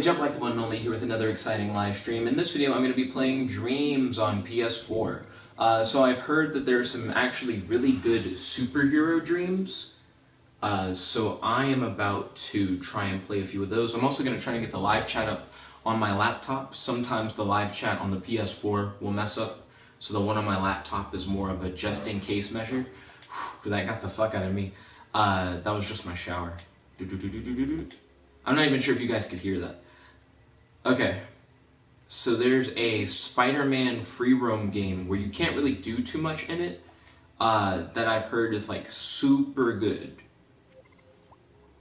Jump like the one and only here with another exciting live stream. In this video, I'm going to be playing Dreams on PS4. So I've heard that there's some actually really good superhero dreams. So I am about to try and play a few of those. I'm also going to try and get the live chat up on my laptop. Sometimes the live chat on the PS4 will mess up, so the one on my laptop is more of a just-in-case measure. Whew, that got the fuck out of me. That was just my shower. I'm not even sure if you guys could hear that. Okay, so there's a Spider-Man free roam game where you can't really do too much in it, that I've heard is like super good.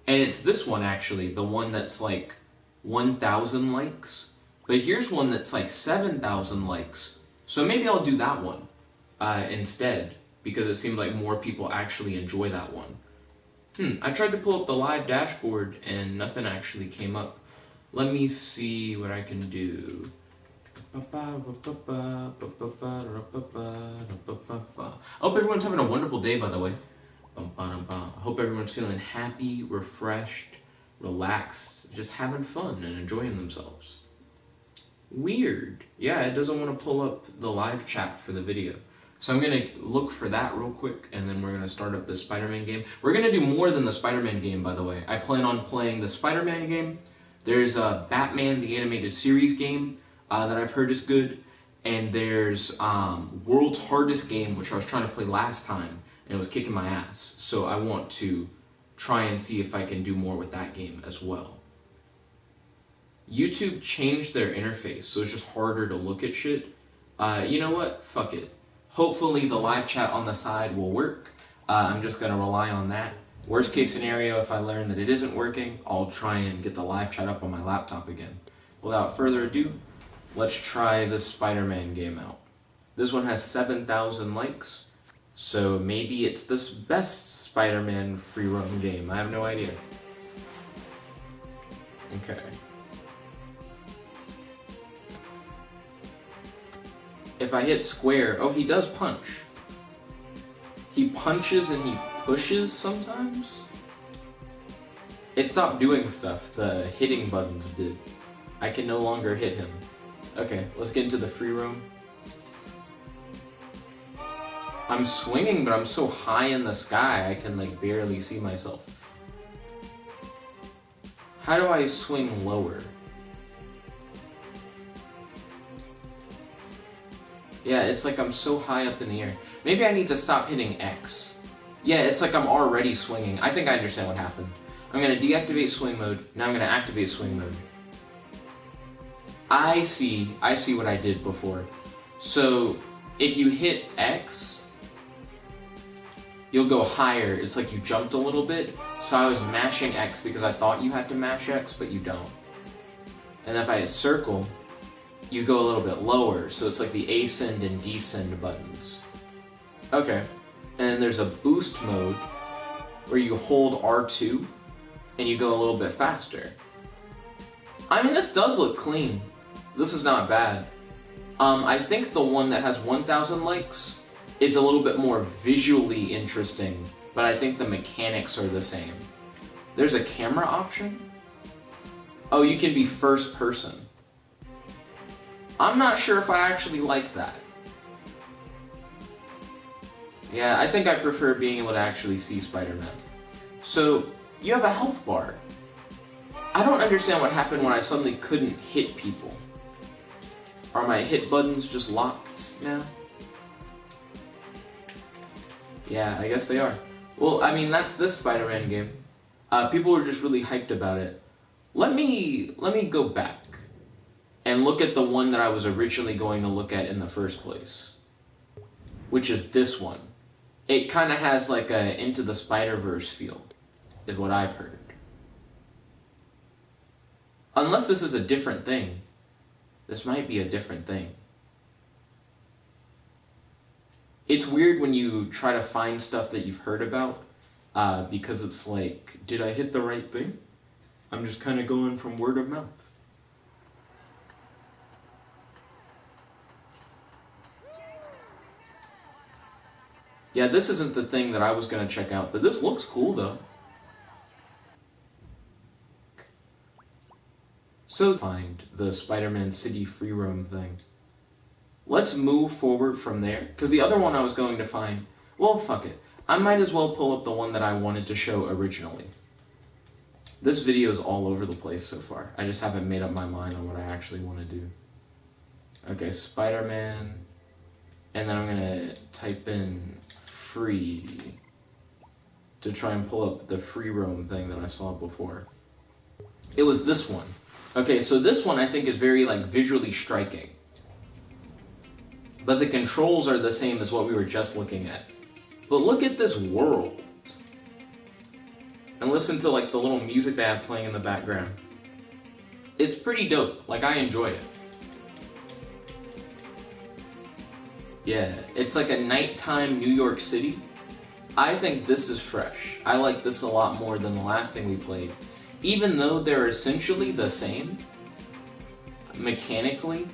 And it's this one actually, the one that's like 1,000 likes. But here's one that's like 7,000 likes. So maybe I'll do that one instead, because it seemed like more people actually enjoy that one. I tried to pull up the live dashboard and nothing actually came up. Let me see what I can do. I hope everyone's having a wonderful day, by the way. I hope everyone's feeling happy, refreshed, relaxed, just having fun and enjoying themselves. Weird. Yeah, it doesn't want to pull up the live chat for the video. So I'm going to look for that real quick, and then we're going to start up the Spider-Man game. We're going to do more than the Spider-Man game, by the way. I plan on playing the Spider-Man game. There's a Batman the Animated Series game that I've heard is good. And there's World's Hardest Game, which I was trying to play last time, and it was kicking my ass. So I want to try and see if I can do more with that game as well. YouTube changed their interface, so it's just harder to look at shit. You know what? Fuck it. Hopefully the live chat on the side will work. I'm just going to rely on that. Worst case scenario, if I learn that it isn't working, I'll try and get the live chat up on my laptop again. Without further ado, let's try this Spider-Man game out. This one has 7,000 likes, so maybe it's this best Spider-Man free roam game. I have no idea. Okay. If I hit square, oh, he does punch. He punches and he pushes sometimes? It stopped doing stuff the hitting buttons did. I can no longer hit him. Okay, let's get into the free roam. I'm swinging, but I'm so high in the sky I can like barely see myself. How do I swing lower? Yeah, it's like I'm so high up in the air. Maybe I need to stop hitting X. Yeah, it's like I'm already swinging. I think I understand what happened. I'm going to deactivate swing mode. Now I'm going to activate swing mode. I see what I did before. So if you hit X, you'll go higher. It's like you jumped a little bit. So I was mashing X because I thought you had to mash X, but you don't. And if I hit circle, you go a little bit lower, so it's like the ascend and descend buttons. Okay, and there's a boost mode where you hold R2 and you go a little bit faster. I mean, this does look clean. This is not bad. I think the one that has 1,000 likes is a little bit more visually interesting, but I think the mechanics are the same. There's a camera option. Oh, you can be first person. I'm not sure if I actually like that. Yeah, I think I prefer being able to actually see Spider-Man. So, you have a health bar. I don't understand what happened when I suddenly couldn't hit people. Are my hit buttons just locked now? Yeah, I guess they are. Well, I mean, that's this Spider-Man game. People were just really hyped about it. Let me go back and look at the one that I was originally going to look at in the first place, which is this one. It kind of has like a Into the Spider-Verse feel, is what I've heard. Unless this is a different thing. This might be a different thing. It's weird when you try to find stuff that you've heard about, because it's like, did I hit the right thing? I'm just kind of going from word of mouth. Yeah, this isn't the thing that I was going to check out, but this looks cool, though. So find the Spider-Man City free roam thing. Let's move forward from there, because the other one I was going to find, well, fuck it. I might as well pull up the one that I wanted to show originally. This video is all over the place so far. I just haven't made up my mind on what I actually want to do. Okay, Spider-Man, and then I'm gonna type in free to try and pull up the free roam thing that I saw before. It was this one. Okay, so this one I think is very like visually striking. But the controls are the same as what we were just looking at. But look at this world. And listen to like the little music they have playing in the background. It's pretty dope. Like, I enjoy it. Yeah, it's like a nighttime New York City. I think this is fresh. I like this a lot more than the last thing we played. Even though they're essentially the same, mechanically,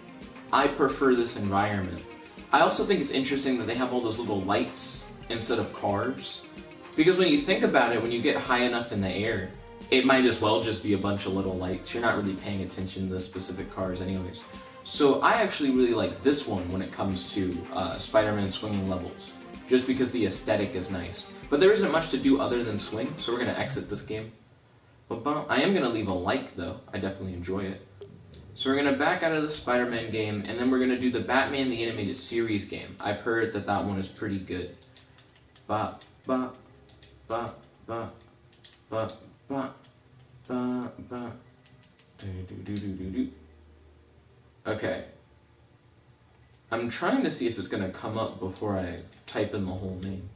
I prefer this environment. I also think it's interesting that they have all those little lights instead of cars. Because when you think about it, when you get high enough in the air, it might as well just be a bunch of little lights. You're not really paying attention to the specific cars anyways. So I actually really like this one when it comes to Spider-Man swinging levels. Just because the aesthetic is nice. But there isn't much to do other than swing, so we're going to exit this game. I am going to leave a like though. I definitely enjoy it. So we're going to back out of the Spider-Man game, and then we're going to do the Batman the Animated Series game. I've heard that that one is pretty good. Ba, ba, ba, ba, ba, ba, ba, ba. Do, do, do, do, do, do. Okay. I'm trying to see if it's going to come up before I type in the whole name.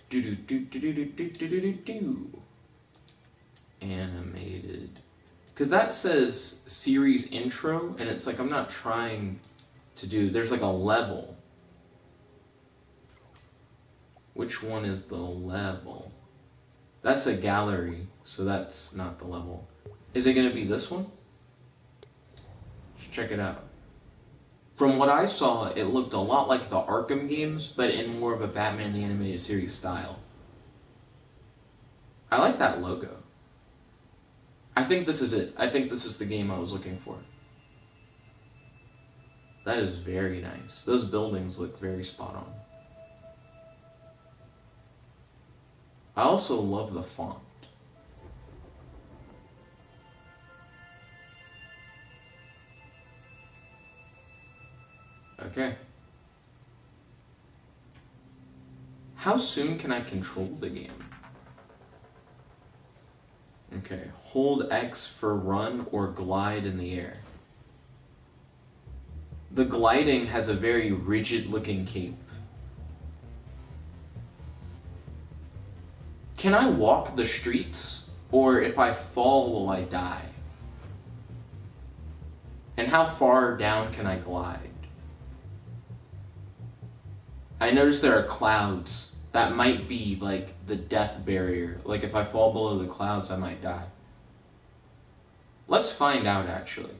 Do, do, do, do, do, do, do, do, do, do. Animated. Because that says series intro, and it's like I'm not trying to do... There's like a level. Which one is the level? That's a gallery, so that's not the level. Is it going to be this one? Let's check it out. From what I saw, it looked a lot like the Arkham games, but in more of a Batman the Animated Series style. I like that logo. I think this is it. I think this is the game I was looking for. That is very nice. Those buildings look very spot on. I also love the font. Okay. How soon can I control the game? Okay, hold X for run or glide in the air. The gliding has a very rigid looking cape. Can I walk the streets? Or if I fall, will I die? And how far down can I glide? I noticed there are clouds. That might be like the death barrier. Like if I fall below the clouds, I might die. Let's find out actually.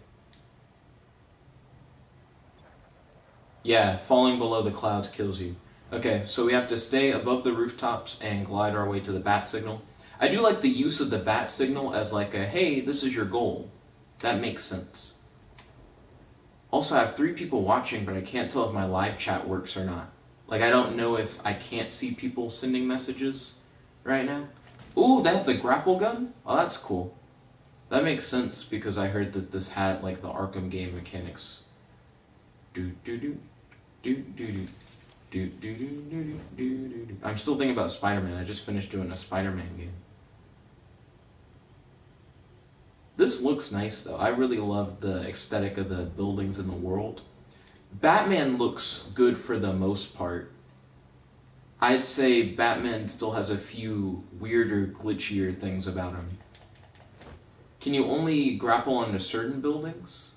Yeah, falling below the clouds kills you. Okay, so we have to stay above the rooftops and glide our way to the bat signal. I do like the use of the bat signal as like a, hey, this is your goal. That makes sense. Also, I have 3 people watching, but I can't tell if my live chat works or not. Like, I don't know if I can't see people sending messages right now. Ooh, they have the grapple gun? Oh, that's cool. That makes sense because I heard that this had, like, the Arkham game mechanics. Do-do-do, do-do-do, do-do-do-do-do-do-do. I'm still thinking about Spider-Man. I just finished doing a Spider-Man game. This looks nice, though. I really love the aesthetic of the buildings in the world. Batman looks good for the most part. I'd say Batman still has a few weirder, glitchier things about him. Can you only grapple onto certain buildings?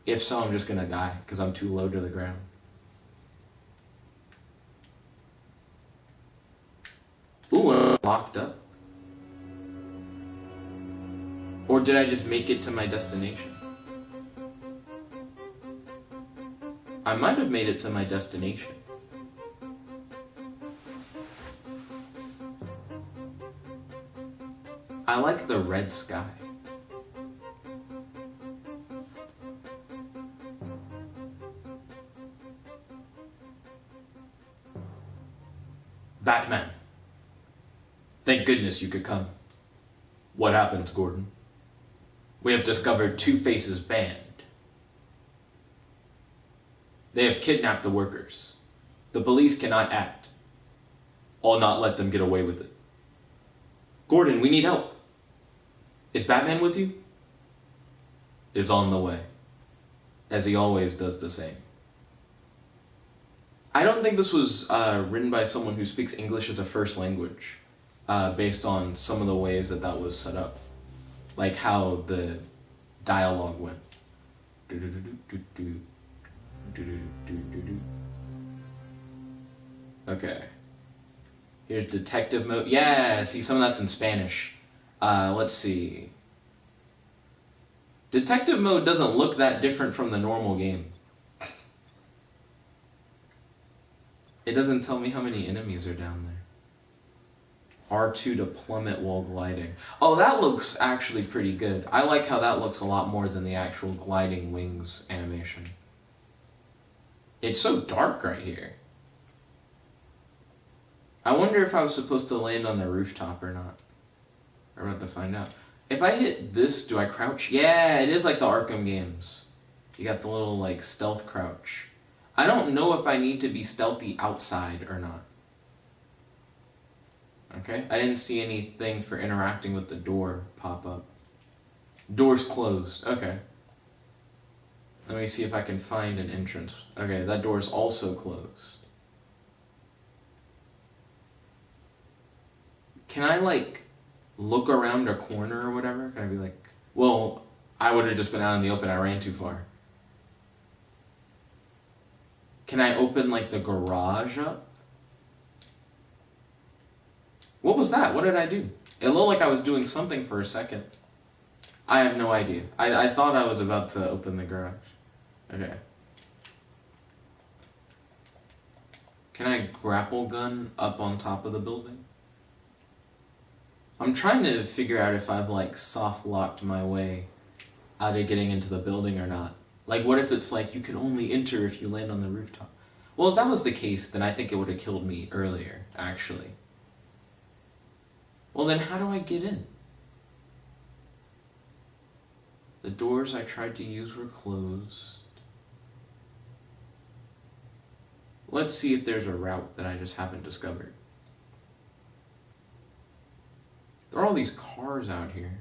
If so, I'm just gonna die, because I'm too low to the ground. Ooh, I'm locked up. Or did I just make it to my destination? I might have made it to my destination. I like the red sky. Batman. Thank goodness you could come. What happens, Gordon? We have discovered Two-Face's band. They have kidnapped the workers. The police cannot act. I'll not let them get away with it. Gordon, we need help. Is Batman with you? Is on the way. As he always does the same. I don't think this was written by someone who speaks English as a first language, based on some of the ways that that was set up. Like how the dialogue went. Okay. Here's detective mode. Yeah, see, some of that's in Spanish. Let's see. Detective mode doesn't look that different from the normal game. It doesn't tell me how many enemies are down there. R2 to plummet while gliding. Oh, that looks actually pretty good. I like how that looks a lot more than the actual gliding wings animation. It's so dark right here. I wonder if I was supposed to land on the rooftop or not. We're about to find out. If I hit this, do I crouch? Yeah, it is like the Arkham games. You got the little, like, stealth crouch. I don't know if I need to be stealthy outside or not. Okay, I didn't see anything for interacting with the door pop up. Door's closed. Okay. Let me see if I can find an entrance. Okay, that door's also closed. Can I, like, look around a corner or whatever? Can I be like, well, I would have just been out in the open. I ran too far. Can I open, like, the garage up? What was that? What did I do? It looked like I was doing something for a second. I have no idea. I thought I was about to open the garage. Okay. Can I grapple gun up on top of the building? I'm trying to figure out if I've, like, soft-locked my way out of getting into the building or not. Like, what if it's like, you can only enter if you land on the rooftop? Well, if that was the case, then I think it would have killed me earlier, actually. Well, then how do I get in? The doors I tried to use were closed. Let's see if there's a route that I just haven't discovered. There are all these cars out here.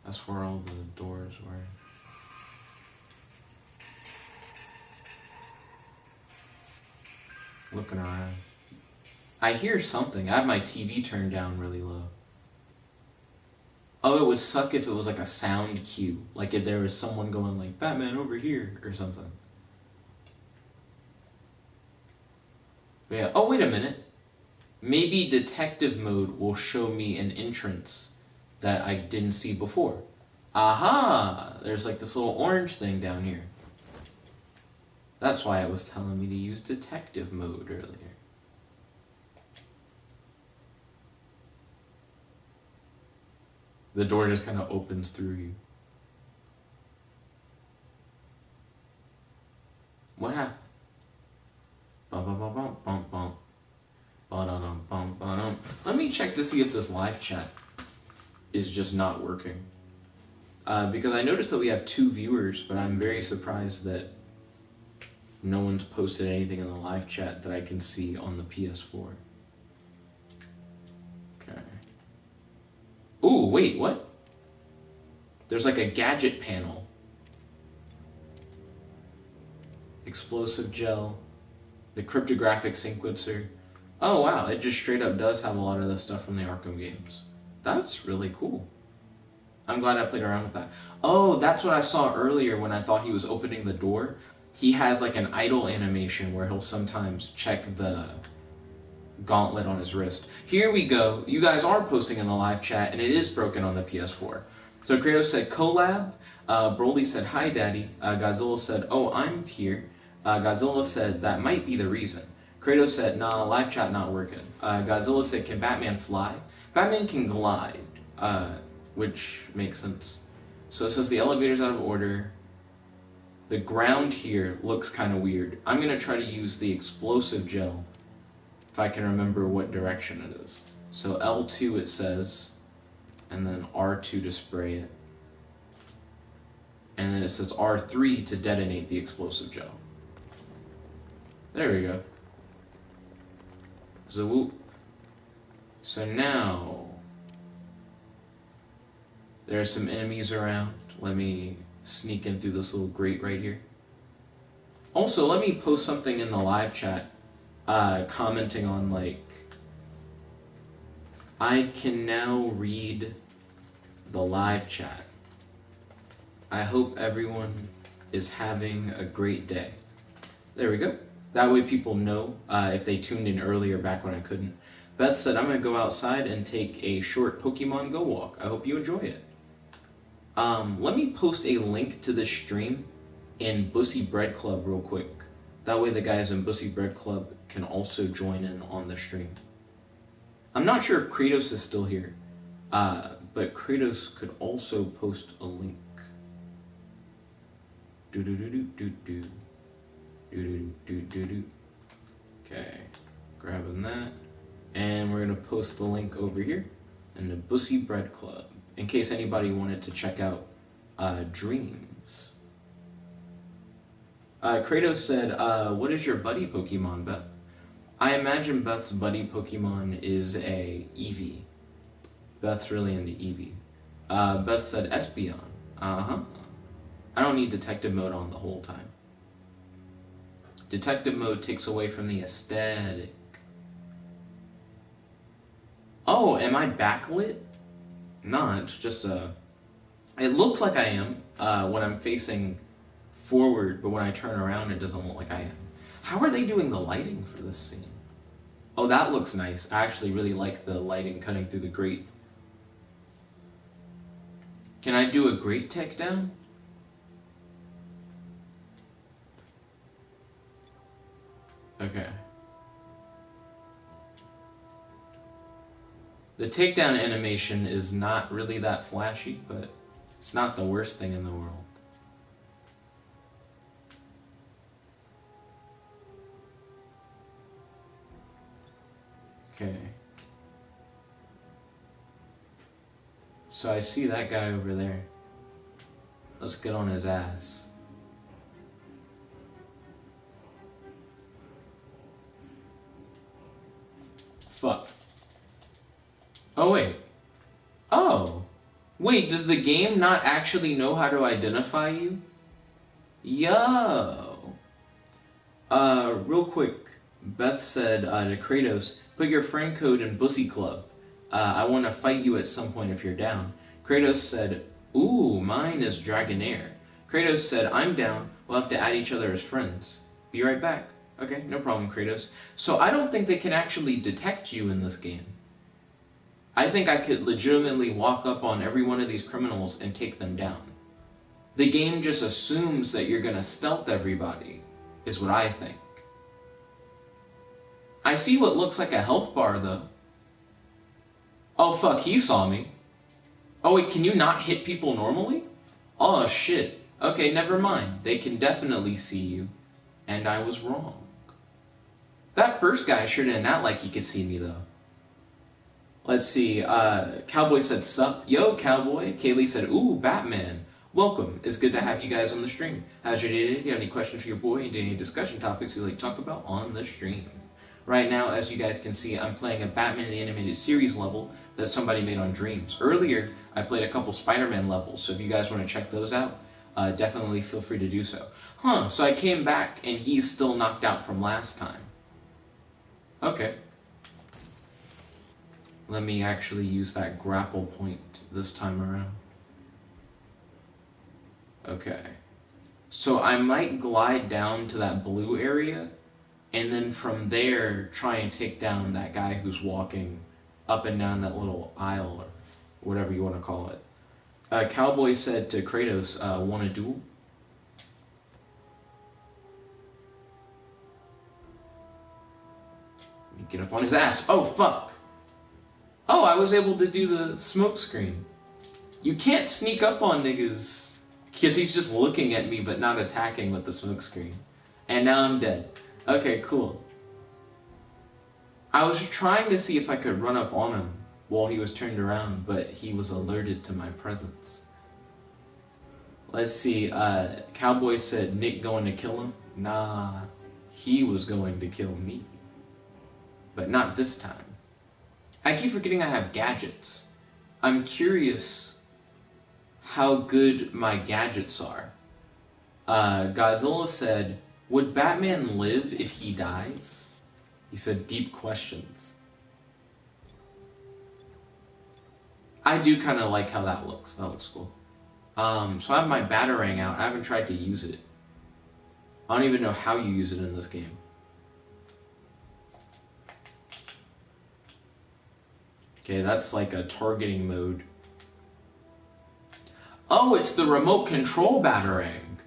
That's where all the doors were. Looking around. I hear something. I have my TV turned down really low. Oh, it would suck if it was like a sound cue. Like if there was someone going like, Batman over here or something. But yeah. Oh, wait a minute. Maybe detective mode will show me an entrance that I didn't see before. Aha! There's like this little orange thing down here. That's why it was telling me to use detective mode earlier. The door just kind of opens through you. What happened? Bum, bum, bum, bum, bum, bum. Ba-da-dum, bum, ba-dum. Let me check to see if this live chat is just not working. Because I noticed that we have 2 viewers, but I'm very surprised that no one's posted anything in the live chat that I can see on the PS4. Okay. Ooh, wait, what? There's like a gadget panel. Explosive gel. The cryptographic sequencer. Oh wow, it just straight up does have a lot of the stuff from the Arkham games. That's really cool. I'm glad I played around with that. Oh, that's what I saw earlier when I thought he was opening the door. He has like an idle animation where he'll sometimes check the gauntlet on his wrist. Here we go. You guys are posting in the live chat, and it is broken on the PS4. So Kratos said collab. Broly said hi, daddy. Godzilla said, oh, I'm here. Godzilla said that might be the reason. Kratos said, nah, live chat not working. Godzilla said, can Batman fly? Batman can glide, which makes sense. So it says the elevator's out of order. The ground here looks kind of weird. I'm going to try to use the explosive gel if I can remember what direction it is. So L2 it says, and then R2 to spray it. And then it says R3 to detonate the explosive gel. There we go. So whoop. So now there's some enemies around. Let me sneak in through this little grate right here. Also, let me post something in the live chat, commenting on, like, I can now read the live chat. I hope everyone is having a great day. There we go. That way people know if they tuned in earlier back when I couldn't. Beth said, I'm going to go outside and take a short Pokemon Go walk. I hope you enjoy it. Let me post a link to this stream in Bussy Bread Club real quick. That way the guys in Bussy Bread Club can also join in on the stream. I'm not sure if Kratos is still here, but Kratos could also post a link. Okay, grabbing that. And we're going to post the link over here in the Bussy Bread Club, in case anybody wanted to check out Dreams. Kratos said, what is your buddy Pokemon, Beth? I imagine Beth's buddy Pokemon is a Eevee. Beth's really into Eevee. Beth said Espeon. Uh-huh. I don't need detective mode on the whole time. Detective mode takes away from the aesthetic. Oh, am I backlit? Nah, it's just it looks like I am when I'm facing forward, but when I turn around, it doesn't look like I am. How are they doing the lighting for this scene? Oh, that looks nice. I actually really like the lighting cutting through the grate. Can I do a grate takedown? Okay. The takedown animation is not really that flashy, but it's not the worst thing in the world. Okay. So I see that guy over there. Let's get on his ass. Fuck. Oh, wait. Oh. Wait, does the game not actually know how to identify you? Yo. Real quick. Beth said to Kratos, put your friend code in Bussy Club. I want to fight you at some point if you're down. Kratos said, ooh, mine is Dragonair. Kratos said, I'm down. We'll have to add each other as friends. Be right back. Okay, no problem, Kratos. So I don't think they can actually detect you in this game. I think I could legitimately walk up on every one of these criminals and take them down. The game just assumes that you're gonna stealth everybody, is what I think. I see what looks like a health bar, though. Oh, fuck, he saw me. Oh, wait, can you not hit people normally? Oh, shit. Okay, never mind. They can definitely see you. And I was wrong. That first guy sure didn't act like he could see me, though. Let's see. Cowboy said, sup? Yo, Cowboy. Kaylee said, ooh, Batman. Welcome. It's good to have you guys on the stream. How's your day today? Do you have any questions for your boy? And any discussion topics you'd like to talk about on the stream? Right now, as you guys can see, I'm playing a Batman the Animated Series level that somebody made on Dreams. Earlier, I played a couple Spider-Man levels, so if you guys want to check those out, definitely feel free to do so. Huh, so I came back, and he's still knocked out from last time. Okay. Let me actually use that grapple point this time around. Okay. So I might glide down to that blue area, and then from there, try and take down that guy who's walking up and down that little aisle, or whatever you want to call it. Cowboy said to Kratos, want a duel? Let me get up on his ass. Oh, fuck! Oh, I was able to do the smoke screen. You can't sneak up on niggas, because he's just looking at me but not attacking with the smoke screen. And now I'm dead. Okay, cool. I was trying to see if I could run up on him while he was turned around, but he was alerted to my presence. Let's see, Cowboy said Nick going to kill him. Nah, he was going to kill me. But not this time. I keep forgetting I have gadgets. I'm curious how good my gadgets are. Godzilla said, would Batman live if he dies? He said, deep questions. I do kind of like how that looks. That looks cool. So I have my Batarang out. I haven't tried to use it. I don't even know how you use it in this game. Okay, that's like a targeting mode. Oh, it's the remote control Batarang.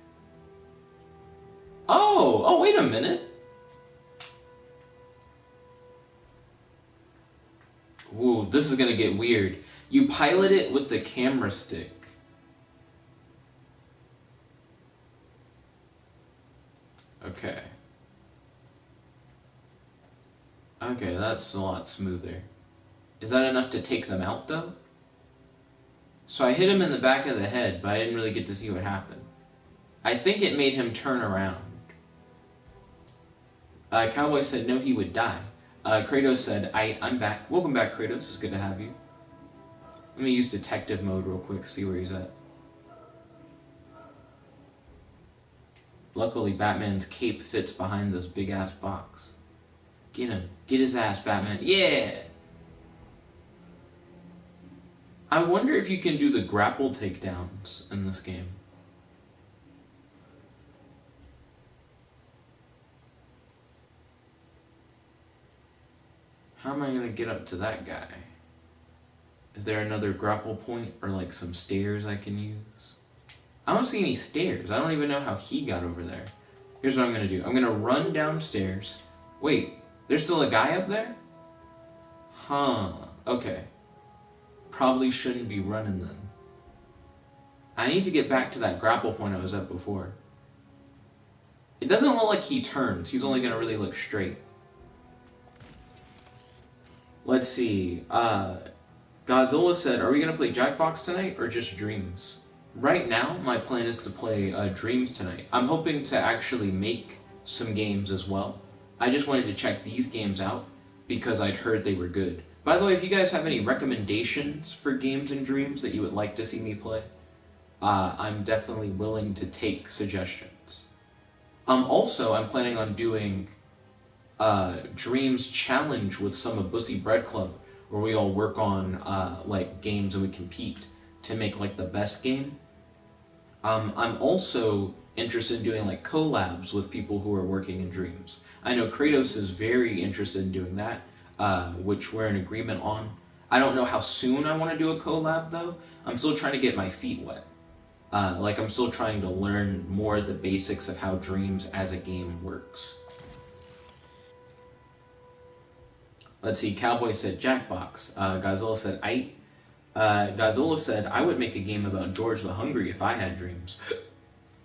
Oh, wait a minute. Ooh, this is gonna get weird. You pilot it with the camera stick. Okay. Okay, that's a lot smoother. Is that enough to take them out, though? So I hit him in the back of the head, but I didn't really get to see what happened. I think it made him turn around. Cowboy said no, he would die. Kratos said, I'm back. Welcome back, Kratos. It's good to have you. Let me use detective mode real quick, see where he's at. Luckily, Batman's cape fits behind this big-ass box. Get him. Get his ass, Batman. Yeah! I wonder if you can do the grapple takedowns in this game. How am I going to get up to that guy? Is there another grapple point or like some stairs I can use? I don't see any stairs. I don't even know how he got over there. Here's what I'm going to do. I'm going to run downstairs. Wait, there's still a guy up there? Huh. Okay. Probably shouldn't be running then. I need to get back to that grapple point I was at before. It doesn't look like he turns. He's only going to really look straight. Let's see. Godzilla said, are we going to play Jackbox tonight or just Dreams? Right now, my plan is to play Dreams tonight. I'm hoping to actually make some games as well. I just wanted to check these games out because I'd heard they were good. By the way, if you guys have any recommendations for games and Dreams that you would like to see me play, I'm definitely willing to take suggestions. Also, I'm planning on doing Dreams Challenge with some of Bussy Bread Club, where we all work on like games and we compete to make like the best game. I'm also interested in doing like collabs with people who are working in Dreams. I know Kratos is very interested in doing that, which we're in agreement on. I don't know how soon I want to do a collab though. I'm still trying to get my feet wet. Like I'm still trying to learn more of the basics of how Dreams as a game works. Let's see, Cowboy said Jackbox. Godzilla said Godzilla said, I would make a game about George the Hungry if I had dreams.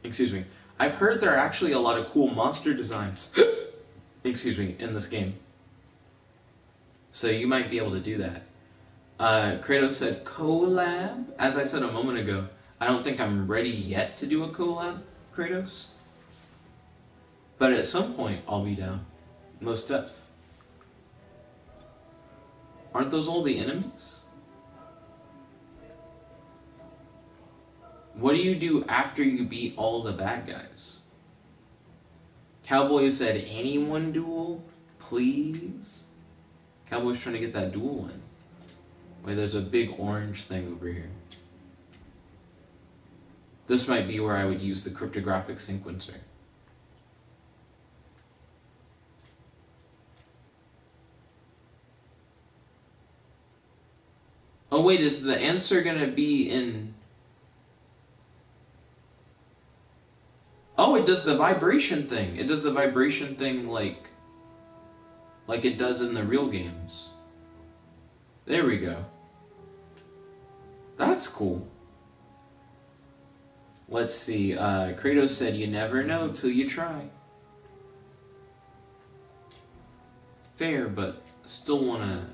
Excuse me. I've heard there are actually a lot of cool monster designs excuse me, in this game. So you might be able to do that. Kratos said collab. As I said a moment ago, I don't think I'm ready yet to do a collab, Kratos. But at some point, I'll be down. Most def. Aren't those all the enemies? What do you do after you beat all the bad guys? Cowboy said, anyone duel? Please? Cowboy's trying to get that duel in. Wait, there's a big orange thing over here. This might be where I would use the cryptographic sequencer. Oh wait, is the answer gonna be in... Oh, it does the vibration thing. It does the vibration thing like it does in the real games. There we go. That's cool. Let's see. Kratos said, you never know till you try. Fair, but still want to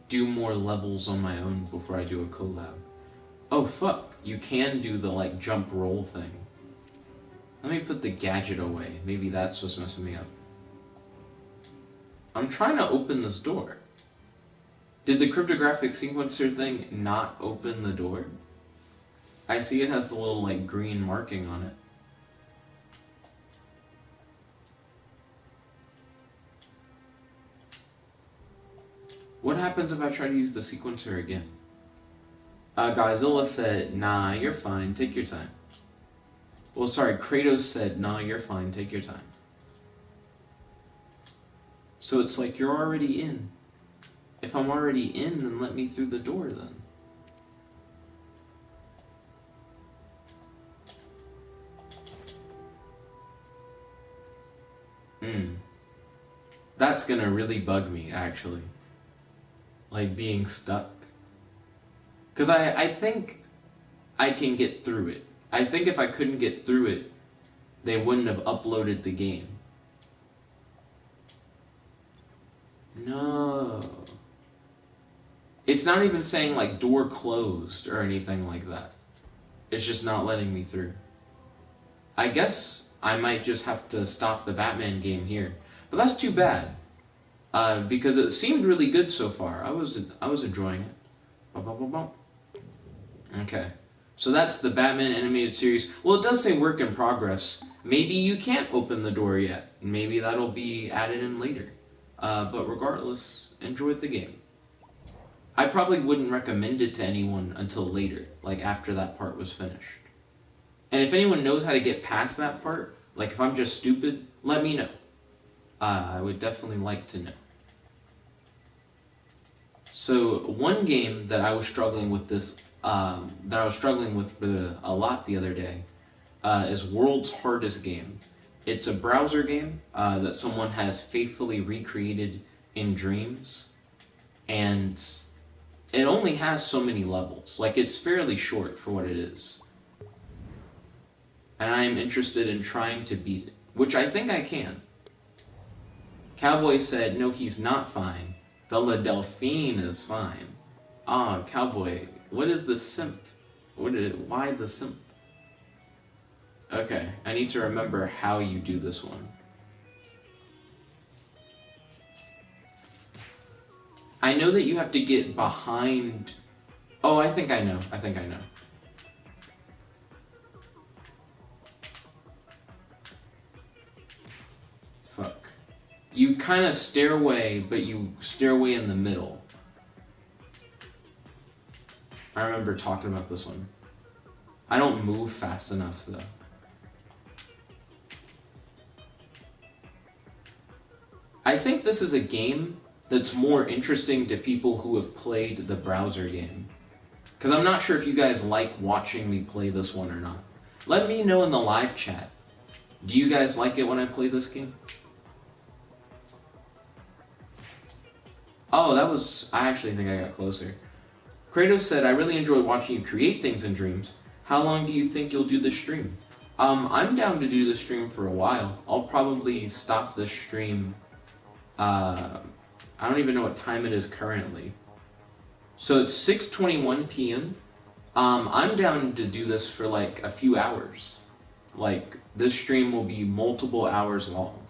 do more levels on my own before I do a collab. Oh fuck, you can do the like jump roll thing. Let me put the gadget away. Maybe that's what's messing me up. I'm trying to open this door. Did the cryptographic sequencer thing not open the door? I see it has the little like green marking on it. What happens if I try to use the sequencer again? Godzilla said, nah, you're fine, take your time. Well, sorry, Kratos said, nah, you're fine, take your time. So it's like you're already in. If I'm already in, then let me through the door then. That's gonna really bug me, actually. Like being stuck. Because I think I can get through it. I think if I couldn't get through it, they wouldn't have uploaded the game. No. It's not even saying like door closed or anything like that. It's just not letting me through. I guess I might just have to stop the Batman game here. But that's too bad. Because it seemed really good so far. I was enjoying it. Okay. So that's the Batman animated series. Well, it does say work in progress. Maybe you can't open the door yet. Maybe that'll be added in later. But regardless, enjoyed the game. I probably wouldn't recommend it to anyone until later, like after that part was finished. And if anyone knows how to get past that part, like if I'm just stupid, let me know. I would definitely like to know. So one game that I was struggling with a lot the other day is World's Hardest Game. It's a browser game that someone has faithfully recreated in Dreams, and it only has so many levels. Like, it's fairly short for what it is. And I am interested in trying to beat it, which I think I can. Cowboy said, no, he's not fine. Bella Delphine is fine. Ah, Cowboy, what is the simp? Why the simp? Okay, I need to remember how you do this one. I know that you have to get behind... Oh, I think I know. Fuck. You kind of stare away, but you stare away in the middle. I remember talking about this one. I don't move fast enough, though. I think this is a game that's more interesting to people who have played the browser game. Because I'm not sure if you guys like watching me play this one or not. Let me know in the live chat. Do you guys like it when I play this game? Oh, I actually think I got closer. Kratos said, I really enjoyed watching you create things in Dreams. How long do you think you'll do this stream? I'm down to do this stream for a while. I'll probably stop this stream... I don't even know what time it is currently. So it's 6:21 p.m. I'm down to do this for like a few hours. Like, this stream will be multiple hours long.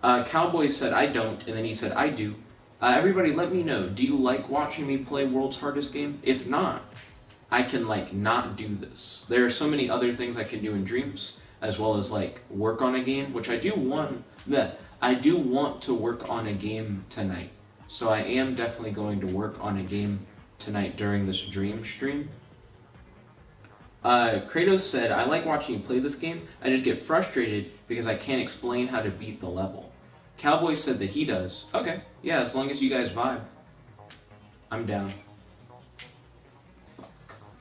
Cowboy said, I don't, and then he said, I do. Everybody let me know, do you like watching me play World's Hardest Game? If not, I can like not do this. There are so many other things I can do in Dreams, as well as like work on a game, which I do want to work on a game tonight. So I am definitely going to work on a game tonight during this Dream stream. Kratos said, I like watching you play this game. I just get frustrated because I can't explain how to beat the level. Cowboy said that he does. Okay, yeah, as long as you guys vibe. I'm down.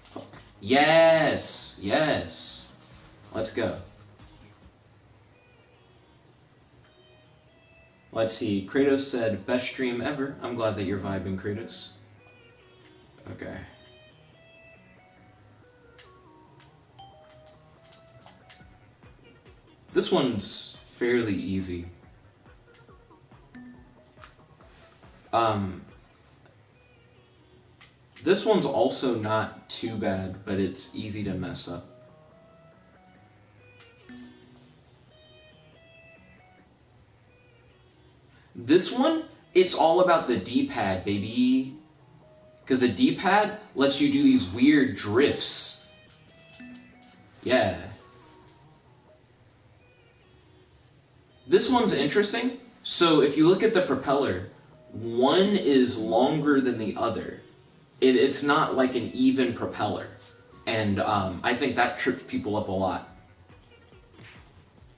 Fuck. Yes! Yes! Let's go. Let's see. Kratos said, best stream ever. I'm glad that you're vibing, Kratos. Okay. This one's fairly easy. Um, this one's also not too bad, but it's easy to mess up. This one, it's all about the D-pad, baby. Because the D-pad lets you do these weird drifts. Yeah. This one's interesting. So if you look at the propeller, one is longer than the other. It's not like an even propeller. And I think that trips people up a lot.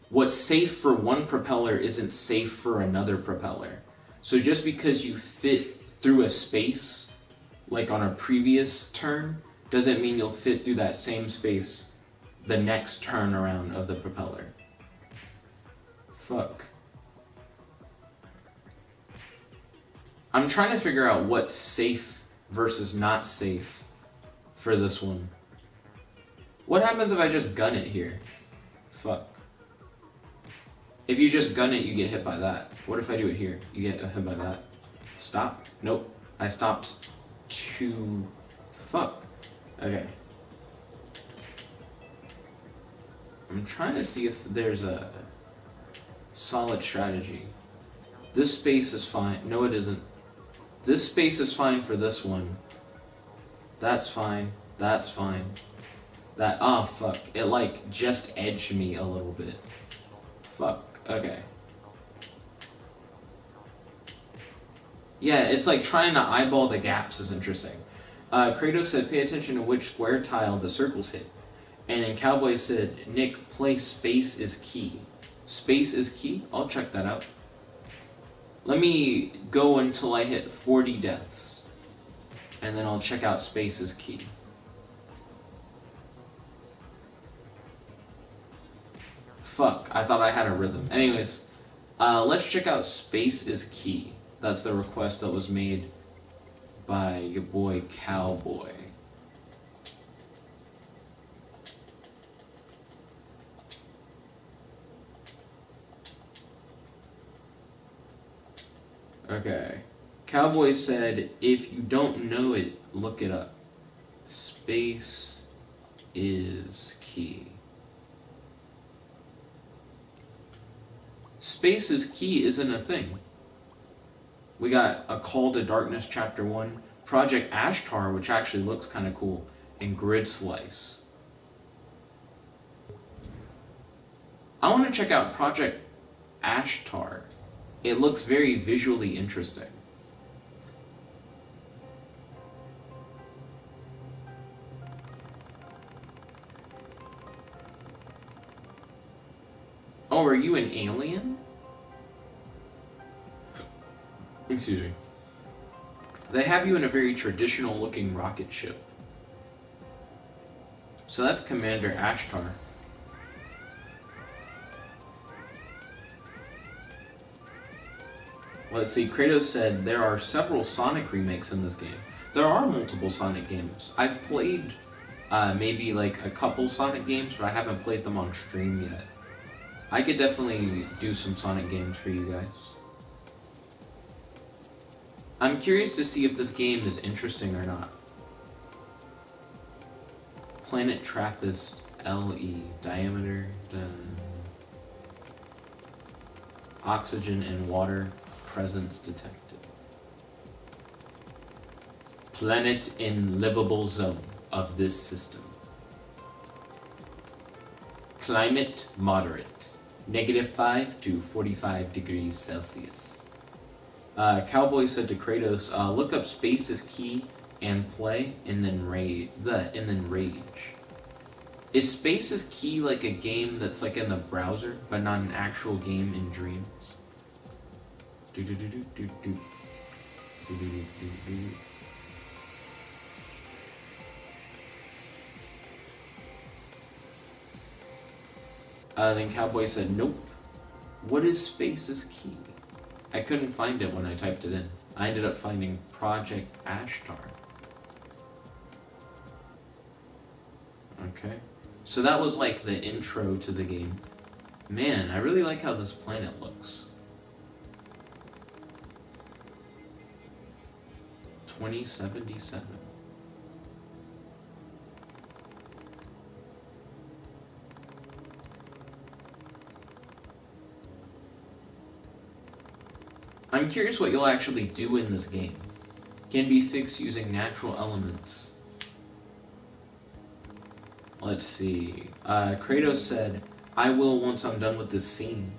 What's safe for one propeller isn't safe for another propeller. So just because you fit through a space, like on a previous turn, doesn't mean you'll fit through that same space the next turn around of the propeller. Fuck. I'm trying to figure out what's safe versus not safe for this one. What happens if I just gun it here? Fuck. If you just gun it, you get hit by that. What if I do it here? You get hit by that. Stop. Nope. I stopped too... Fuck. Okay. I'm trying to see if there's a solid strategy. This space is fine. No, it isn't. This space is fine for this one. That's fine. That's fine. That... Ah, fuck. It, like, just edged me a little bit. Fuck. Okay. Yeah, it's like trying to eyeball the gaps is interesting. Kratos said, pay attention to which square tile the circles hit. And then Cowboy said, Nick, play space is key. Space is key? I'll check that out. Let me go until I hit 40 deaths. And then I'll check out space is key. Fuck, I thought I had a rhythm. Anyways, let's check out space is key. That's the request that was made by your boy Cowboy. Okay. Cowboy said, if you don't know it, look it up. Space is key. Space is key isn't a thing. We got A Call to Darkness Chapter 1, Project ASHTAR, which actually looks kind of cool, and Grid Slice. I want to check out Project ASHTAR. It looks very visually interesting. Oh, are you an alien? Excuse me. They have you in a very traditional looking rocket ship. So that's Commander ASHTAR. Let's see, Kratos said there are several Sonic remakes in this game. There are multiple Sonic games. I've played maybe like a couple Sonic games, but I haven't played them on stream yet. I could definitely do some Sonic games for you guys. I'm curious to see if this game is interesting or not. Planet Trappist LE. Diameter. Oxygen and water presence detected. Planet in livable zone of this system. Climate moderate. -5 to 45 degrees Celsius. Cowboy said to Kratos, look up space is key and play and then rage. Is space is key like a game that's like in the browser, but not an actual game in Dreams? Then Cowboy said, nope. What is space is key? I couldn't find it when I typed it in. I ended up finding Project ASHTAR. Okay. So that was like the intro to the game. Man, I really like how this planet looks. 2077. I'm curious what you'll actually do in this game. Can be fixed using natural elements. Let's see. Kratos said, I will once I'm done with this scene.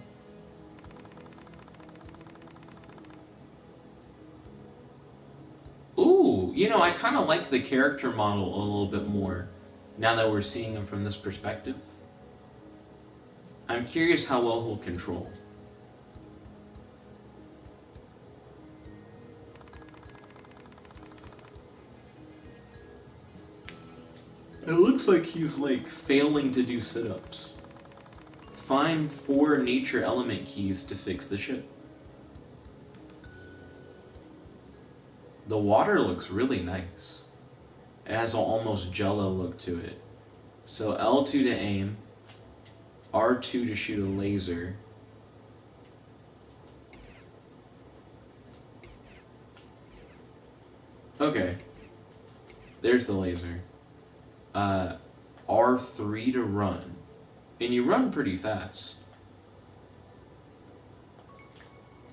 Ooh, you know, I kind of like the character model a little bit more now that we're seeing him from this perspective. I'm curious how well he'll control. It looks like he's like failing to do sit-ups. Find 4 nature element keys to fix the ship. The water looks really nice. It has an almost jello look to it. So L2 to aim, R2 to shoot a laser. Okay, there's the laser. R3 to run. And you run pretty fast.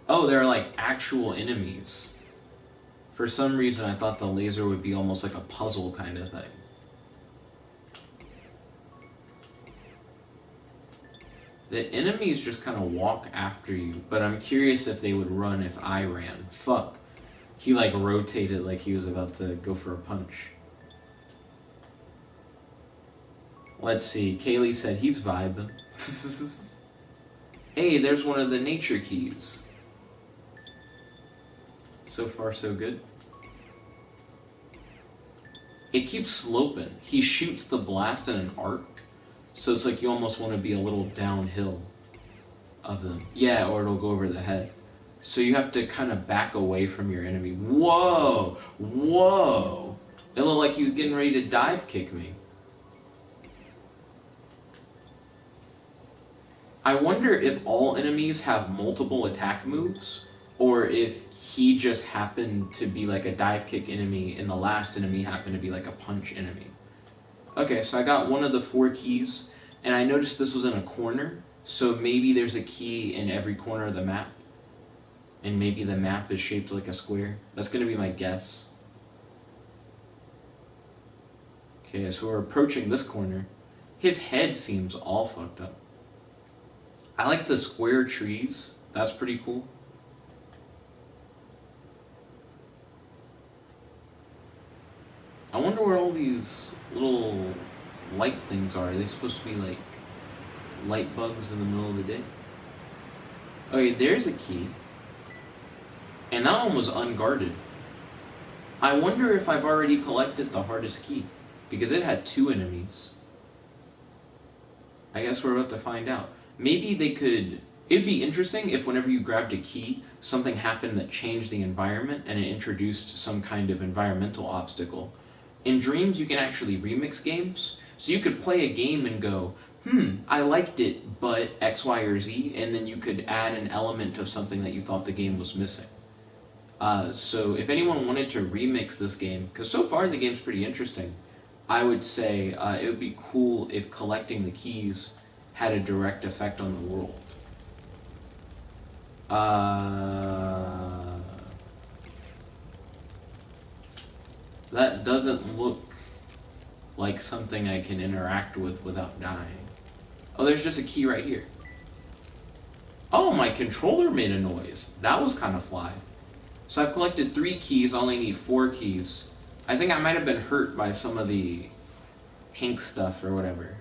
Oh, they're like actual enemies. For some reason, I thought the laser would be almost like a puzzle kind of thing. The enemies just kind of walk after you, but I'm curious if they would run if I ran. Fuck. He like rotated like he was about to go for a punch. Let's see. Kaylee said he's vibing. Hey, there's one of the nature keys. So far, so good. It keeps sloping. He shoots the blast in an arc, so it's like you almost want to be a little downhill of them. Yeah, or it'll go over the head. So you have to kind of back away from your enemy. Whoa! Whoa! It looked like he was getting ready to dive kick me. I wonder if all enemies have multiple attack moves, or if he just happened to be like a dive kick enemy and the last enemy happened to be like a punch enemy. Okay, so I got one of the 4 keys, and I noticed this was in a corner, so maybe there's a key in every corner of the map, and maybe the map is shaped like a square. That's going to be my guess. Okay, so we're approaching this corner. His head seems all fucked up. I like the square trees. That's pretty cool. I wonder where all these little light things are. Are they supposed to be like light bugs in the middle of the day? Okay, there's a key. And that one was unguarded. I wonder if I've already collected the hardest key, because it had 2 enemies. I guess we're about to find out. Maybe they could... It'd be interesting if whenever you grabbed a key, something happened that changed the environment and it introduced some kind of environmental obstacle. In Dreams, you can actually remix games, so you could play a game and go, I liked it, but X, Y, or Z, and then you could add an element of something that you thought the game was missing. So if anyone wanted to remix this game, because so far the game's pretty interesting, I would say it would be cool if collecting the keys had a direct effect on the world. That doesn't look like something I can interact with without dying. Oh, there's just a key right here. Oh, my controller made a noise. That was kind of fly. So I've collected 3 keys, I only need 4 keys. I think I might have been hurt by some of the pink stuff or whatever.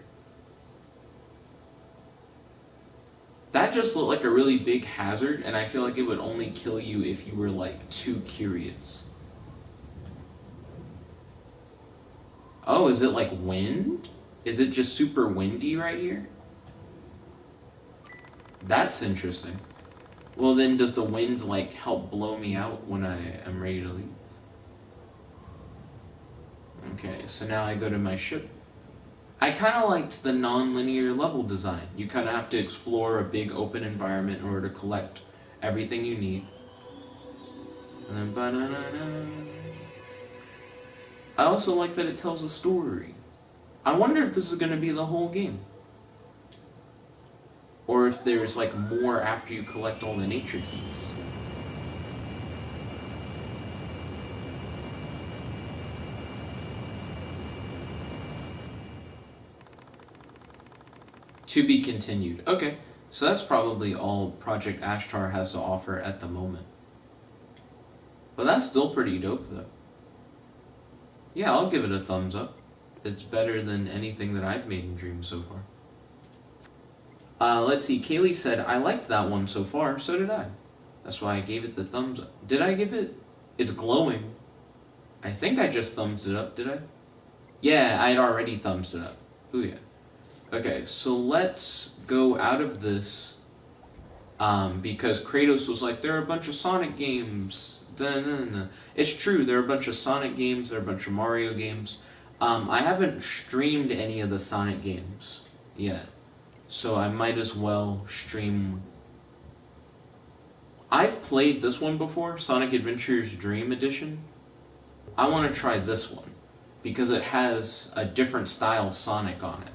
That just looked like a really big hazard, and I feel like it would only kill you if you were like too curious. Oh, is it like wind? Is it just super windy right here? That's interesting. Well then, does the wind like help blow me out when I am ready to leave? Okay, so now I go to my ship. I kind of liked the non-linear level design. You kind of have to explore a big open environment in order to collect everything you need. And then, I also like that it tells a story. I wonder if this is going to be the whole game. Or if there's like more after you collect all the nature keys. To be continued. Okay, so that's probably all Project ASHTAR has to offer at the moment. But that's still pretty dope though. Yeah, I'll give it a thumbs up. It's better than anything that I've made in Dreams so far. Let's see, Kaylee said, I liked that one so far, so did I. That's why I gave it the thumbs up. Did I give it? It's glowing. I think I just thumbs it up, did I? Yeah, I'd already thumbs it up. Ooh yeah. Okay, so let's go out of this, because Kratos was like, there are a bunch of Sonic games. Da-na-na. It's true, there are a bunch of Sonic games, there are a bunch of Mario games. I haven't streamed any of the Sonic games yet, so I might as well stream. I've played this one before, Sonic Adventures Dream Edition. I want to try this one, because it has a different style Sonic on it.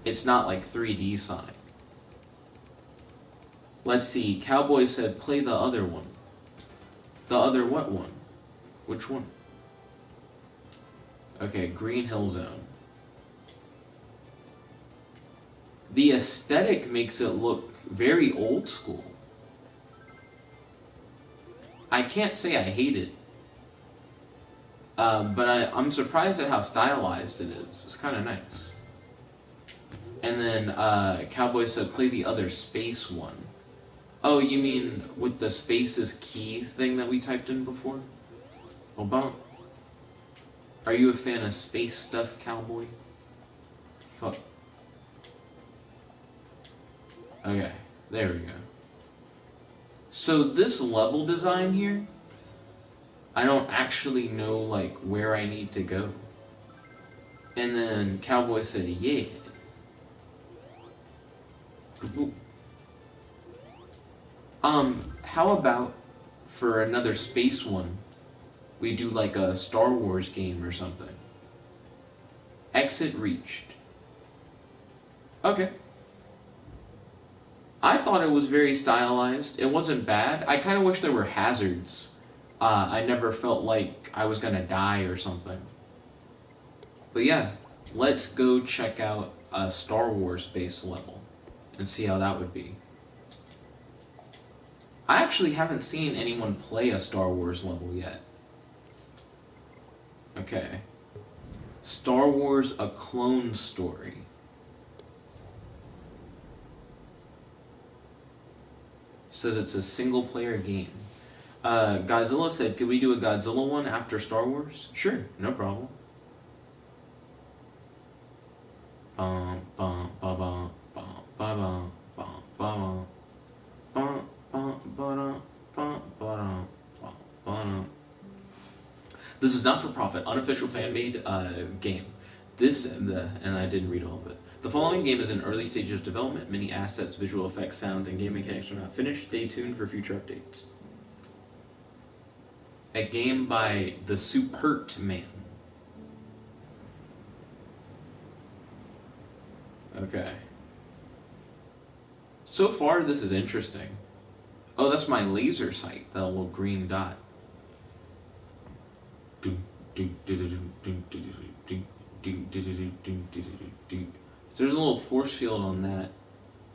It's not like 3D Sonic. Let's see, Cowboy said, play the other one. The other what one? Which one? Okay, Green Hill Zone. The aesthetic makes it look very old school. I can't say I hate it. But I'm surprised at how stylized it is. It's kind of nice. And then Cowboy said, play the other space one. Oh, you mean with the spaces key thing that we typed in before? Obama. Are you a fan of space stuff, Cowboy? Fuck. Okay, there we go. So this level design here, I don't actually know like where I need to go. And then Cowboy said, yeah. How about for another space one, we do like a Star Wars game or something? Exit reached. Okay. I thought it was very stylized. It wasn't bad. I kind of wish there were hazards. I never felt like I was gonna die or something. But yeah, let's go check out a Star Wars base level and see how that would be. I actually haven't seen anyone play a Star Wars level yet. Okay. Star Wars: A Clone Story. Says it's a single-player game. Godzilla said, could we do a Godzilla one after Star Wars? Sure, no problem. This is not for profit, unofficial fan-made game. And I didn't read all of it. The following game is in early stages of development. Many assets, visual effects, sounds, and game mechanics are not finished. Stay tuned for future updates. A game by the Supert Man. Okay. So far, this is interesting. Oh, that's my laser sight, that little green dot. So there's a little force field on that.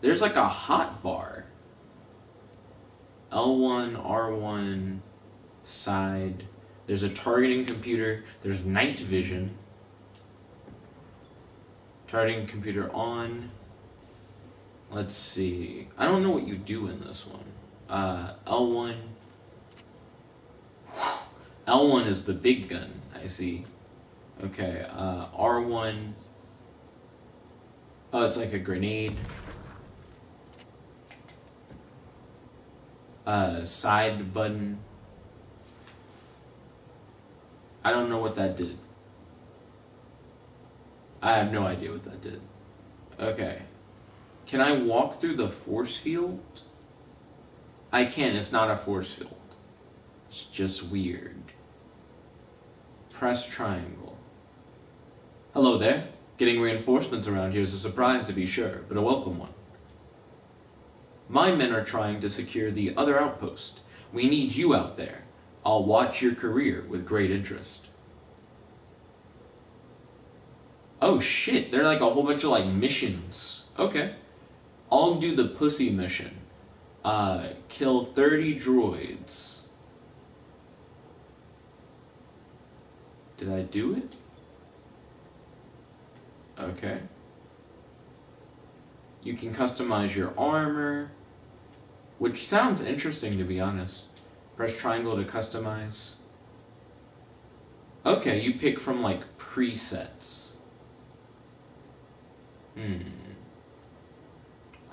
There's like a hot bar. L1, R1, side. There's a targeting computer. There's night vision. Targeting computer on. Let's see. I don't know what you do in this one. L1. L1 is the big gun, I see. Okay, R1. Oh, it's like a grenade. Side button. I don't know what that did. I have no idea what that did. Okay. Can I walk through the force field? I can, it's not a force field. It's just weird. Press triangle. Hello there. Getting reinforcements around here is a surprise to be sure, but a welcome one. My men are trying to secure the other outpost. We need you out there. I'll watch your career with great interest. Oh shit, they're like a whole bunch of like missions. Okay. I'll do the pussy mission. Kill 30 droids. Did I do it? Okay. You can customize your armor, which sounds interesting to be honest. Press triangle to customize. Okay, you pick from like presets.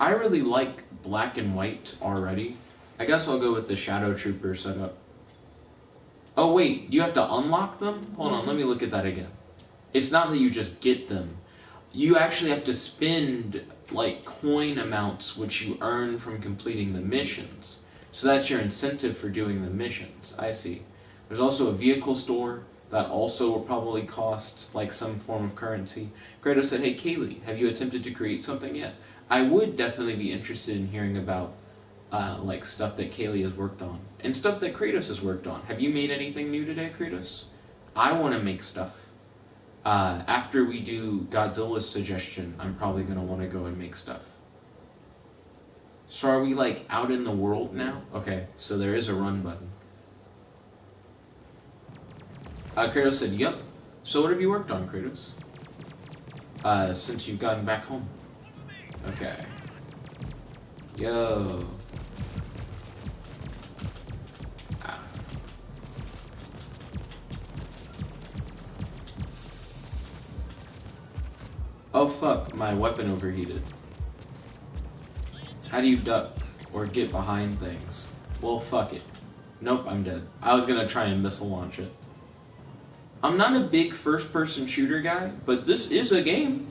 I really like black and white already. I guess I'll go with the Shadow Trooper setup. Oh wait, you have to unlock them? Hold on, let me look at that again. It's not that you just get them. You actually have to spend like coin amounts which you earn from completing the missions. So that's your incentive for doing the missions. I see. There's also a vehicle store that also will probably cost like some form of currency. Kratos said, hey Kaylee, have you attempted to create something yet? I would definitely be interested in hearing about like stuff that Kaylee has worked on and stuff that Kratos has worked on. Have you made anything new today, Kratos? I want to make stuff. After we do Godzilla's suggestion, I'm probably going to want to go and make stuff. So are we like out in the world now? Okay, so there is a run button. Kratos said, yep. So what have you worked on, Kratos? Since you've gotten back home. Okay. Yo. Ah. Oh fuck, my weapon overheated. How do you duck or get behind things? Well, fuck it. Nope, I'm dead. I was gonna try and missile launch it. I'm not a big first-person shooter guy, but this is a game.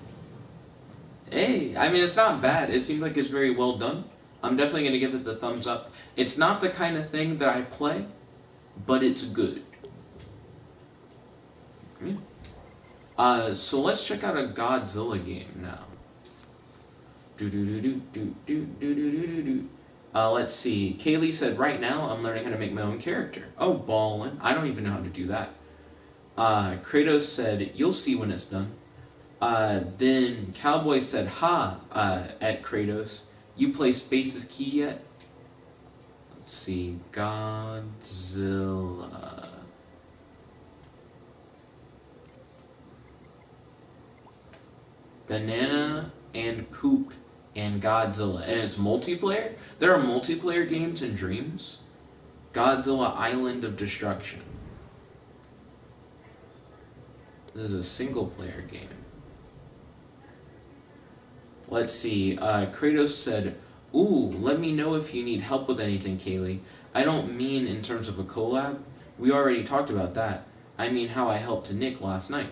Hey, I mean, it's not bad. It seems like it's very well done. I'm definitely going to give it the thumbs up. It's not the kind of thing that I play, but it's good. So let's check out a Godzilla game now. Let's see. Kaylee said, right now I'm learning how to make my own character. Oh, ballin'. I don't even know how to do that. Kratos said, you'll see when it's done. Then Cowboy said, ha, at Kratos. You play Space's Key yet? Let's see, Godzilla. Banana and Poop and Godzilla. And it's multiplayer? There are multiplayer games in Dreams? Godzilla Island of Destruction. This is a single player game. Let's see, Kratos said, ooh, let me know if you need help with anything, Kaylee. I don't mean in terms of a collab. We already talked about that. I mean how I helped Nick last night.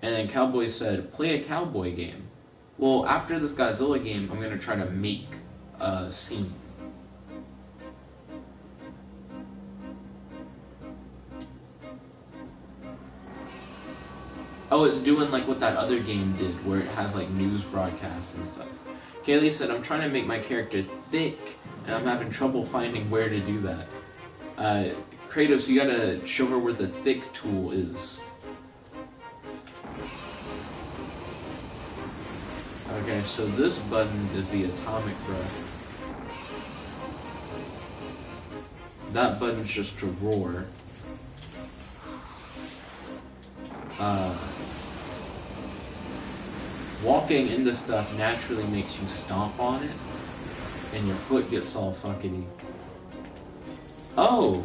And then Cowboy said, play a cowboy game. Well, after this Godzilla game, I'm going to try to make a scene. Oh, it's doing like what that other game did, where it has like news broadcasts and stuff. Kaylee said, I'm trying to make my character thick, and I'm having trouble finding where to do that. Kratos, you gotta show her where the thick tool is. Okay, so this button is the atomic breath. That button's just to roar. Walking into stuff naturally makes you stomp on it, and your foot gets all fuckety. Oh,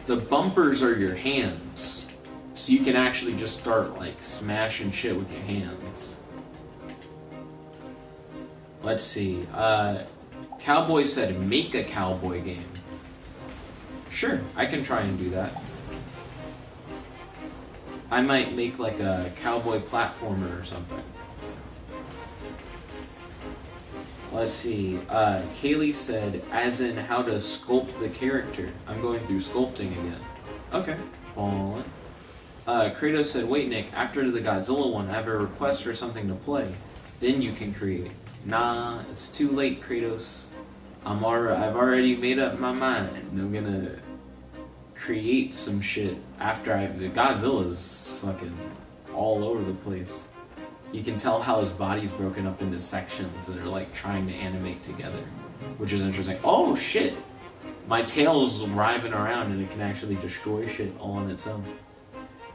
the bumpers are your hands, so you can actually just start like smashing shit with your hands. Let's see. Cowboy said make a cowboy game. Sure, I can try and do that. I might make like a cowboy platformer or something. Let's see. Kaylee said, as in how to sculpt the character. I'm going through sculpting again. Okay. Ballin'. Kratos said, wait, Nick, after the Godzilla one, I have a request for something to play. Then you can create. Nah, it's too late, Kratos. I've already made up my mind. I'm gonna create some shit after the Godzilla's fucking all over the place. You can tell how his body's broken up into sections that are like trying to animate together, which is interesting. Oh shit! My tail's writhing around and it can actually destroy shit all on its own.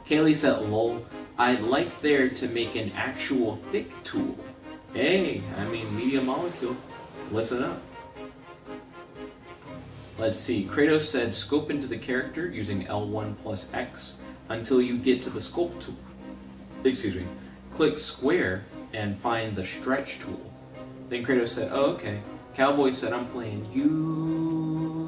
Kaylee said, lol, I'd like there to make an actual thick tool. Hey, I mean media molecule. Listen up. Let's see. Kratos said, scope into the character using L1 plus X until you get to the sculpt tool. Excuse me. Click square and find the stretch tool. Then Kratos said, oh, okay. Cowboy said, I'm playing Yu-Gi-Oh!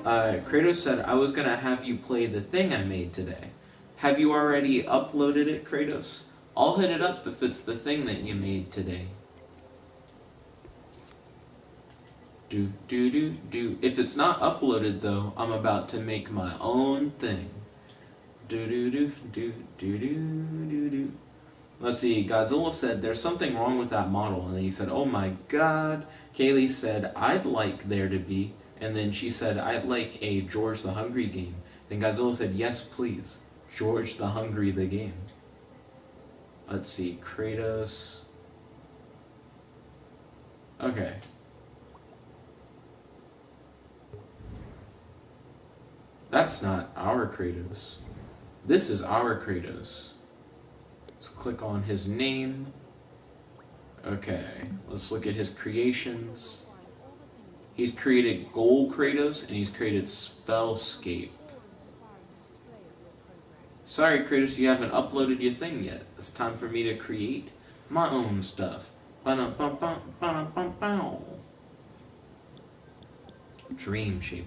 Kratos said, I was going to have you play the thing I made today. Have you already uploaded it, Kratos? I'll hit it up if it's the thing that you made today. Do. If it's not uploaded, though, I'm about to make my own thing. Do. Let's see, Godzilla said, there's something wrong with that model. And then he said, oh my god. Kaylee said, I'd like there to be. And then she said, I'd like a George the Hungry game. Then Godzilla said, yes, please. George the Hungry the game. Let's see, Kratos. Okay. That's not our Kratos. This is our Kratos. Let's click on his name. Okay, let's look at his creations. He's created Goal Kratos and he's created Spellscape. Sorry, Kratos, you haven't uploaded your thing yet. It's time for me to create my own stuff. Dream shaping.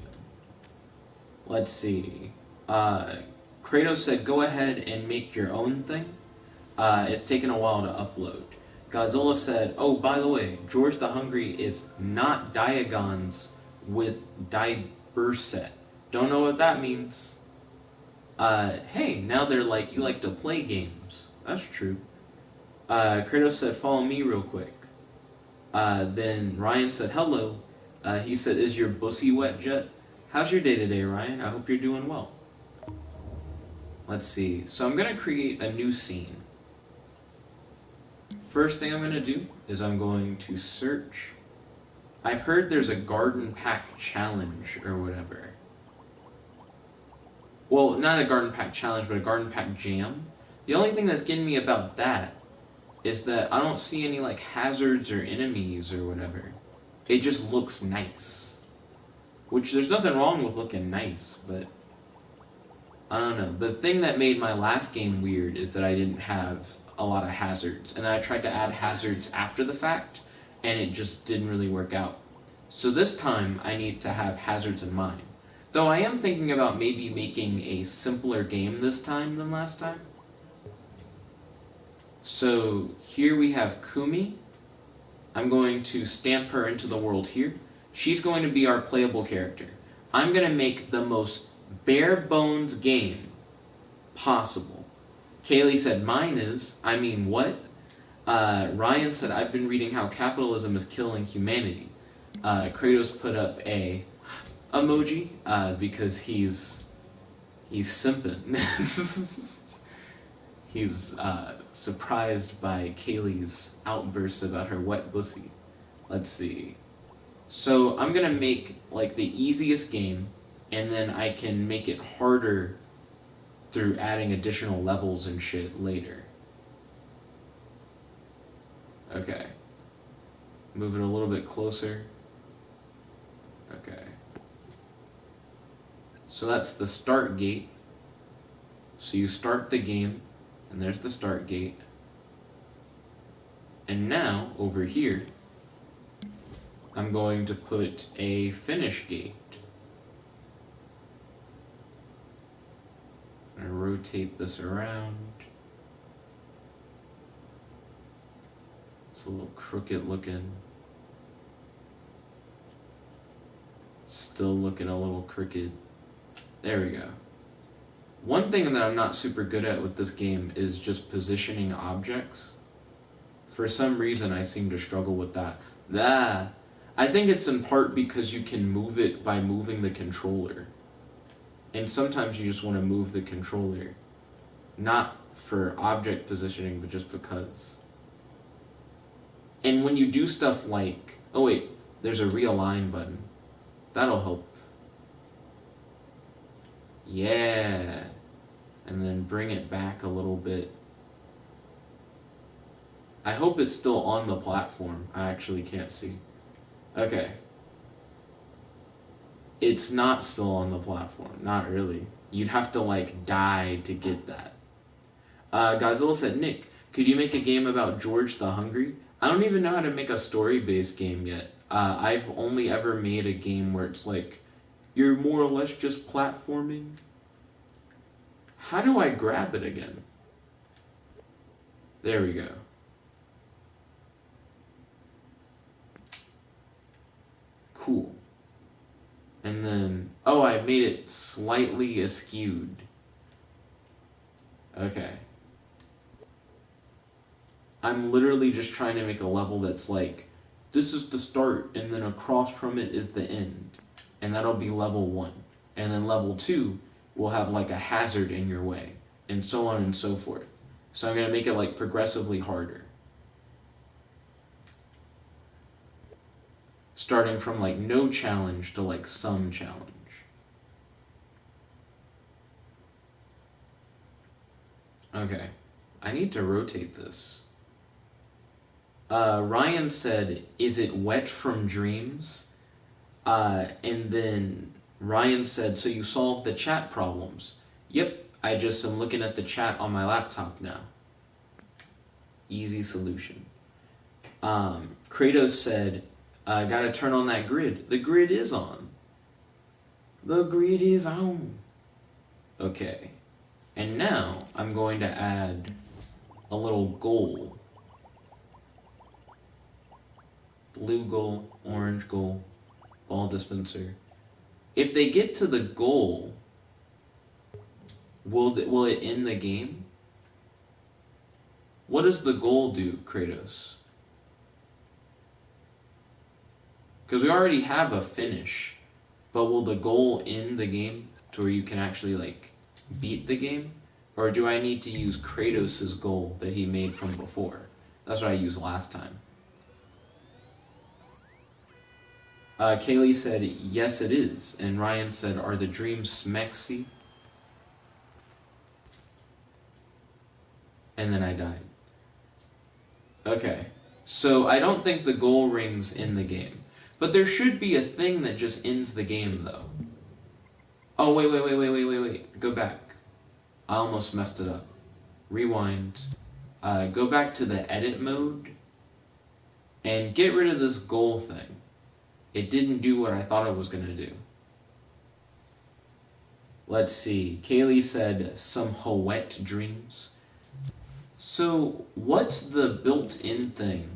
Let's see. Kratos said, go ahead and make your own thing. It's taken a while to upload. Godzilla said, oh, by the way, George the Hungry is not Diagons with Diverset. Don't know what that means. Hey, now they're like, you like to play games. That's true. Kratos said, follow me real quick. Then Ryan said, hello. He said, is your bussy wet jet? How's your day today, Ryan? I hope you're doing well. Let's see. So I'm going to create a new scene. First thing I'm going to do is I'm going to search. I've heard there's a garden pack challenge or whatever. Well, not a garden pack challenge, but a garden pack jam. The only thing that's getting me about that is that I don't see any like hazards or enemies or whatever. It just looks nice. Which there's nothing wrong with looking nice, but I don't know. The thing that made my last game weird is that I didn't have a lot of hazards. And then I tried to add hazards after the fact, and it just didn't really work out. So this time, I need to have hazards in mind. Though I am thinking about maybe making a simpler game this time than last time. So here we have Kumi. I'm going to stamp her into the world here. She's going to be our playable character. I'm going to make the most bare bones game possible. Kaylee said, mine is, I mean, what? Ryan said, I've been reading how capitalism is killing humanity. Kratos put up a emoji, because he's simping. He's surprised by Kaylee's outbursts about her wet pussy. Let's see. So I'm gonna make like the easiest game, and then I can make it harder through adding additional levels and shit later. Okay. Move it a little bit closer. Okay. So that's the start gate. So you start the game, and there's the start gate. And now, over here, I'm going to put a finish gate. I'm going to rotate this around. It's a little crooked looking. Still looking a little crooked. There we go. One thing that I'm not super good at with this game is just positioning objects. For some reason, I seem to struggle with that. I think it's in part because you can move it by moving the controller. And sometimes you just want to move the controller. Not for object positioning, but just because. And when you do stuff like... Oh wait, there's a realign button. That'll help. Yeah. And then bring it back a little bit. I hope it's still on the platform. I actually can't see. Okay. It's not still on the platform. Not really. You'd have to, like, die to get that. Godzilla said, Nick, could you make a game about George the Hungry? I don't even know how to make a story-based game yet. I've only ever made a game where it's like, you're more or less just platforming. How do I grab it again? There we go. Cool. And then, oh, I made it slightly askewed. Okay. I'm literally just trying to make a level that's like, this is the start, and then across from it is the end. And that'll be level 1. And then level 2 will have like a hazard in your way, and so on and so forth. So I'm going to make it like progressively harder. Starting from like no challenge to like some challenge. Okay, I need to rotate this. Ryan said, is it wet from dreams? And then Ryan said, so you solved the chat problems. Yep, I just am looking at the chat on my laptop now. Easy solution. Kratos said, gotta turn on that grid. The grid is on. The grid is on. Okay. And now I'm going to add a little goal. Blue goal, orange goal, ball dispenser. If they get to the goal, will it end the game? What does the goal do, Kratos? Because we already have a finish, but will the goal end the game to where you can actually like beat the game? Or do I need to use Kratos' goal that he made from before? That's what I used last time. Kaylee said, yes it is. And Ryan said, are the dreams smexy? And then I died. Okay. So I don't think the goal rings in the game. But there should be a thing that just ends the game, though. Oh, wait. Go back. I almost messed it up. Rewind. Go back to the edit mode. And get rid of this goal thing. It didn't do what I thought it was going to do. Let's see. Kaylee said, some wet dreams. So, what's the built-in thing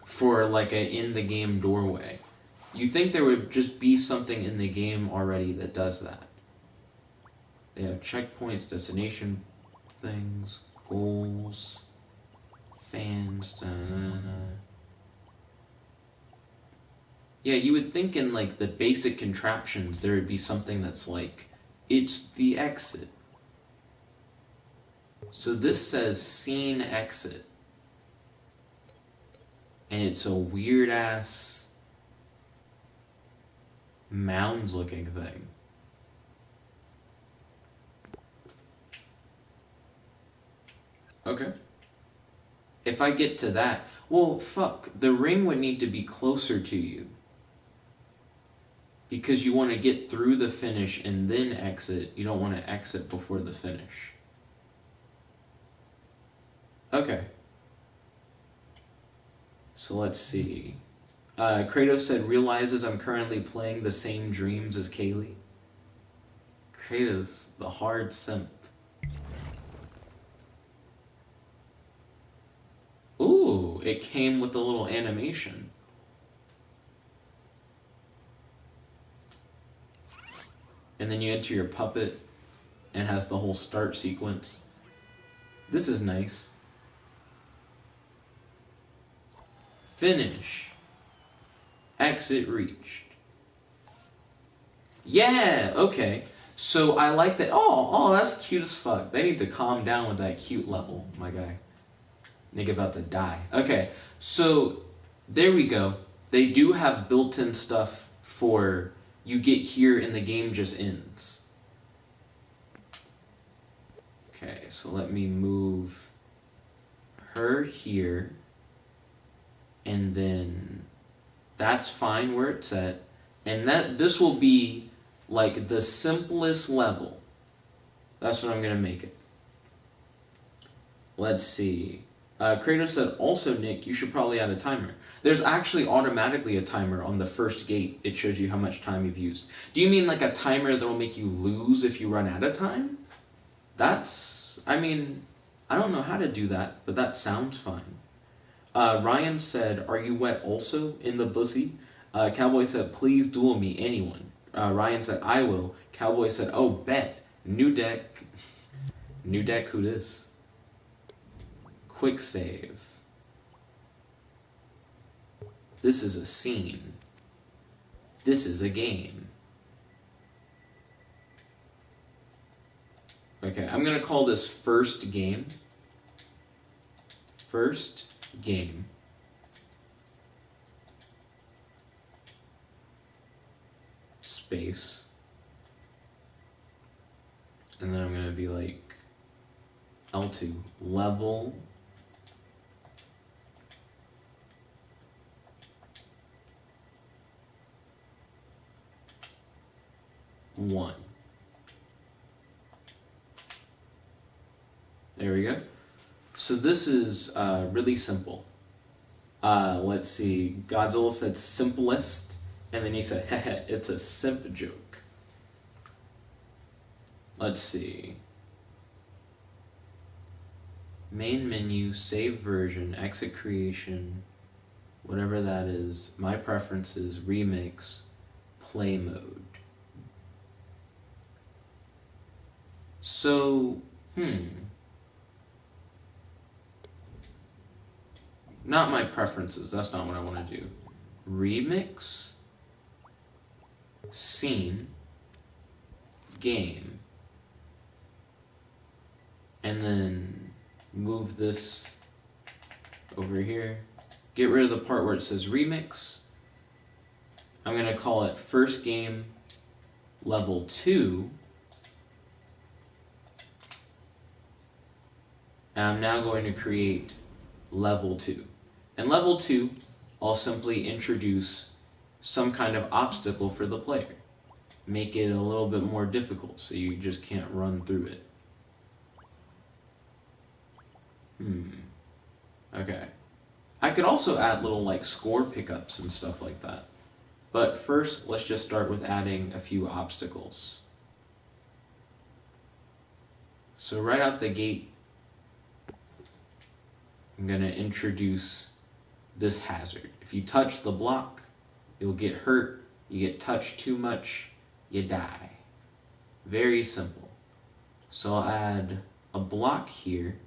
for like a in-the-game doorway? You think there would just be something in the game already that does that. They have checkpoints, destination things, goals, fans, Yeah, you would think in like the basic contraptions there would be something that's like, it's the exit. So this says scene exit. And it's a weird ass mounds looking thing. Okay. If I get to that, well, fuck, the ring would need to be closer to you. Because you want to get through the finish and then exit. You don't want to exit before the finish. Okay. So let's see. Kratos said, realizes I'm currently playing the same dreams as Kaylee. Kratos, the hard simp. Ooh, it came with a little animation. And then you enter your puppet. and has the whole start sequence. This is nice. Finish. Exit reached. Yeah, okay. So I like that. Oh, that's cute as fuck. They need to calm down with that cute level, my guy. Nigga about to die. Okay, so there we go. They do have built-in stuff for you get here and the game just ends. Okay, so let me move her here. And then that's fine where it's at. And this will be like the simplest level. That's what I'm going to make it. Let's see. Kratos said, also, Nick, you should probably add a timer. There's actually automatically a timer on the first gate. It shows you how much time you've used. Do you mean like a timer that will make you lose if you run out of time? I mean, I don't know how to do that, but that sounds fine. Ryan said, are you wet also in the bussy? Cowboy said, please duel me, anyone. Ryan said, I will. Cowboy said, oh, bet. New deck. New deck, who this? Quick save. This is a scene. This is a game. Okay, I'm going to call this first game. First game. Space. And then I'm going to be like L2 level. One. There we go. So this is really simple. Let's see. Godzilla said simplest, and then he said, heh, it's a simp joke. Let's see. Main menu, save version, exit creation, whatever that is, my preferences, remix, play mode. So, not my preferences, that's not what I want to do. Remix, scene, game, and then move this over here. Get rid of the part where it says remix. I'm going to call it first game level 2. And I'm now going to create level 2. And level 2, I'll simply introduce some kind of obstacle for the player. Make it a little bit more difficult so you just can't run through it. Okay. I could also add little like score pickups and stuff like that. But first, let's just start with adding a few obstacles. So right out the gate, I'm going to introduce this hazard. If you touch the block, you'll get hurt. You get touched too much, you die. Very simple. So I'll add a block here.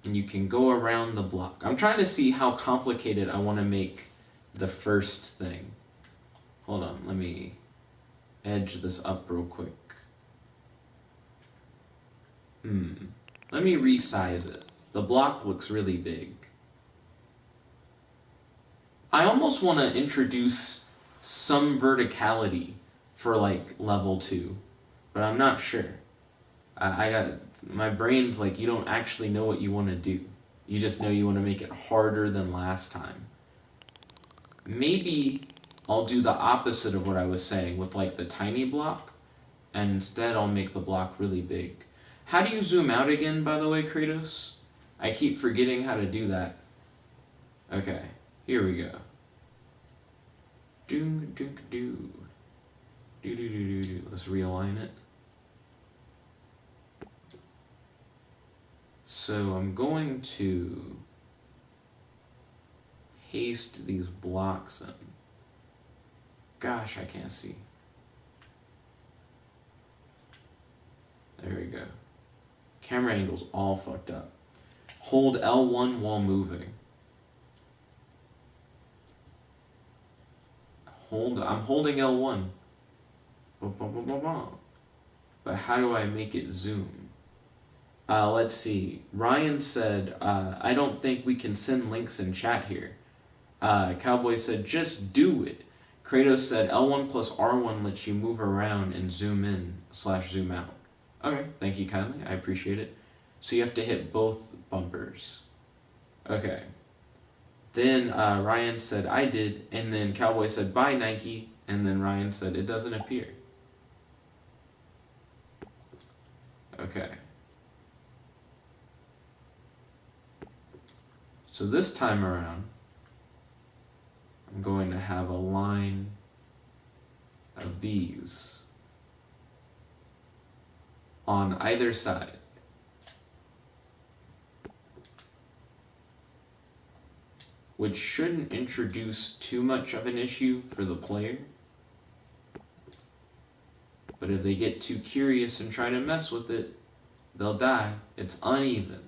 And you can go around the block. I'm trying to see how complicated I want to make the first thing. Hold on, let me edge this up real quick. Let me resize it. The block looks really big. I almost want to introduce some verticality for like level 2, but I'm not sure. I got my brain's like, you don't actually know what you want to do. You just know you want to make it harder than last time. Maybe I'll do the opposite of what I was saying with like the tiny block, and instead I'll make the block really big. How do you zoom out again, by the way, Kratos? I keep forgetting how to do that. Okay, here we go. Do. Let's realign it. So I'm going to paste these blocks in. Gosh, I can't see. There we go. Camera angle's all fucked up. Hold L1 while moving. I'm holding L1. But how do I make it zoom? Let's see. Ryan said, I don't think we can send links in chat here. Cowboy said, just do it. Kratos said, L1 plus R1 lets you move around and zoom in / zoom out. Okay, thank you kindly. I appreciate it. So you have to hit both bumpers. Okay. Then Ryan said, I did. And then Cowboy said, bye, Nike. And then Ryan said, it doesn't appear. Okay. So this time around, I'm going to have a line of these on either side. Which shouldn't introduce too much of an issue for the player. But if they get too curious and try to mess with it, they'll die. It's uneven.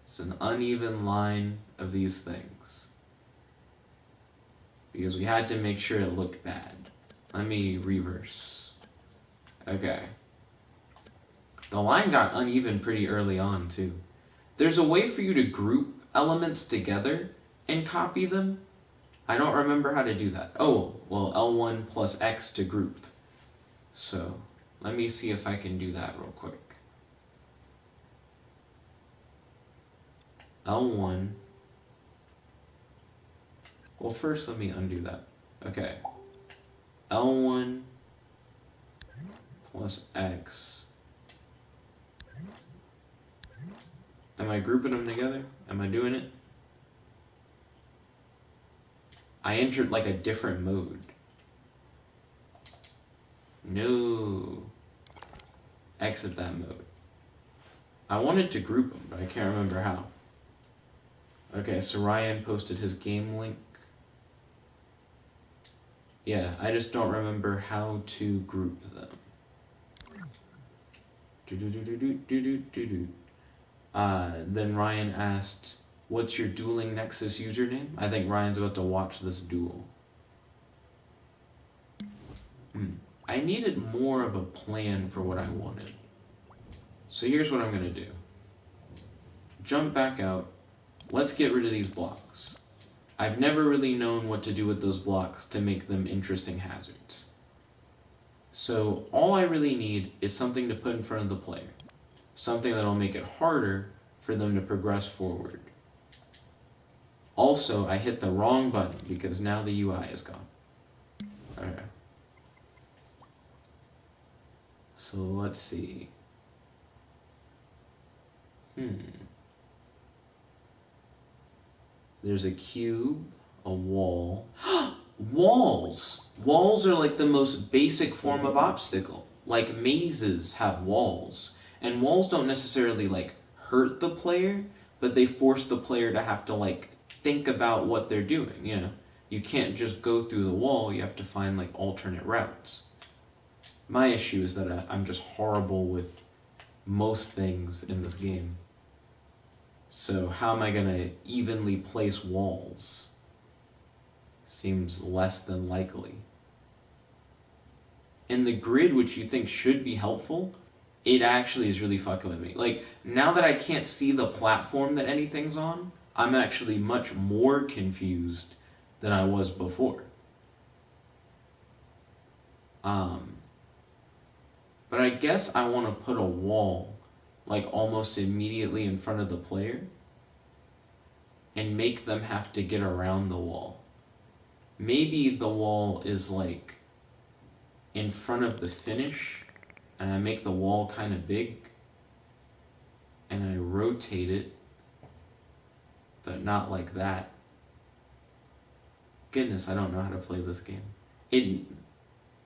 It's an uneven line of these things. Because we had to make sure it looked bad. Let me reverse. Okay. The line got uneven pretty early on, too. There's a way for you to group elements together and copy them. I don't remember how to do that. Oh, well, L1 plus X to group. So, let me see if I can do that real quick. L1. Well, first let me undo that. Okay. L1 plus X. Am I grouping them together? Am I doing it? I entered like a different mode. No. Exit that mode. I wanted to group them, but I can't remember how. Okay, so Ryan posted his game link. Yeah, I just don't remember how to group them. Then Ryan asked, what's your Dueling Nexus username? I think Ryan's about to watch this duel. I needed more of a plan for what I wanted. So here's what I'm going to do. Jump back out. Let's get rid of these blocks. I've never really known what to do with those blocks to make them interesting hazards. So all I really need is something to put in front of the player. Something that'll make it harder for them to progress forward. Also, I hit the wrong button because now the UI is gone. Okay. So let's see. There's a cube, a wall. Walls! Walls are like the most basic form of obstacle. Like mazes have walls. And walls don't necessarily like hurt the player, but they force the player to have to like think about what they're doing, you know. You can't just go through the wall, you have to find like alternate routes. My issue is that I'm just horrible with most things in this game. So how am I going to evenly place walls? Seems less than likely. And the grid, which you think should be helpful, it actually is really fucking with me. Like, now that I can't see the platform that anything's on, I'm actually much more confused than I was before. But I guess I want to put a wall, like, almost immediately in front of the player, and make them have to get around the wall. Maybe the wall is, like, in front of the finish, and I make the wall kind of big, and I rotate it, but not like that. Goodness, I don't know how to play this game.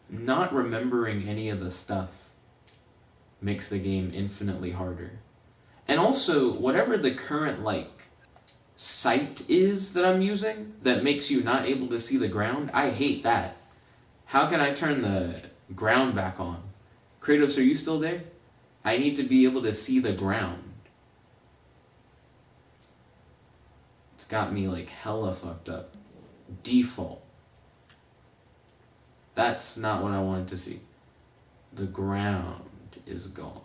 Not remembering any of the stuff makes the game infinitely harder. And also, whatever the current, like, sight is that I'm using that makes you not able to see the ground, I hate that. How can I turn the ground back on? Kratos, are you still there? I need to be able to see the ground. It's got me like hella fucked up. Default. That's not what I wanted to see. The ground is gone.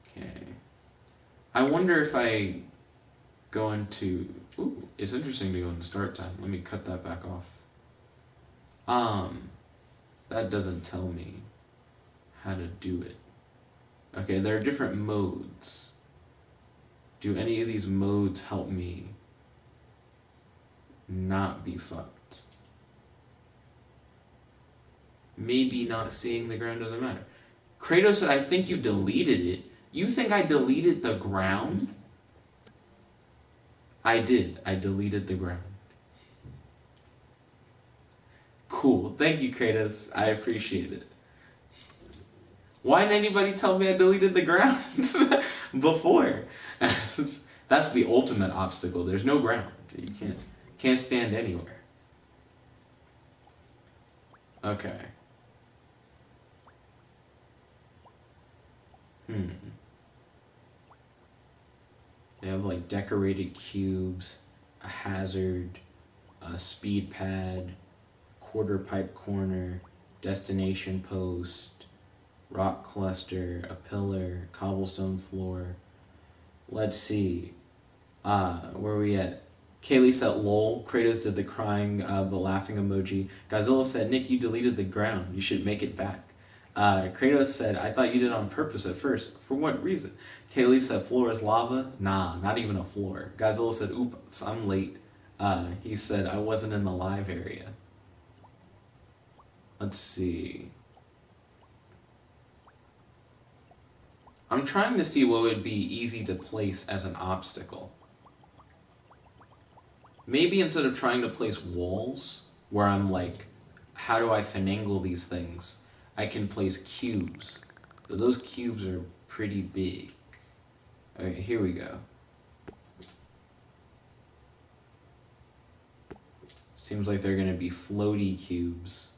Okay. I wonder if I go into... Ooh, it's interesting to go into start time. Let me cut that back off. That doesn't tell me how to do it. Okay, there are different modes. Do any of these modes help me not be fucked? Maybe not seeing the ground doesn't matter. Kratos said, I think you deleted it. You think I deleted the ground? I did. I deleted the ground. Cool. Thank you, Kratos. I appreciate it. Why didn't anybody tell me I deleted the ground before? That's the ultimate obstacle. There's no ground. You can't stand anywhere. Okay. They have like decorated cubes, a hazard, a speed pad, quarter pipe corner, destination post, rock cluster, a pillar, cobblestone floor. Let's see. Where are we at? Kaylee said lol. Kratos did the crying but laughing emoji. Godzilla said, Nick, you deleted the ground. You should make it back. Kratos said, I thought you did it on purpose at first. For what reason? Kaylee said, floor is lava? Nah, not even a floor. Godzilla said, oops, I'm late. He said, I wasn't in the live area. Let's see. I'm trying to see what would be easy to place as an obstacle. Maybe instead of trying to place walls, where I'm like, how do I finagle these things? I can place cubes. But those cubes are pretty big. Okay, here we go. Seems like they're going to be floaty cubes.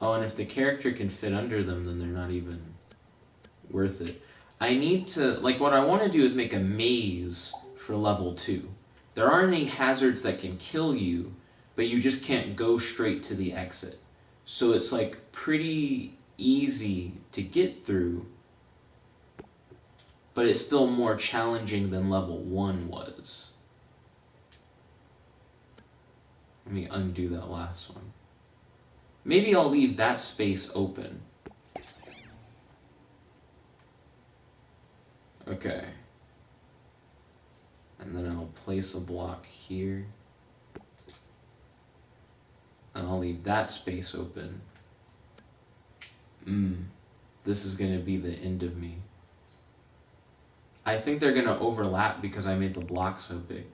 Oh, and if the character can fit under them, then they're not even worth it. I need to, like, what I want to do is make a maze for level 2. There aren't any hazards that can kill you, but you just can't go straight to the exit. So it's, like, pretty easy to get through, but it's still more challenging than level 1 was. Let me undo that last one. Maybe I'll leave that space open. Okay. And then I'll place a block here. And I'll leave that space open. This is going to be the end of me. I think they're going to overlap because I made the block so big.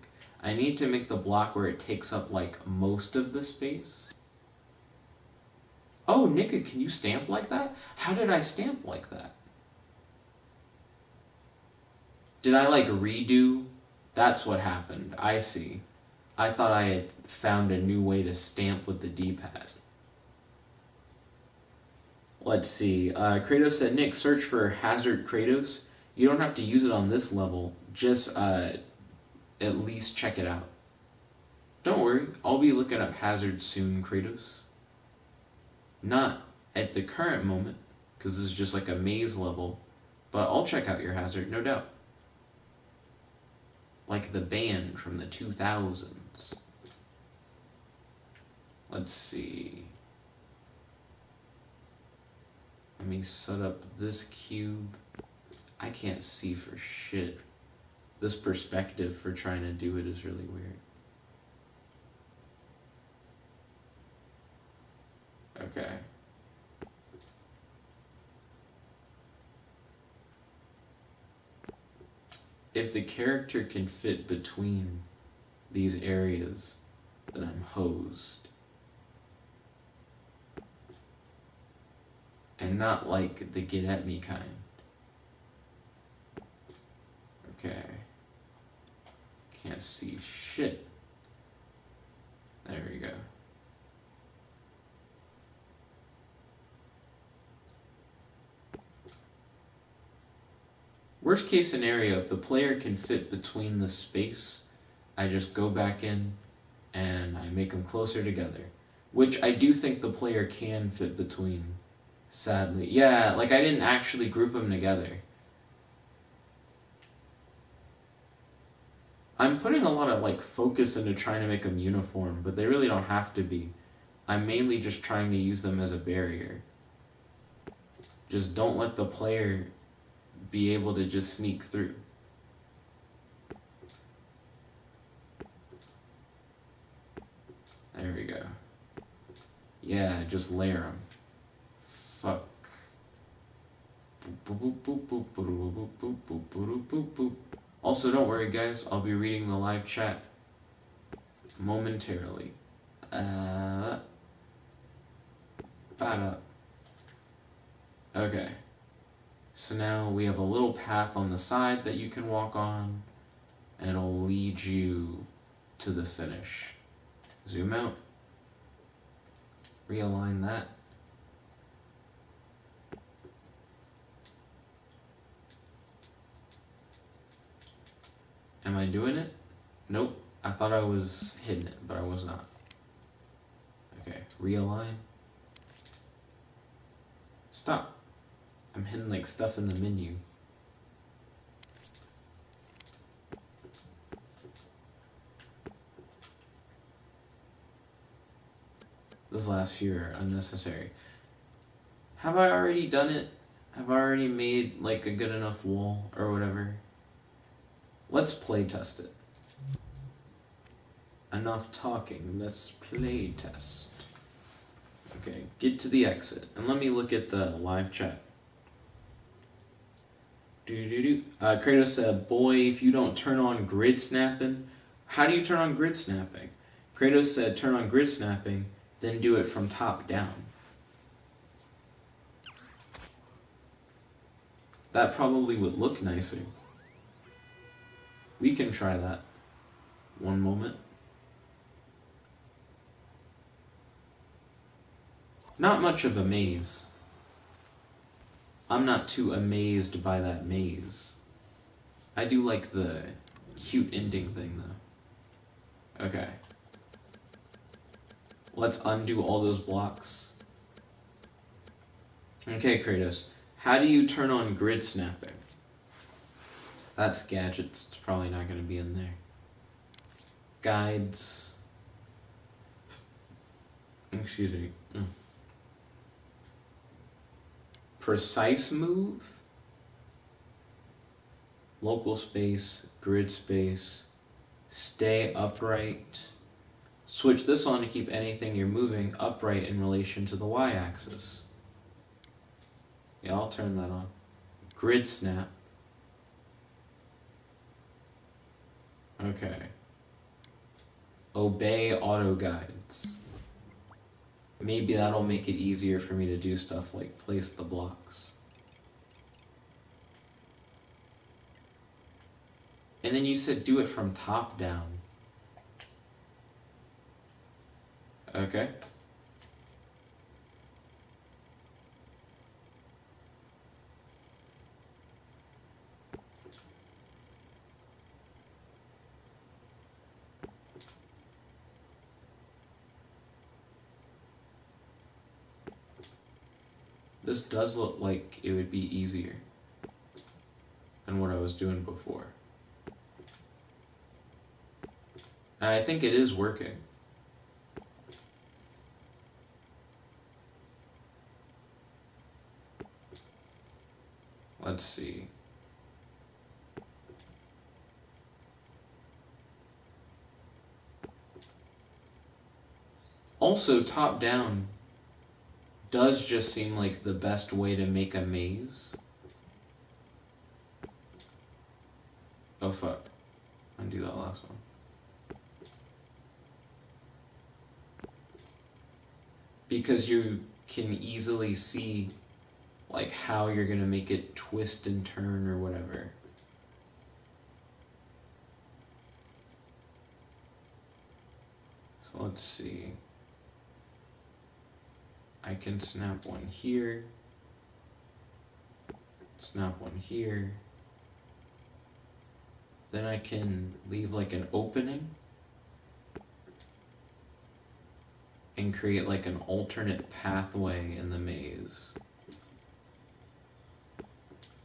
I need to make the block where it takes up, like, most of the space. Oh, Nicka, can you stamp like that? How did I stamp like that? Did I, like, redo? That's what happened. I see. I thought I had found a new way to stamp with the D-pad. Let's see. Kratos said, Nick, search for Hazard Kratos. You don't have to use it on this level. Just at least check it out. Don't worry. I'll be looking up Hazard soon, Kratos. Not at the current moment, because this is just like a maze level. But I'll check out your hazard, no doubt. Like the band from the 2000s. Let's see. Let me set up this cube. I can't see for shit. This perspective for trying to do it is really weird. Okay. If the character can fit between these areas, then I'm hosed. And not like the get at me kind. Okay. Can't see shit. There we go. Worst case scenario, if the player can fit between the space, I just go back in and I make them closer together. Which I do think the player can fit between, sadly. Yeah, like I didn't actually group them together. I'm putting a lot of like focus into trying to make them uniform, but they really don't have to be. I'm mainly just trying to use them as a barrier. Just don't let the player be able to just sneak through. There we go. Yeah, just layer them. Fuck. Also, don't worry guys, I'll be reading the live chat momentarily. Okay. So now we have a little path on the side that you can walk on, and it'll lead you to the finish. Zoom out. Realign that. Am I doing it? Nope. I thought I was hitting it, but I was not. Okay, realign. Stop. I'm hitting like stuff in the menu. Those last few are unnecessary. Have I already done it? Have I already made like a good enough wall or whatever? Let's play test it. Enough talking, let's play test. Okay, get to the exit. And let me look at the live chat. Kratos said, boy, if you don't turn on grid snapping. How do you turn on grid snapping? Kratos said, turn on grid snapping, then do it from top down. That probably would look nicer. We can try that. One moment. Not much of a maze. I'm not too amazed by that maze. I do like the cute ending thing, though. Okay. Let's undo all those blocks. Okay, Kratos. How do you turn on grid snapping? That's gadgets. It's probably not going to be in there. Guides. Excuse me. Precise move. Local space. Grid space. Stay upright. Switch this on to keep anything you're moving upright in relation to the y-axis. Yeah, I'll turn that on. Grid snap. Okay. Obey auto guides. Maybe that'll make it easier for me to do stuff like place the blocks. And then you said do it from top down. Okay. This does look like it would be easier than what I was doing before. And I think it is working. Let's see. Also, top down does just seem like the best way to make a maze. Oh fuck. Undo that last one. Because you can easily see like how you're gonna make it twist and turn or whatever. So let's see. I can snap one here. Snap one here. Then I can leave like an opening and create like an alternate pathway in the maze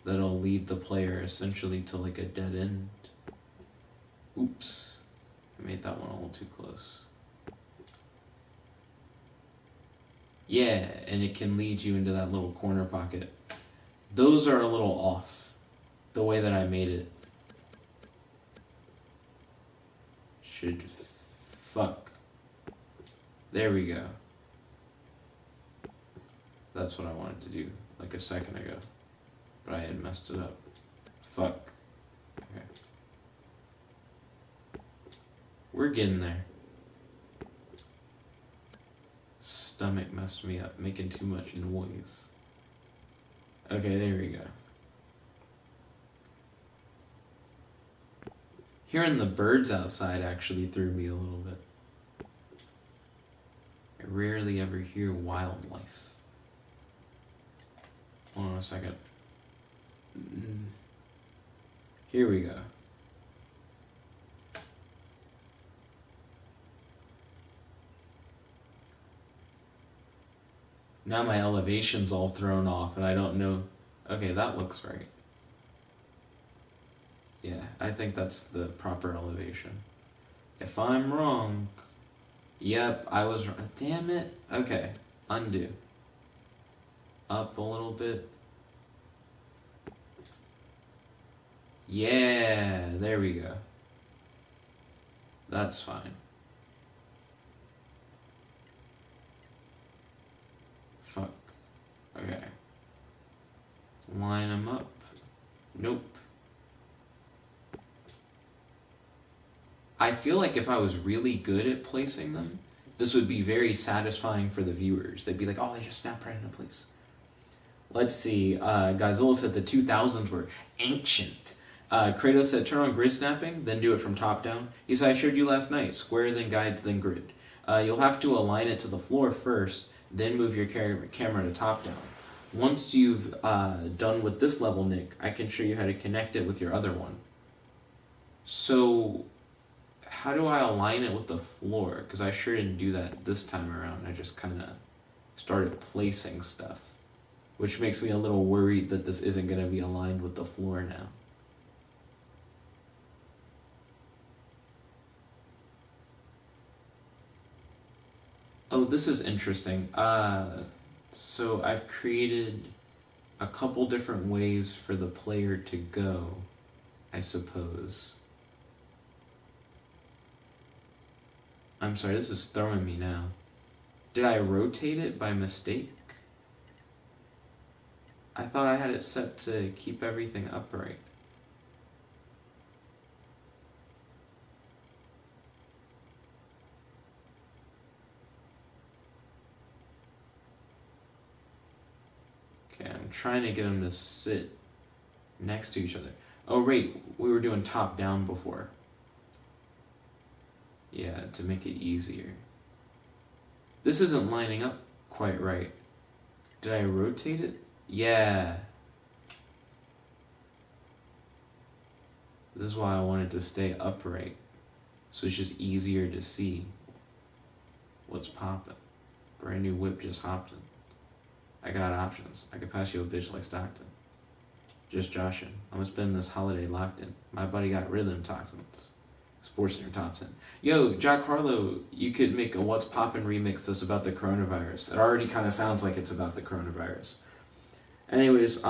that'll lead the player essentially to like a dead end. Oops, I made that one a little too close. Yeah, and it can lead you into that little corner pocket. Those are a little off, the way that I made it. Fuck. There we go. That's what I wanted to do like a second ago, but I had messed it up. Fuck. Okay. We're getting there. Stomach messed me up, making too much noise. Okay, there we go. Hearing the birds outside actually threw me a little bit. I rarely ever hear wildlife. Hold on a second. Here we go. Now my elevation's all thrown off and I don't know. Okay, that looks right. Yeah, I think that's the proper elevation. If I'm wrong, yep, I was wrong. Damn it. Okay, undo. Up a little bit. Yeah, there we go. That's fine. Fuck. Okay. Line them up. Nope. I feel like if I was really good at placing them, this would be very satisfying for the viewers. They'd be like, oh, they just snapped right into place. Let's see. Godzilla said the 2000s were ancient. Kratos said turn on grid snapping, then do it from top down. He said I showed you last night. Square, then guides, then grid. You'll have to align it to the floor first, then move your camera to top down. Once you've done with this level, Nick, I can show you how to connect it with your other one. So how do I align it with the floor? Because I sure didn't do that this time around. I just kind of started placing stuff, which makes me a little worried that this isn't going to be aligned with the floor now. Oh, this is interesting. So I've created a couple different ways for the player to go, I suppose. I'm sorry, this is throwing me now. Did I rotate it by mistake? I thought I had it set to keep everything upright. Okay, I'm trying to get them to sit next to each other. Oh, wait, we were doing top down before. Yeah, to make it easier. This isn't lining up quite right. Did I rotate it? Yeah. This is why I wanted to stay upright. So it's just easier to see what's popping. Brand new whip just hopped in. I got options. I could pass you a bitch like Stockton. Just joshing. I'm gonna spend this holiday locked in. My buddy got rhythm toxins. Sports Center top 10. Yo, Jack Harlow, you could make a What's Poppin' remix that's about the coronavirus. It already kind of sounds like it's about the coronavirus. Anyways,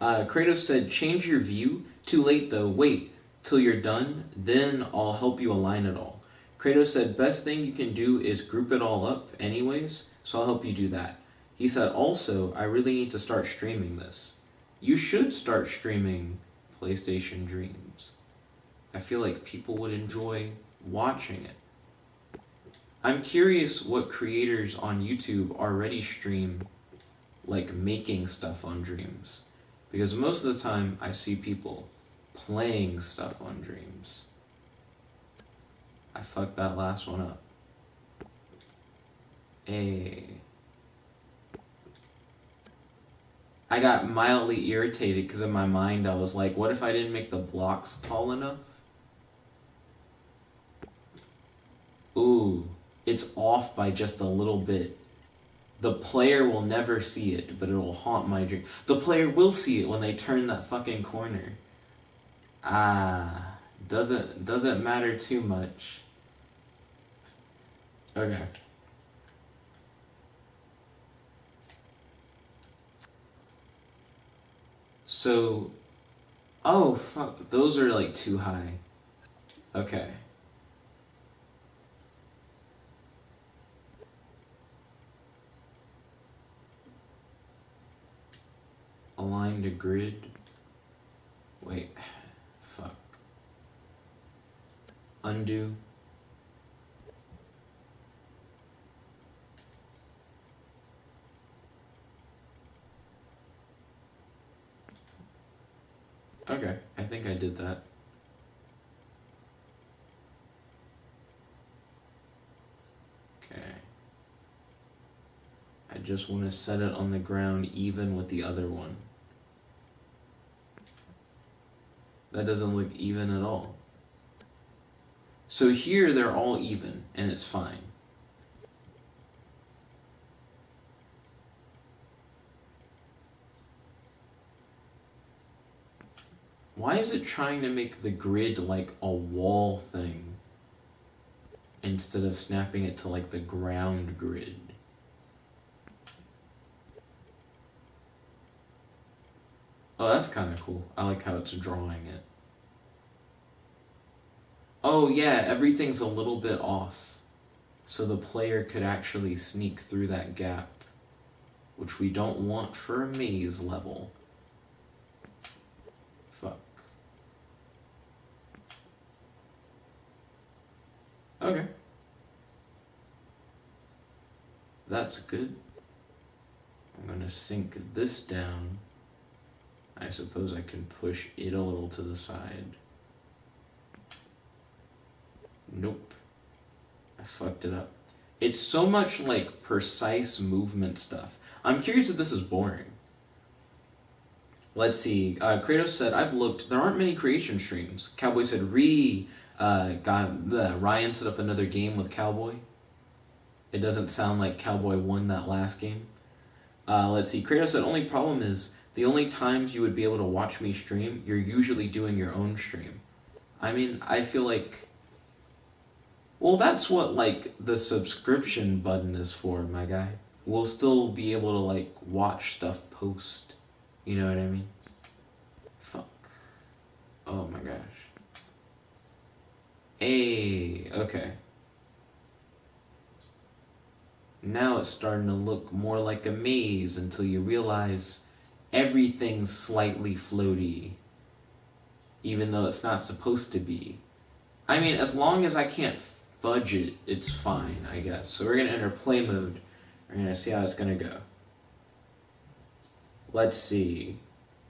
Kratos said, change your view. Too late though. Wait till you're done, then I'll help you align it all. Kratos said, best thing you can do is group it all up anyways, so I'll help you do that. He said, also, I really need to start streaming this. You should start streaming PlayStation Dreams. I feel like people would enjoy watching it. I'm curious what creators on YouTube already stream, like making stuff on Dreams. Because most of the time I see people playing stuff on Dreams. I fucked that last one up. Hey. I got mildly irritated because in my mind I was like, what if I didn't make the blocks tall enough? Ooh, it's off by just a little bit. The player will never see it, but it will haunt my dream. The player will see it when they turn that fucking corner. Ah, doesn't matter too much. Okay. So, oh fuck, those are like too high. Okay. Align to grid. Wait, fuck. Undo. Okay, I think I did that. Okay. I just want to set it on the ground even with the other one. That doesn't look even at all. So here they're all even, and it's fine. Why is it trying to make the grid like a wall thing instead of snapping it to like the ground grid? Oh, that's kind of cool. I like how it's drawing it. Oh yeah, everything's a little bit off. So the player could actually sneak through that gap, which we don't want for a maze level. Fuck. Okay. That's good. I'm gonna sink this down. I suppose I can push it a little to the side. Nope. I fucked it up. It's so much like precise movement stuff. I'm curious if this is boring. Let's see. Kratos said, I've looked. There aren't many creation streams. Cowboy said, Ryan set up another game with Cowboy. It doesn't sound like Cowboy won that last game. Let's see. Kratos said, only problem is, the only times you would be able to watch me stream, you're usually doing your own stream. I mean, I feel like... Well, that's what, like, the subscription button is for, my guy. We'll still be able to, like, watch stuff post. You know what I mean? Fuck. Oh my gosh. Hey, okay. Now it's starting to look more like a maze until you realize everything's slightly floaty, even though it's not supposed to be. I mean, as long as I can't fudge it, it's fine, I guess. So we're going to enter play mode. We're going to see how it's going to go. Let's see.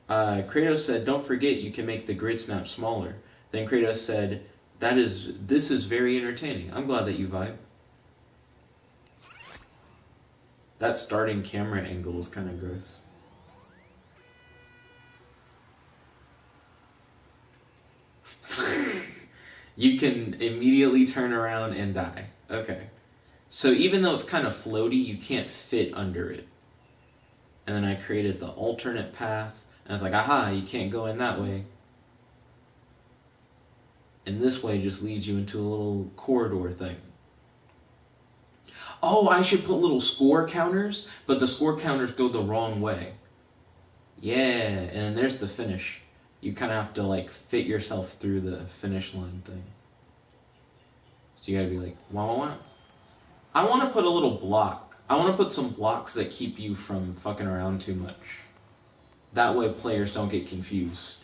Kratos said, don't forget you can make the grid snap smaller. Then Kratos said, this is very entertaining. I'm glad that you vibe. That starting camera angle is kind of gross. You can immediately turn around and die. Okay. So even though it's kind of floaty, you can't fit under it. And then I created the alternate path. And I was like, aha, you can't go in that way. And this way just leads you into a little corridor thing. Oh, I should put little score counters, but the score counters go the wrong way. Yeah, and then there's the finish. You kind of have to like fit yourself through the finish line thing. So you gotta be like, wah wah wah. I want to put a little block. I want to put some blocks that keep you from fucking around too much. That way players don't get confused.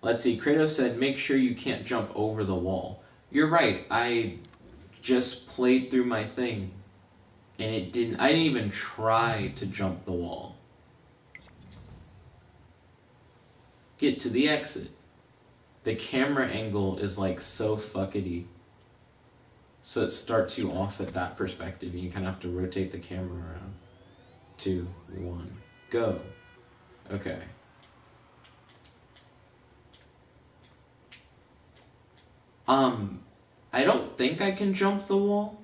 Let's see, Kratos said, make sure you can't jump over the wall. You're right, I just played through my thing. And I didn't even try to jump the wall. Get to the exit. The camera angle is like so fuckety. So it starts you off at that perspective, and you kind of have to rotate the camera around. 2, 1, go. Okay. I don't think I can jump the wall.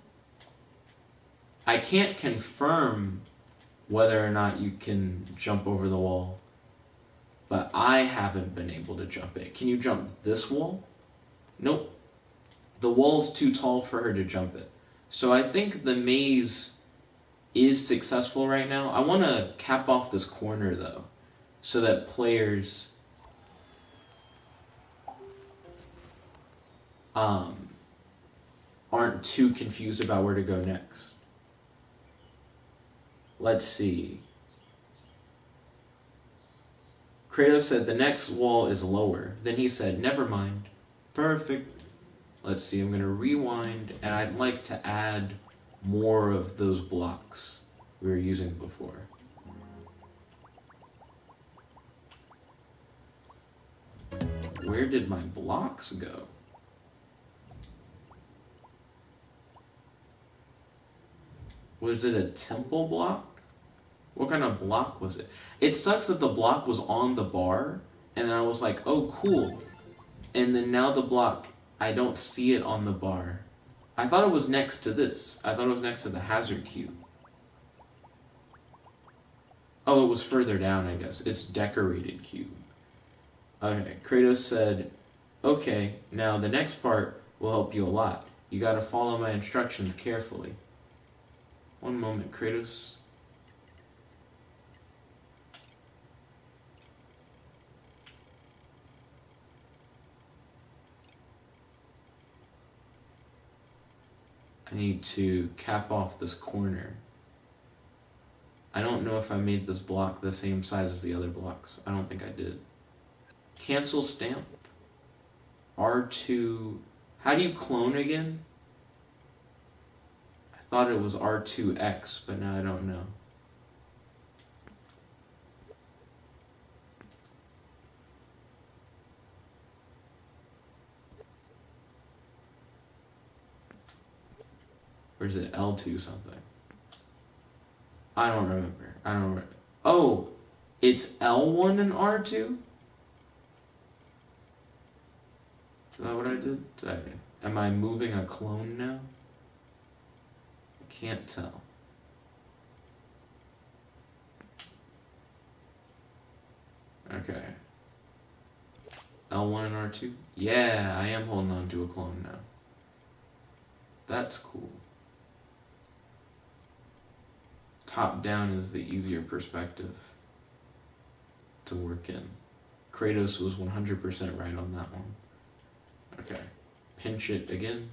I can't confirm whether or not you can jump over the wall, but I haven't been able to jump it. Can you jump this wall? Nope. The wall's too tall for her to jump it. So I think the maze is successful right now. I want to cap off this corner, though, so that players aren't too confused about where to go next. Let's see. Kratos said the next wall is lower. Then he said, never mind. Perfect. Let's see, I'm going to rewind, and I'd like to add more of those blocks we were using before. Where did my blocks go? Was it a temple block? What kind of block was it? It sucks that the block was on the bar, and then I was like, oh, cool. And then now the block, I don't see it on the bar. I thought it was next to this. I thought it was next to the hazard cube. Oh, it was further down, I guess. It's decorated cube. Okay, Kratos said, okay, now the next part will help you a lot. You gotta follow my instructions carefully. One moment, Kratos. I need to cap off this corner. I don't know if I made this block the same size as the other blocks. I don't think I did. Cancel stamp. R2. How do you clone again? I thought it was R2X, but now I don't know. Or is it L2 something? I don't remember. I don't remember. Oh, it's L1 and R2? Is that what I did? Am I moving a clone now? I can't tell. Okay. L1 and R2? Yeah, I am holding on to a clone now. That's cool. Top down is the easier perspective to work in. Kratos was 100% right on that one. Okay. Pinch it again.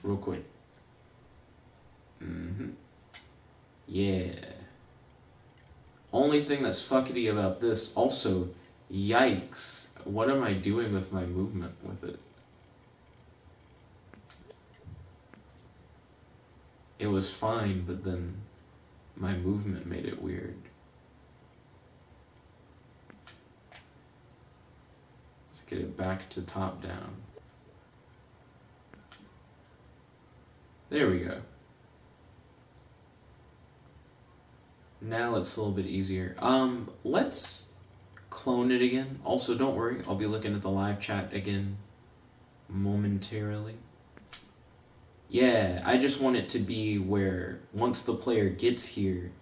Real quick. Yeah. Only thing that's fuckety about this, also, yikes. What am I doing with my movement with it? It was fine, but then my movement made it weird. Let's get it back to top down. There we go. Now it's a little bit easier. Let's clone it again. Also, don't worry, I'll be looking at the live chat again momentarily. Yeah, I just want it to be where once the player gets here,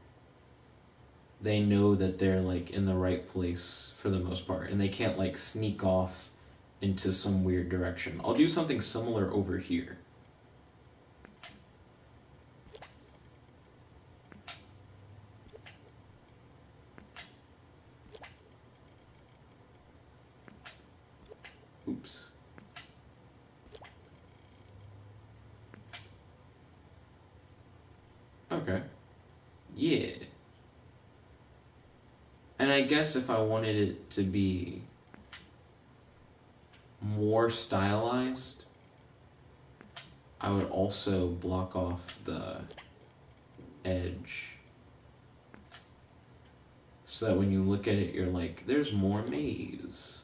they know that they're like in the right place for the most part, and they can't like sneak off into some weird direction. I'll do something similar over here. Oops. Okay. Yeah. And I guess if I wanted it to be more stylized, I would also block off the edge so that when you look at it, you're like, there's more maze.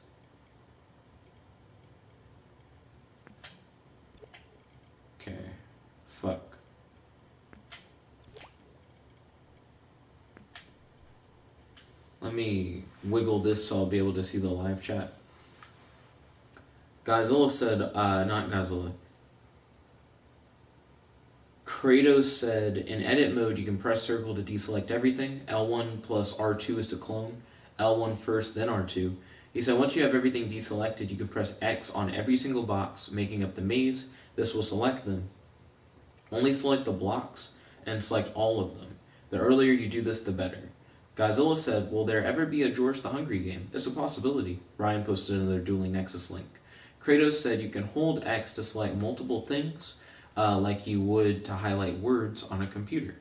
me wiggle this so I'll be able to see the live chat. Godzilla said, not Godzilla. Kratos said, in edit mode, you can press circle to deselect everything. L1 plus R2 is to clone. L1 first, then R2. He said, once you have everything deselected, you can press X on every single box, making up the maze. This will select them. Only select the blocks, and select all of them. The earlier you do this, the better. Godzilla said, will there ever be a George the Hungry game? It's a possibility. Ryan posted another Dueling Nexus link. Kratos said you can hold X to select multiple things, like you would to highlight words on a computer.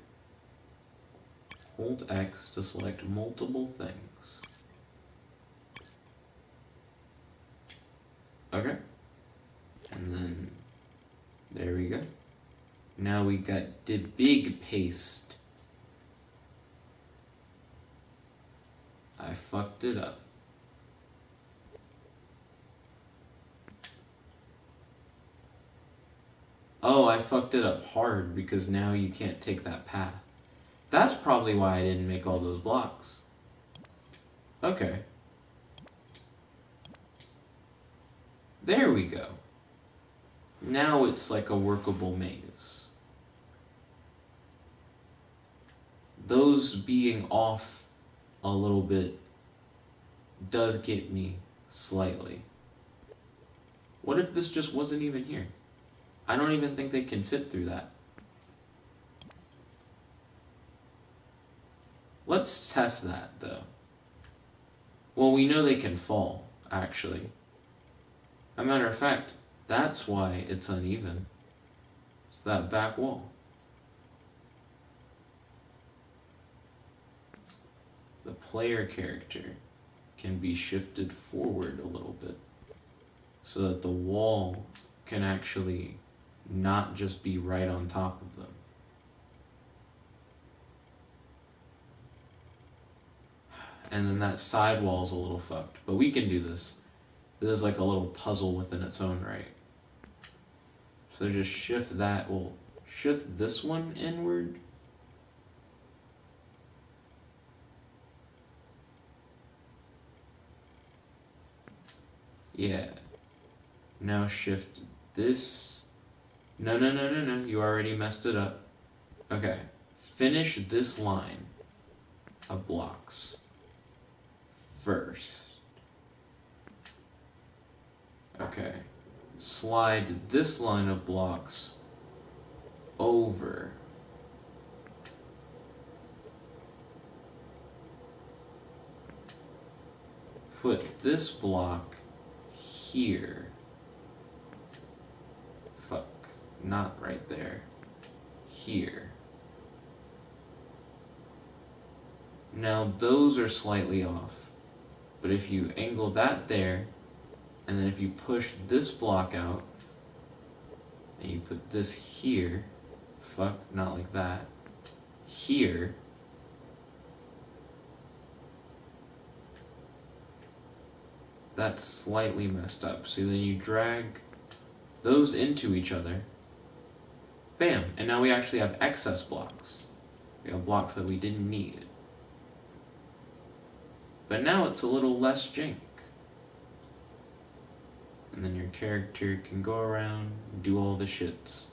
Hold X to select multiple things. Okay. And then, there we go. Now we got the big paste. I fucked it up. Oh, I fucked it up hard because now you can't take that path. That's probably why I didn't make all those blocks. Okay. There we go. Now it's like a workable maze. Those being off a little bit does get me slightly. What if this just wasn't even here? I don't even think they can fit through that. Let's test that, though. Well, we know they can fall, actually. As a matter of fact, that's why it's uneven. It's that back wall. The player character can be shifted forward a little bit so that the wall can actually not just be right on top of them. And then that side wall is a little fucked, but we can do this. This is like a little puzzle within its own right. So just shift that, we'll shift this one inward. Yeah. Now shift this. No, you already messed it up. Okay. Finish this line of blocks first. Okay. Slide this line of blocks over. Put this block here. Fuck. Not right there. Here. Now those are slightly off. But if you angle that there, and then if you push this block out, and you put this here, fuck, not like that, here, that's slightly messed up. So then you drag those into each other, bam, and now we actually have excess blocks. We have blocks that we didn't need. But now it's a little less jank. And then your character can go around and do all the shits.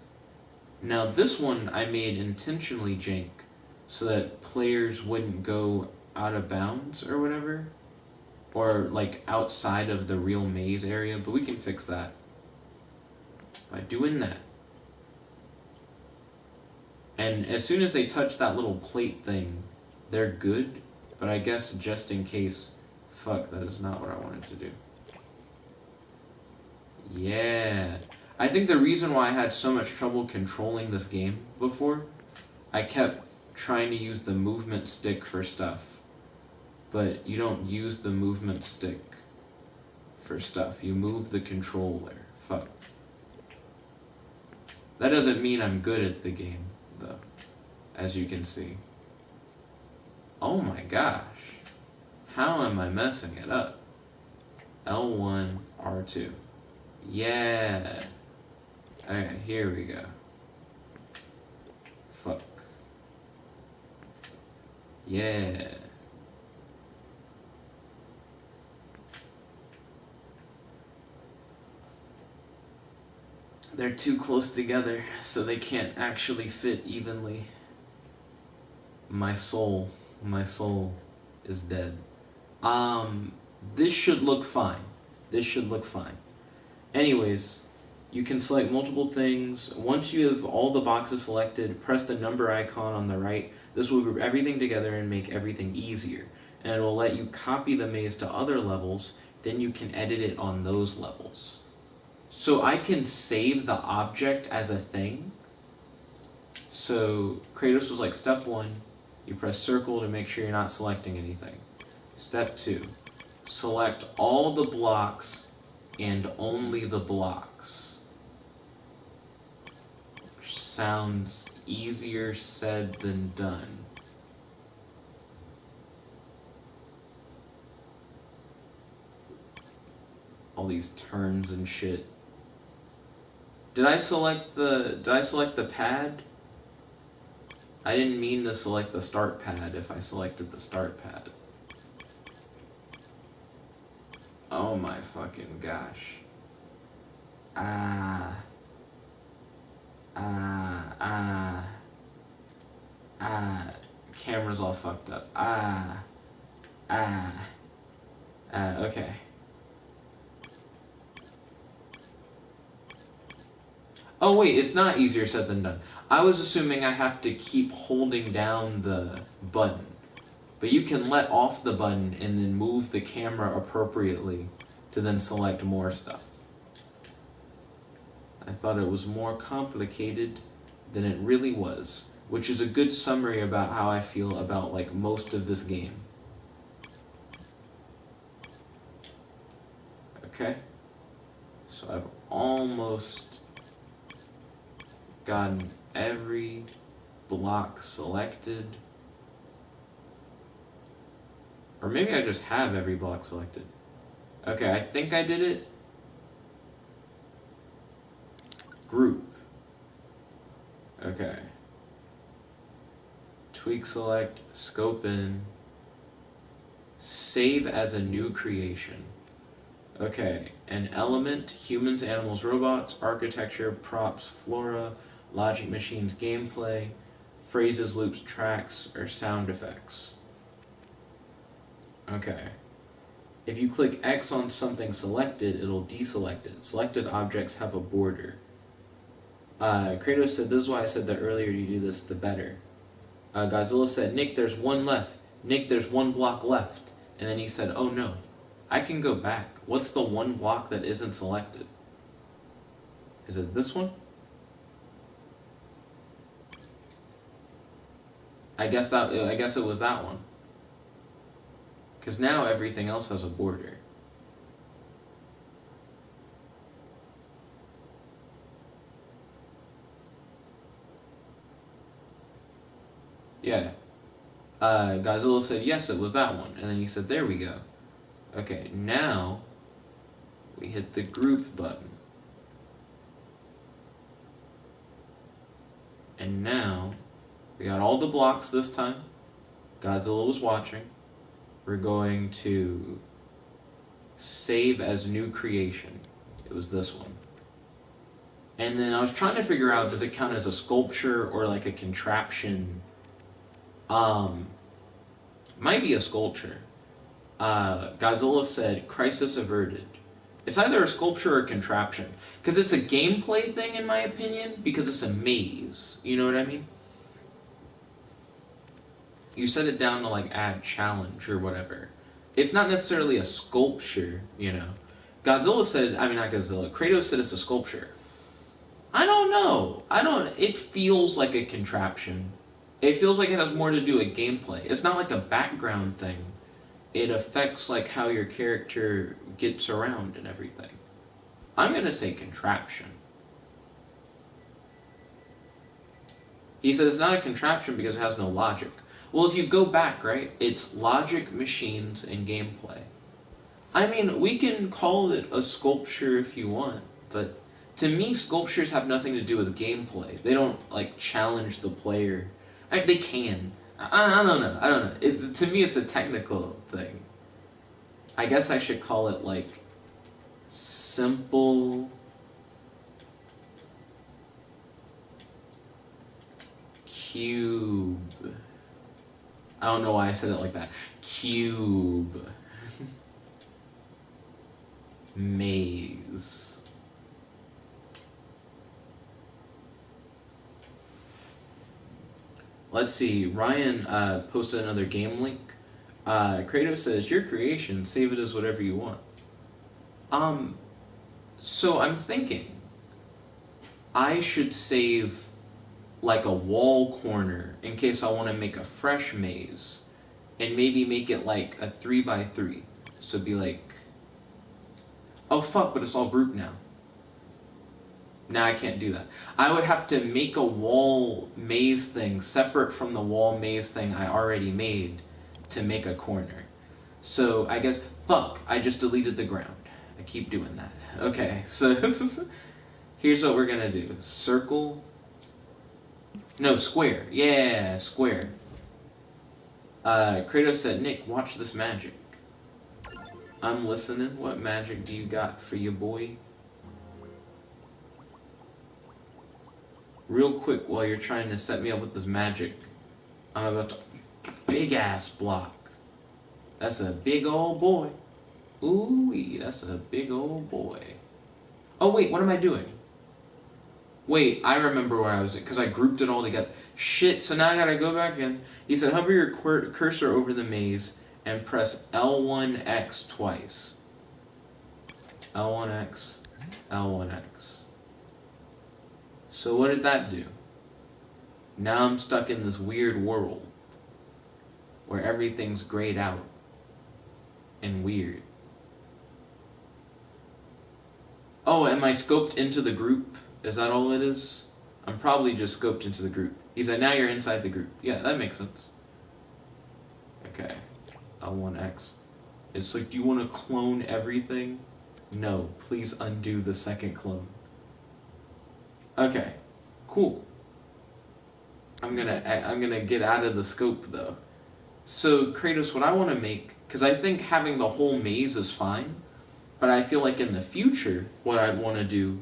Now this one I made intentionally jank so that players wouldn't go out of bounds or whatever. Or like outside of the real maze area, but we can fix that by doing that. And as soon as they touch that little plate thing, they're good, but I guess just in case, fuck, that is not what I wanted to do. Yeah. I think the reason why I had so much trouble controlling this game before, I kept trying to use the movement stick for stuff. But you don't use the movement stick for stuff. You move the controller. Fuck. That doesn't mean I'm good at the game, though, as you can see. Oh my gosh. How am I messing it up? L1, R2. Yeah. Okay, here we go. Fuck. Yeah. They're too close together, so they can't actually fit evenly. My soul is dead. This should look fine. This should look fine. Anyways, you can select multiple things. Once you have all the boxes selected, press the number icon on the right. This will group everything together and make everything easier. And it will let you copy the maze to other levels, then you can edit it on those levels. So I can save the object as a thing. So Kratos was like, step 1, you press circle to make sure you're not selecting anything. Step 2, select all the blocks and only the blocks. Which sounds easier said than done. All these turns and shit. Did I select the pad? I didn't mean to select the start pad if I selected the start pad. Oh my fucking gosh. Camera's all fucked up. Okay. Oh wait, it's not easier said than done. I was assuming I have to keep holding down the button. But you can let off the button and then move the camera appropriately to then select more stuff. I thought it was more complicated than it really was, which is a good summary about how I feel about like most of this game. Okay, so I've almost gotten every block selected. Or maybe I just have every block selected. Okay, I think I did it. Group. Okay. Tweak select, scope in. Save as a new creation. Okay, an element, humans, animals, robots, architecture, props, flora, logic machines, gameplay, phrases, loops, tracks, or sound effects. Okay. If you click X on something selected, it'll deselect it. Selected objects have a border. Kratos said, this is why I said that earlier you do this, the better. Godzilla said, Nick, there's one left. Nick, there's one block left. And then he said, oh no, I can go back. What's the one block that isn't selected? Is it this one? I guess it was that one. Because now everything else has a border. Yeah. Godzilla said, yes, it was that one. And then he said, there we go. Okay, now we hit the group button. And now we got all the blocks this time. Godzilla was watching. We're going to save as new creation. It was this one. And then I was trying to figure out, does it count as a sculpture or like a contraption? Might be a sculpture. Godzilla said, crisis averted. It's either a sculpture or a contraption. Because it's a gameplay thing, in my opinion, because it's a maze. You know what I mean? You set it down to, like, add challenge or whatever. It's not necessarily a sculpture, you know. Godzilla said, I mean, not Godzilla, Kratos said it's a sculpture. I don't know. It feels like a contraption. It feels like it has more to do with gameplay. It's not like a background thing. It affects like how your character gets around and everything. I'm gonna say contraption. He says it's not a contraption because it has no logic. Well, if you go back, right, it's logic, machines, and gameplay. I mean, we can call it a sculpture if you want, but to me, sculptures have nothing to do with gameplay. They don't like challenge the player. They can. I don't know. To me, it's a technical thing. I guess I should call it like simple Cube. I don't know why I said it like that. Cube. Maze. Let's see. Ryan posted another game link. Kratos says, your creation, save it as whatever you want. So I'm thinking I should save like a wall corner in case I want to make a fresh maze, and maybe make it like a 3x3. So it'd be like, oh fuck, but it's all group now. Now I can't do that. I would have to make a wall maze thing separate from the wall maze thing I already made to make a corner. So I guess, fuck, I just deleted the ground. I keep doing that. Okay, so here's what we're gonna do. Circle. No, square. Yeah, square. Kratos said, Nick, watch this magic. I'm listening. What magic do you got for your boy? Real quick, while you're trying to set me up with this magic, I'm about to... Big ass block. That's a big old boy. Ooh-wee, that's a big old boy. Oh wait, what am I doing? Wait, I remember where I was at, because I grouped it all together. Shit, so now I gotta go back in. He said, hover your cursor over the maze and press L1X twice. L1X, L1X. So what did that do? Now I'm stuck in this weird world where everything's grayed out and weird. Oh, am I scoped into the group? Is that all it is? I'm probably just scoped into the group. He said, now you're inside the group. Yeah, that makes sense. Okay. L1X. It's like, do you want to clone everything? No, please undo the second clone. Okay, cool. I'm gonna get out of the scope though. So Kratos, what I want to make, because I think having the whole maze is fine, but I feel like in the future, what I'd want to do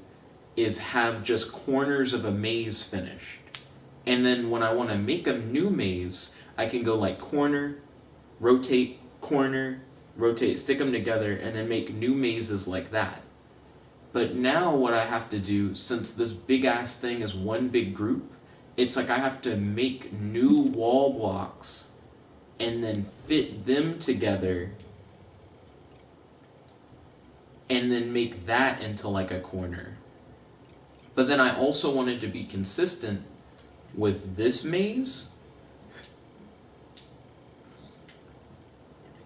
is have just corners of a maze finished. And then when I want to make a new maze, I can go like corner, rotate, stick them together, and then make new mazes like that. But now what I have to do, since this big ass thing is one big group, it's like I have to make new wall blocks and then fit them together and then make that into like a corner. But then I also wanted to be consistent with this maze.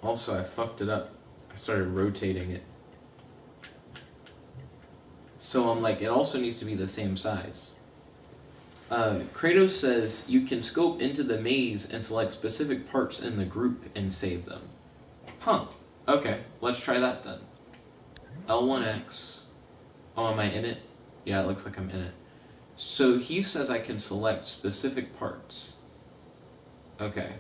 Also, I fucked it up. I started rotating it. So I'm like, it also needs to be the same size. Kratos says, you can scope into the maze and select specific parts in the group and save them. Huh. Okay, let's try that then. L1X. Oh, am I in it? Yeah, it looks like I'm in it. So he says I can select specific parts. Okay,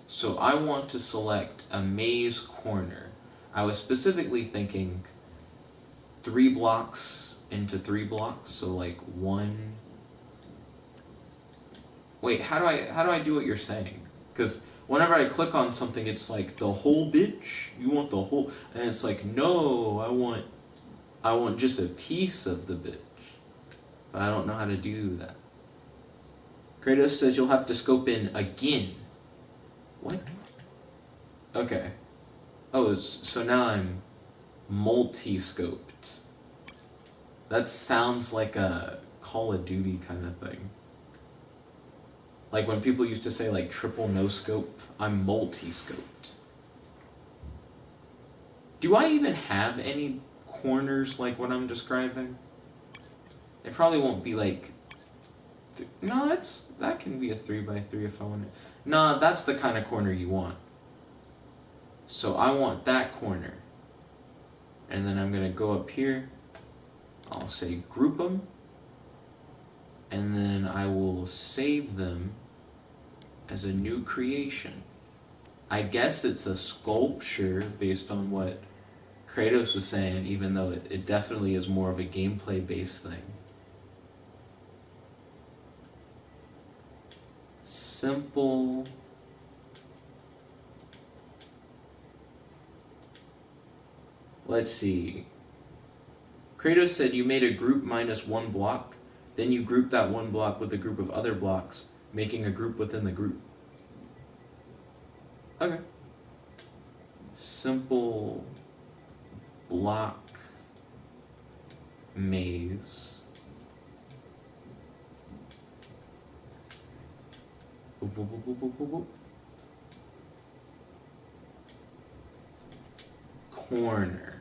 so I want to select a maze corner. I was specifically thinking 3 blocks into 3 blocks, so like 1. Wait, how do I do what you're saying? Because whenever I click on something, it's like the whole bitch. You want the whole, and it's like, no, I want just a piece of the bitch. But I don't know how to do that. Kratos says you'll have to scope in again. What? Okay. Oh, so now I'm multi-scoped. That sounds like a Call of Duty kind of thing. Like when people used to say like triple no scope, I'm multi-scoped. Do I even have any corners like what I'm describing? It probably won't be like... No, that can be a 3x3 if I want it. No, that's the kind of corner you want. So I want that corner. And then I'm going to go up here. I'll say group them. And then I will save them as a new creation. I guess it's a sculpture based on what Kratos was saying, even though it definitely is more of a gameplay based thing. simple let's see. Kratos said you made a group minus one block, then you group that one block with a group of other blocks, making a group within the group. Okay. Simple block maze. Boop, boop, boop, boop, boop, boop, boop. Corner.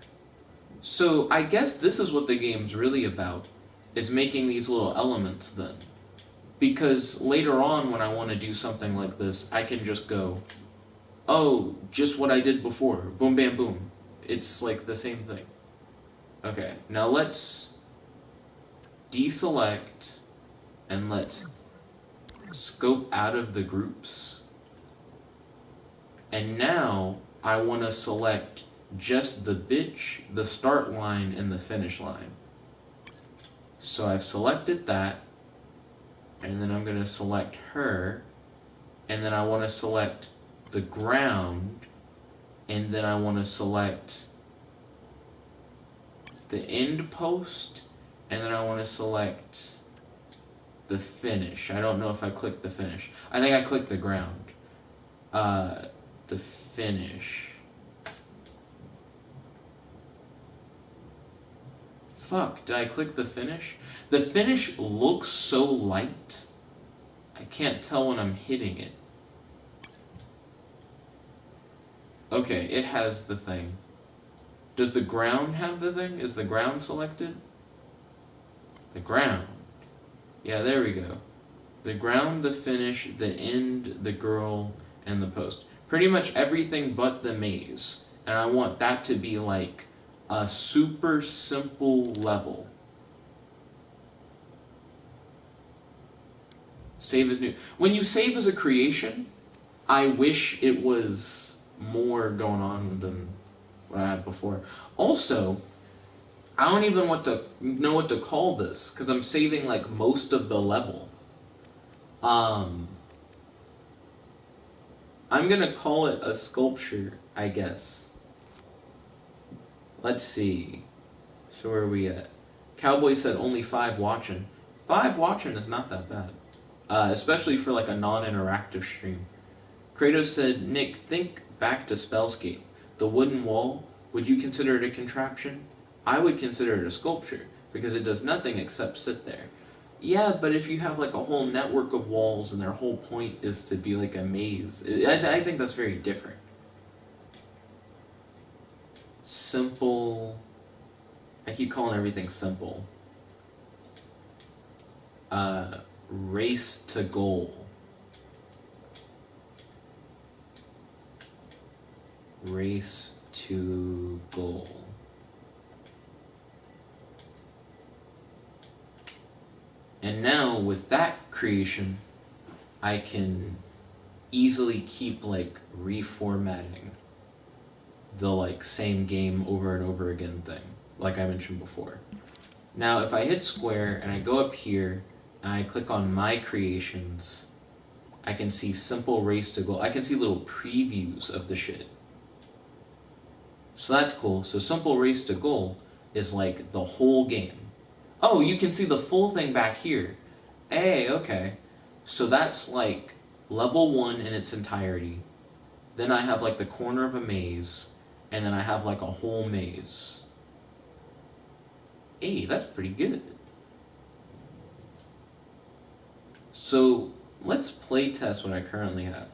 So I guess this is what the game's really about, is making these little elements then. Because later on when I want to do something like this, I can just go, oh, just what I did before. Boom, bam, boom. It's like the same thing. Okay, now let's deselect and let's scope out of the groups. And now I want to select just the bitch, the start line, and the finish line. So I've selected that, and then I'm going to select her, and then I want to select the ground, and then I want to select the end post, and then I want to select the finish. I don't know if I clicked the finish. I think I clicked the ground. The finish. Fuck, did I click the finish? The finish looks so light, I can't tell when I'm hitting it. Okay, it has the thing. Does the ground have the thing? Is the ground selected? The ground. Yeah, there we go. The ground, the finish, the end, the girl, and the post. Pretty much everything but the maze. And I want that to be like a super simple level. Save as new. When you save as a creation, I wish it was more going on than what I had before. Also, I don't even know what to call this, because I'm saving like most of the level. I'm gonna call it a sculpture, I guess. Let's see. So where are we at? Cowboy said only 5 watching. 5 watching is not that bad. Especially for like a non-interactive stream. Kratos said, Nick, think back to Spellscape. The wooden wall, would you consider it a contraption? I would consider it a sculpture, because it does nothing except sit there. Yeah, but if you have like a whole network of walls and their whole point is to be like a maze, I think that's very different. Simple. I keep calling everything simple. Race to goal. Race to goal. And now with that creation, I can easily keep like reformatting the like same game over and over again thing, like I mentioned before. Now if I hit square and I go up here and I click on my creations, I can see simple race to goal. I can see little previews of the shit. So that's cool. So simple race to goal is like the whole game. Oh, you can see the full thing back here. Hey, okay. So that's like level 1 in its entirety. Then I have like the corner of a maze, and then I have like a whole maze. Hey, that's pretty good. So let's play test what I currently have.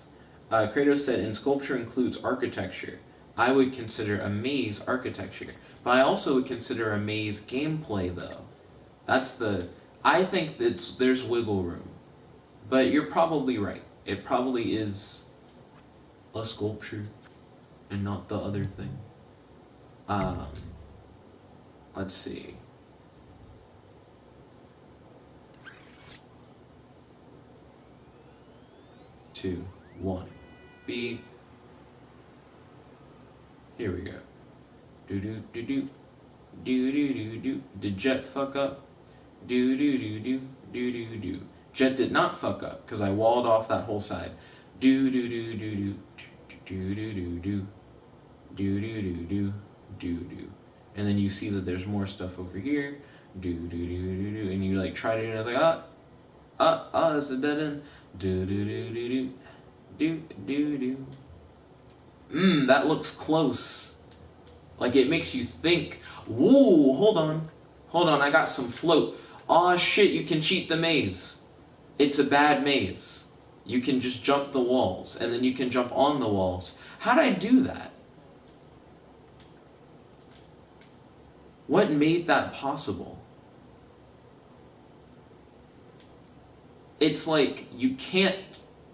Kratos said, in sculpture includes architecture. I would consider a maze architecture. But I also would consider a maze gameplay, though. I think there's wiggle room. But you're probably right. It probably is a sculpture and not the other thing. Let's see. Two, one. B. Here we go. Do do do do. Do do do do. Did Jet fuck up? Do do do do do do do. Jet did not fuck up, because I walled off that whole side. Do do do do do do do do do do do do do do do. And then you see that there's more stuff over here. Do do do do do. And you like try to do it, and it's like, that's a dead end. Do do do do do do do do. That looks close. Like it makes you think. Whoa, hold on. Hold on, I got some float. Aw shit, you can cheat the maze. It's a bad maze. You can just jump the walls, and then you can jump on the walls. How'd I do that? What made that possible? It's like, you can't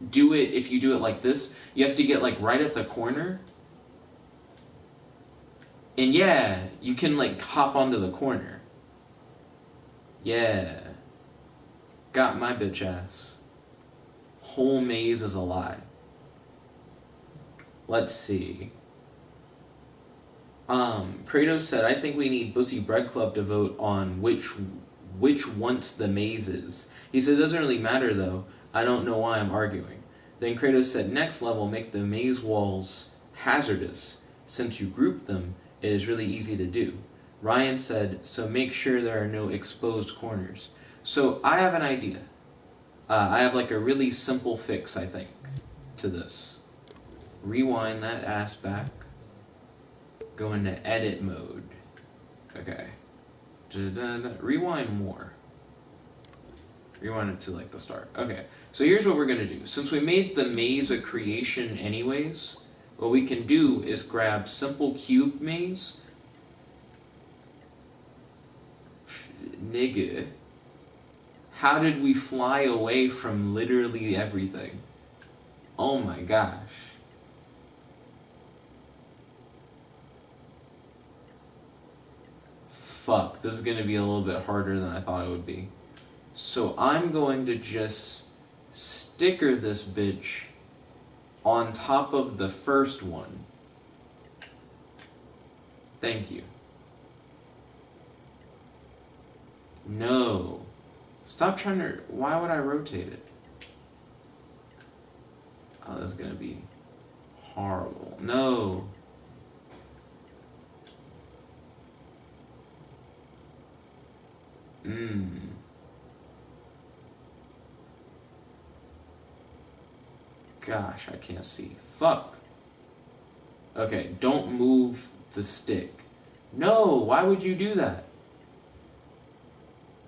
do it if you do it like this. You have to get like right at the corner. And yeah, you can like hop onto the corner. Yeah. Got my bitch ass. Whole maze is a lie. Let's see. Kratos said, I think we need Bussy Bread Club to vote on which once the maze is. He said, it doesn't really matter though. I don't know why I'm arguing. Then Kratos said, next level, make the maze walls hazardous. Since you group them, it is really easy to do. Ryan said, so make sure there are no exposed corners. So I have an idea. I have like a really simple fix, I think, to this. Rewind that ass back. Go into edit mode. Okay. Rewind more. Rewind it to like the start. Okay. So here's what we're going to do. Since we made the maze a creation anyways, what we can do is grab simple cube maze. Nigga. How did we fly away from literally everything? Oh my gosh. Fuck, this is going to be a little bit harder than I thought it would be. So I'm going to just sticker this bitch on top of the first one. Thank you. No. Stop trying to... Why would I rotate it? Oh, that's going to be horrible. No. Gosh, I can't see. Fuck. Okay, don't move the stick. No, why would you do that?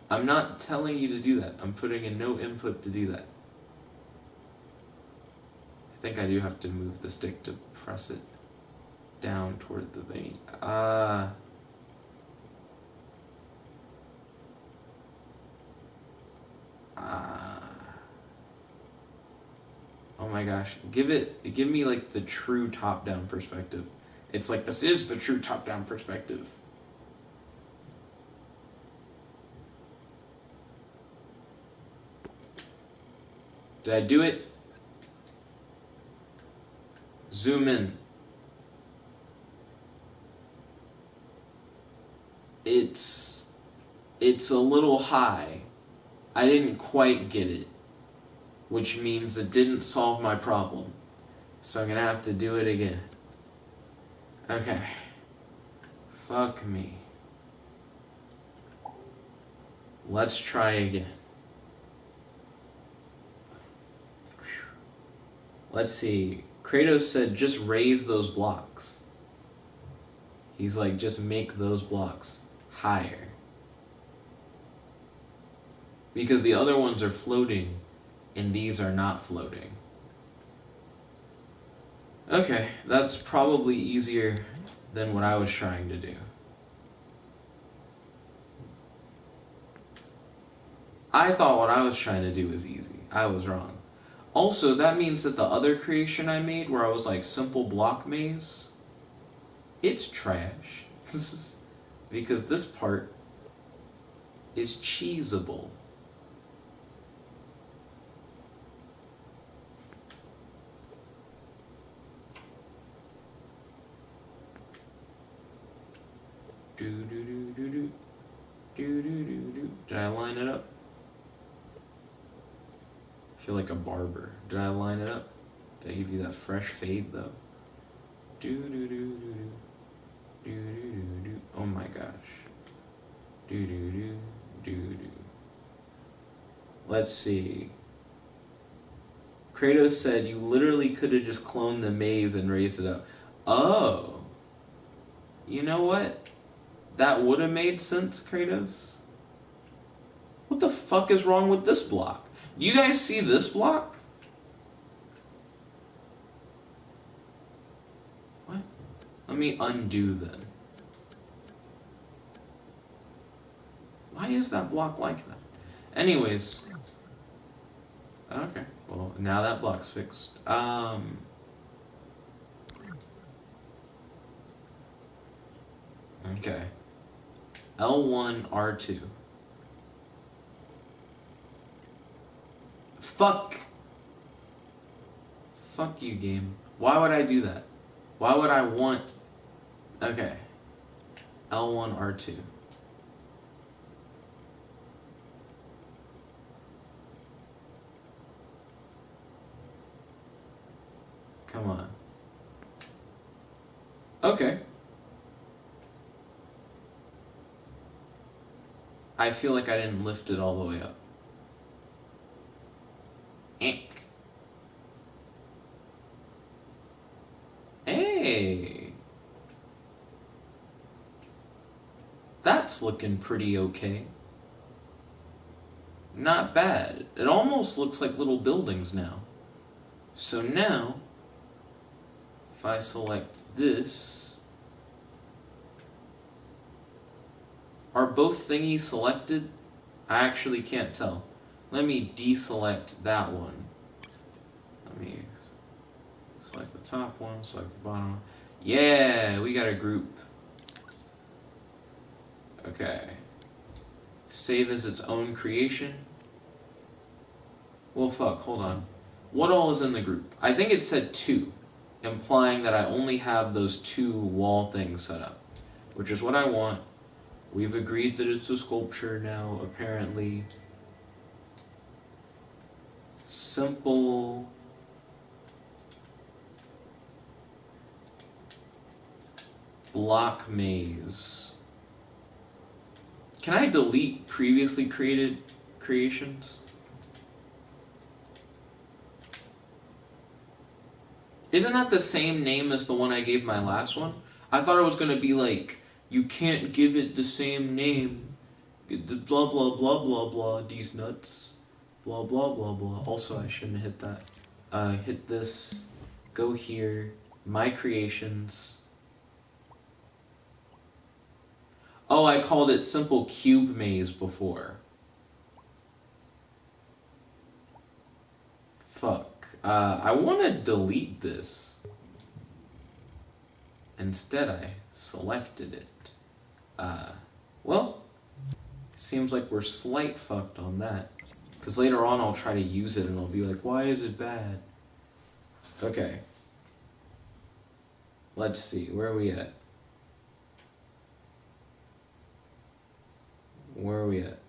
I'm not telling you to do that. I'm putting in no input to do that. I think I do have to move the stick to press it down toward the thing. Oh my gosh. Give me like the true top-down perspective. It's like, this is the true top-down perspective. Did I do it? Zoom in. It's a little high. I didn't quite get it, which means it didn't solve my problem. So I'm gonna have to do it again. Okay. Fuck me. Let's try again. Let's see. Kratos said just raise those blocks. He's like, just make those blocks higher. Because the other ones are floating, and these are not floating. Okay, that's probably easier than what I was trying to do. I thought what I was trying to do was easy. I was wrong. Also, that means that the other creation I made, where I was like, simple block maze, it's trash. Because this part is cheesable. Do. Did I line it up? feel like a barber. Did I line it up? Did I give you that fresh fade though? Do do do do do do do do. Oh my gosh. Do do do do do. Let's see. Kratos said you literally could have just cloned the maze and raised it up. Oh. You know what? That would have made sense, Kratos. What the fuck is wrong with this block? Do you guys see this block? What? Let me undo then. Why is that block like that? Anyways. Okay. Well, now that block's fixed. Okay. L1, R2. Fuck! Fuck you, game. Why would I do that? Why would I want... Okay. L1, R2. Come on. Okay. I feel like I didn't lift it all the way up. Ink. Hey. That's looking pretty okay. Not bad. It almost looks like little buildings now. So now, if I select this, are both thingies selected? I actually can't tell. Let me deselect that one. Let me select the top one, select the bottom one. Yeah, we got a group. Okay. Save as its own creation. Well, fuck, hold on. What all is in the group? I think it said 2, implying that I only have those 2 wall things set up, which is what I want. We've agreed that it's a sculpture now, apparently. Simple. Block maze. Can I delete previously created creations? Isn't that the same name as the one I gave my last one? I thought it was going to be like, you can't give it the same name. Blah, blah, blah, blah, blah, these nuts. Blah, blah, blah, blah. Also, I shouldn't hit that. Hit this. Go here. My creations. Oh, I called it Simple Cube Maze before. Fuck. I want to delete this. Instead, I selected it. Well, seems like we're slight fucked on that. Because later on, I'll try to use it and I'll be like, why is it bad? Okay. Let's see. Where are we at? Where are we at?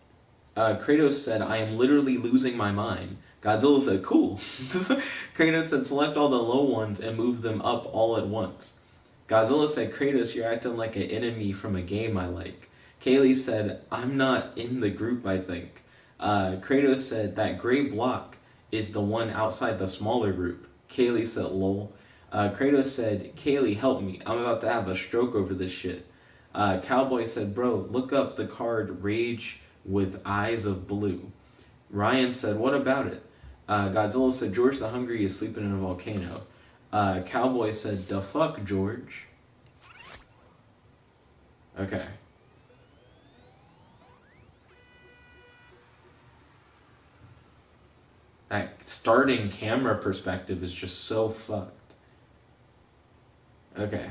Kratos said, I am literally losing my mind. Godzilla said, cool. Kratos said, select all the low ones and move them up all at once. Godzilla said, Kratos, you're acting like an enemy from a game I like. Kaylee said, I'm not in the group, I think. Kratos said, that gray block is the one outside the smaller group. Kaylee said, lol. Kratos said, Kaylee, help me. I'm about to have a stroke over this shit. Cowboy said, bro, look up the card Rage with Eyes of Blue. Ryan said, what about it? Godzilla said, George the Hungry is sleeping in a volcano. Cowboy said, the fuck, George? Okay. That starting camera perspective is just so fucked. Okay.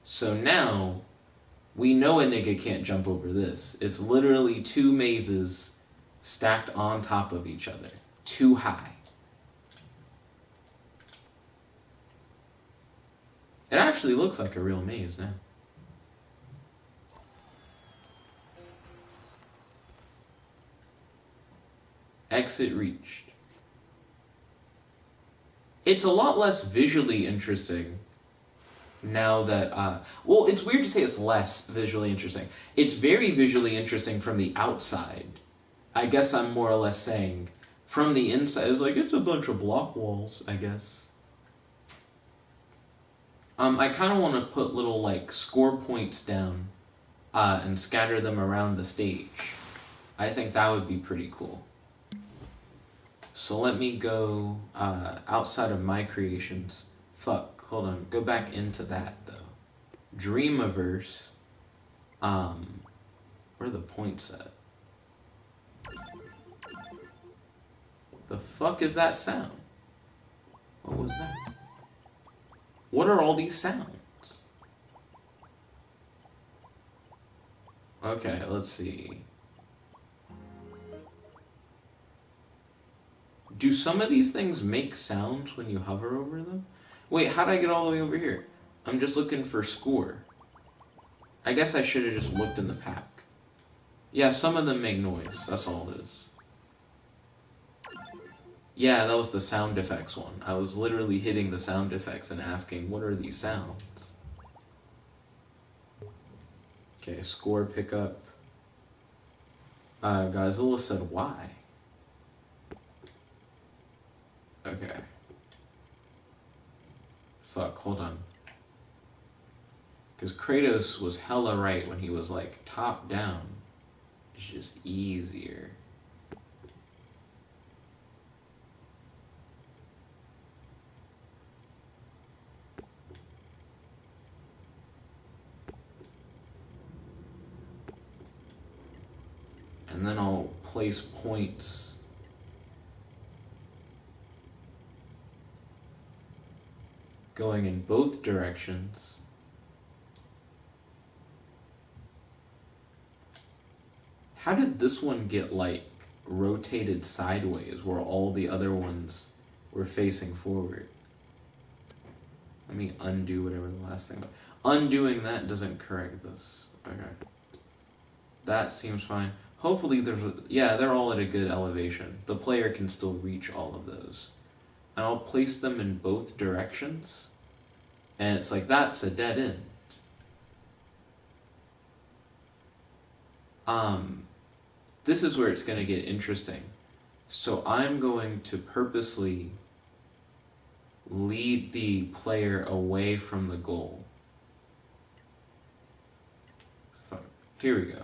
So now, we know a nigga can't jump over this. It's literally 2 mazes stacked on top of each other. Too high. It actually looks like a real maze now. Exit reached. It's a lot less visually interesting now that, well, it's weird to say it's less visually interesting. It's very visually interesting from the outside. I guess I'm more or less saying from the inside, it's like, it's a bunch of block walls, I guess. I kind of want to put little, like, score points down and scatter them around the stage. I think that would be pretty cool. So let me go outside of my creations. Fuck, hold on. Go back into that, though. Dreamiverse. Where are the points at? The fuck is that sound? What was that? What are all these sounds? Okay, let's see. Do some of these things make sounds when you hover over them? Wait, how did I get all the way over here? I'm just looking for score. I guess I should have just looked in the pack. Yeah, some of them make noise. That's all it is. Yeah, that was the sound effects one. I was literally hitting the sound effects and asking, what are these sounds? Okay, score pickup. Godzilla said, why? Okay. Fuck, hold on. Because Kratos was hella right when he was like, top down is just easier. And then I'll place points going in both directions. How did this one get like rotated sideways where all the other ones were facing forward? Let me undo whatever the last thing was. Undoing that doesn't correct this. Okay. That seems fine. Hopefully yeah, they're all at a good elevation. The player can still reach all of those. And I'll place them in both directions. And it's like, that's a dead end. This is where it's going to get interesting. So I'm going to purposely lead the player away from the goal. Fuck. Here we go.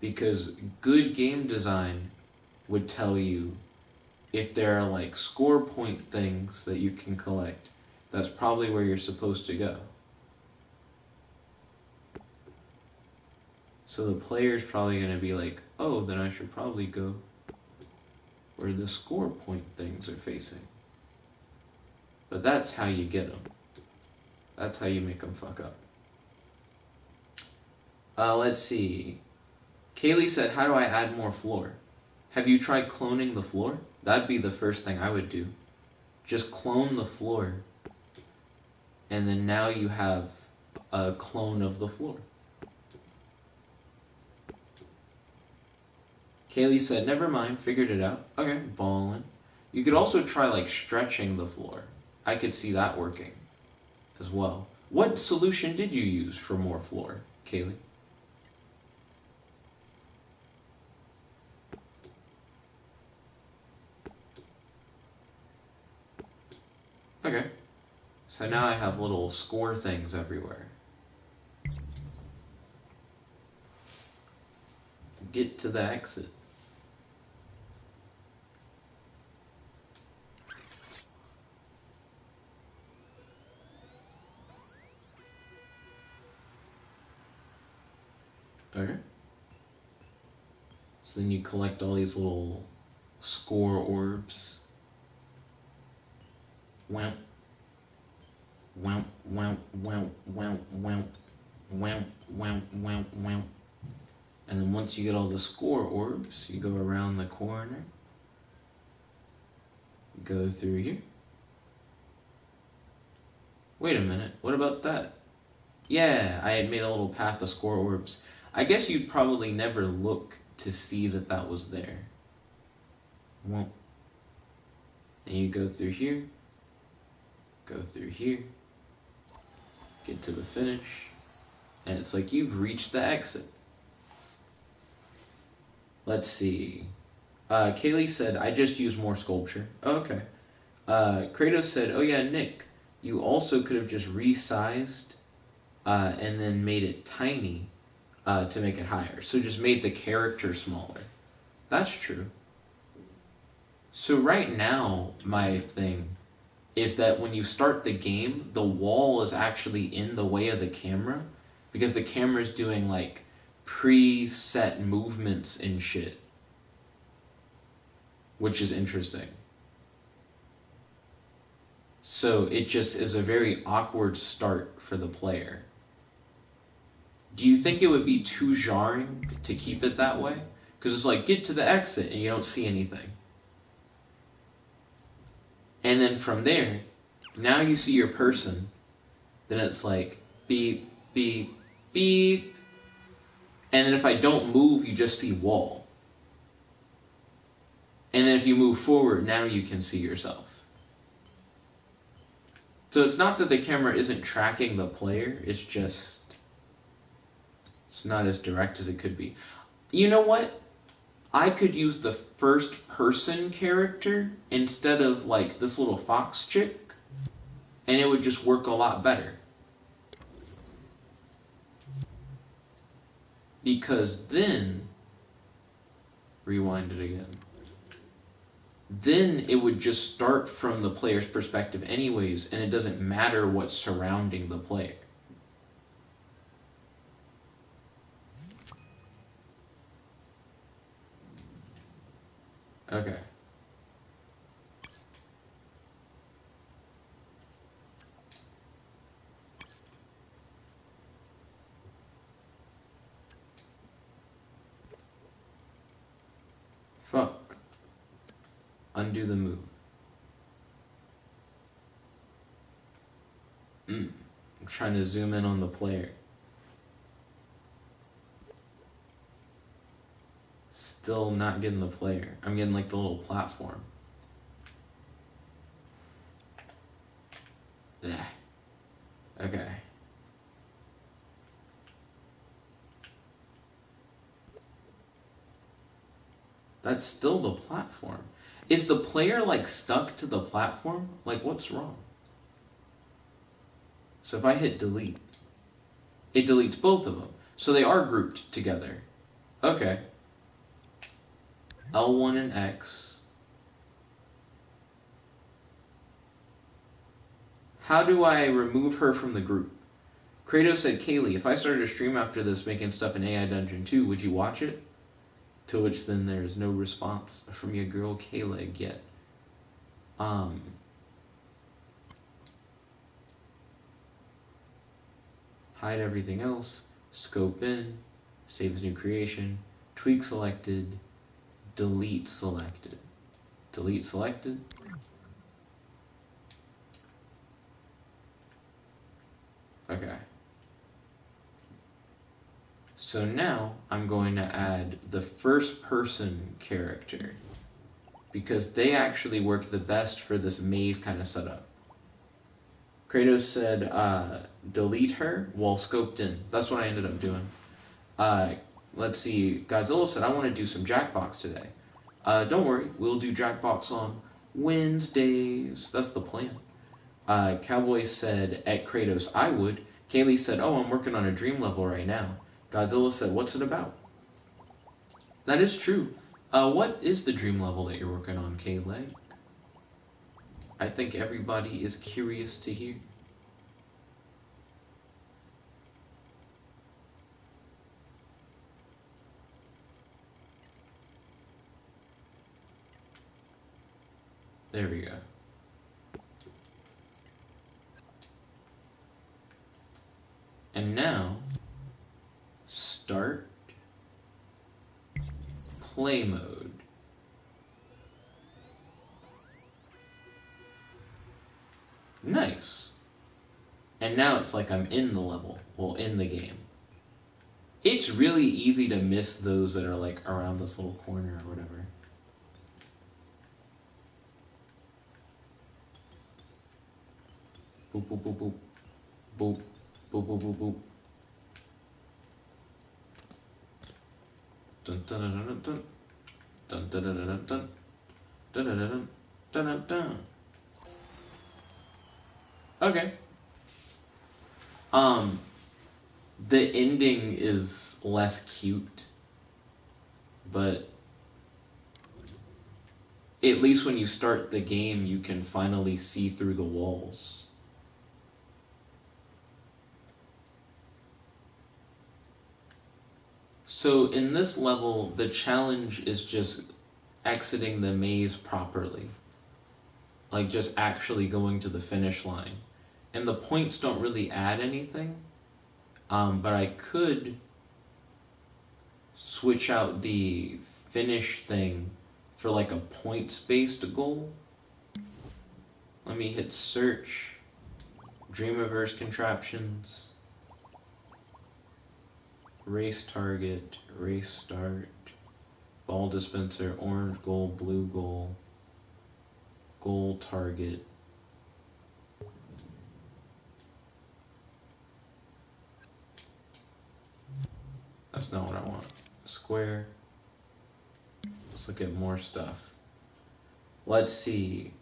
Because good game design would tell you if there are like score point things that you can collect, that's probably where you're supposed to go. So the player's probably going to be like, oh, then I should probably go where the score point things are facing. But that's how you get them. That's how you make them fuck up. Let's see. Kaylee said, how do I add more floor? Have you tried cloning the floor? That'd be the first thing I would do. Just clone the floor. And then now you have a clone of the floor. Kaylee said, never mind, figured it out. Okay, ballin'. You could also try like stretching the floor. I could see that working as well. What solution did you use for more floor, Kaylee? Okay. So now I have little score things everywhere. Get to the exit. Okay. So then you collect all these little score orbs. Wamp. Wamp, wamp, wamp, wamp, wamp, wamp, wamp, wamp, wamp. And then once you get all the score orbs, you go around the corner. Go through here. Wait a minute, what about that? Yeah, I had made a little path of score orbs. I guess you'd probably never look to see that that was there. Well, and you go through here, get to the finish, and it's like you've reached the exit. Let's see. Kaylee said, I just use more sculpture. Oh, okay. Kratos said, oh yeah, Nick, you also could have just resized and then made it tiny to make it higher. So just made the character smaller. That's true. So right now, my thing is that when you start the game, the wall is actually in the way of the camera because the camera's doing like preset movements and shit, which is interesting. So it just is a very awkward start for the player. Do you think it would be too jarring to keep it that way? Because it's like, get to the exit and you don't see anything. And then from there, now you see your person, then it's like, beep, beep, beep. And then if I don't move, you just see wall. And then if you move forward, now you can see yourself. So it's not that the camera isn't tracking the player, it's just, it's not as direct as it could be. You know what? I could use the first person character instead of like this little fox chick, and it would just work a lot better. Because then, rewind it again, then it would just start from the player's perspective anyways, and it doesn't matter what's surrounding the player. Okay. Fuck. Undo the move. I'm trying to zoom in on the player. Still not getting the player. I'm getting like the little platform. Yeah. Okay. That's still the platform. Is the player like stuck to the platform? Like what's wrong? So if I hit delete, it deletes both of them. So they are grouped together. Okay. L1 and X. How do I remove her from the group? Kratos said, Kaylee, if I started a stream after this making stuff in AI Dungeon 2, would you watch it? To which then there's no response from your girl Kaylee yet. Hide everything else, scope in, save as new creation, tweak selected, delete selected. Delete selected. Okay. So now I'm going to add the first person character because they actually work the best for this maze kind of setup. Kratos said delete her while scoped in. That's what I ended up doing. Let's see. Godzilla said I want to do some Jackbox today. Don't worry, we'll do Jackbox on Wednesdays. That's the plan. Cowboy said at Kratos I would. Kaylee said, oh, I'm working on a dream level right now. Godzilla said, what's it about? That is true. What is the dream level that you're working on, Kaylee? I think everybody is curious to hear. There we go. And now, start play mode. Nice. And now it's like I'm in the level, well, in the game. It's really easy to miss those that are like around this little corner or whatever. Boop, boop, boop, boop. Boop, boop, boop, boop, boop. Dun, dun, dun, dun, dun. Dun, dun, dun, dun, dun. Dun, dun, dun, dun, dun, dun. Okay. The ending is less cute, but at least when you start the game, you can finally see through the walls. So in this level, the challenge is just exiting the maze properly. Like just actually going to the finish line. And the points don't really add anything. But I could switch out the finish thing for like a points-based goal. Let me hit search. Dreamiverse Contraptions. Race target. Race start. Ball dispenser. Orange goal. Blue goal. Goal target. That's not what I want. Square. Let's look at more stuff. Let's see.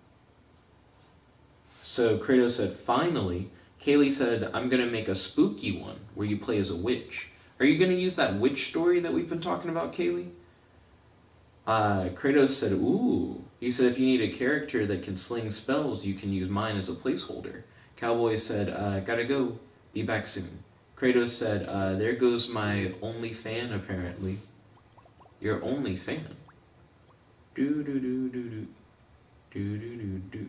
So Kratos said, finally. Kaylee said, I'm going to make a spooky one where you play as a witch. Are you going to use that witch story that we've been talking about, Kaylee? Kratos said, ooh. He said, if you need a character that can sling spells, you can use mine as a placeholder. Cowboy said, gotta go. Be back soon. Kratos said, there goes my only fan, apparently. Your only fan? Do-do-do-do-do. Do-do-do-do.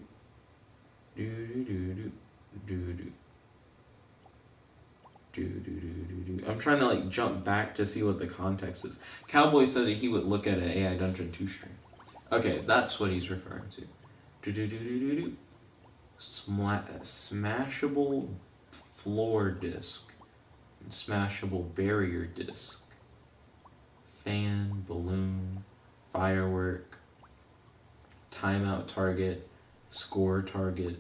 Do-do-do-do. Do-do. Do-do-do-do-do. I'm trying to like jump back to see what the context is. Cowboy said that he would look at an AI Dungeon 2 stream. Okay, that's what he's referring to. Do-do-do-do-do-do. Smashable floor disc. And smashable barrier disc. Fan, balloon, firework, timeout target, score target.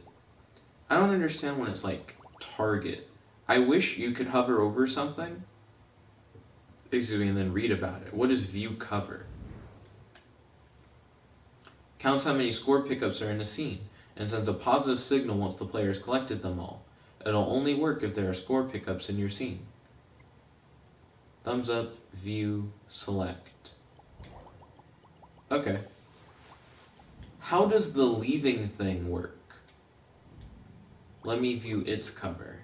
I don't understand when it's like target. I wish you could hover over something, excuse me, and then read about it. What does view cover? Counts how many score pickups are in a scene, and sends a positive signal once the player has collected them all. It'll only work if there are score pickups in your scene. Thumbs up, view, select. Okay. How does the leaving thing work? Let me view its cover.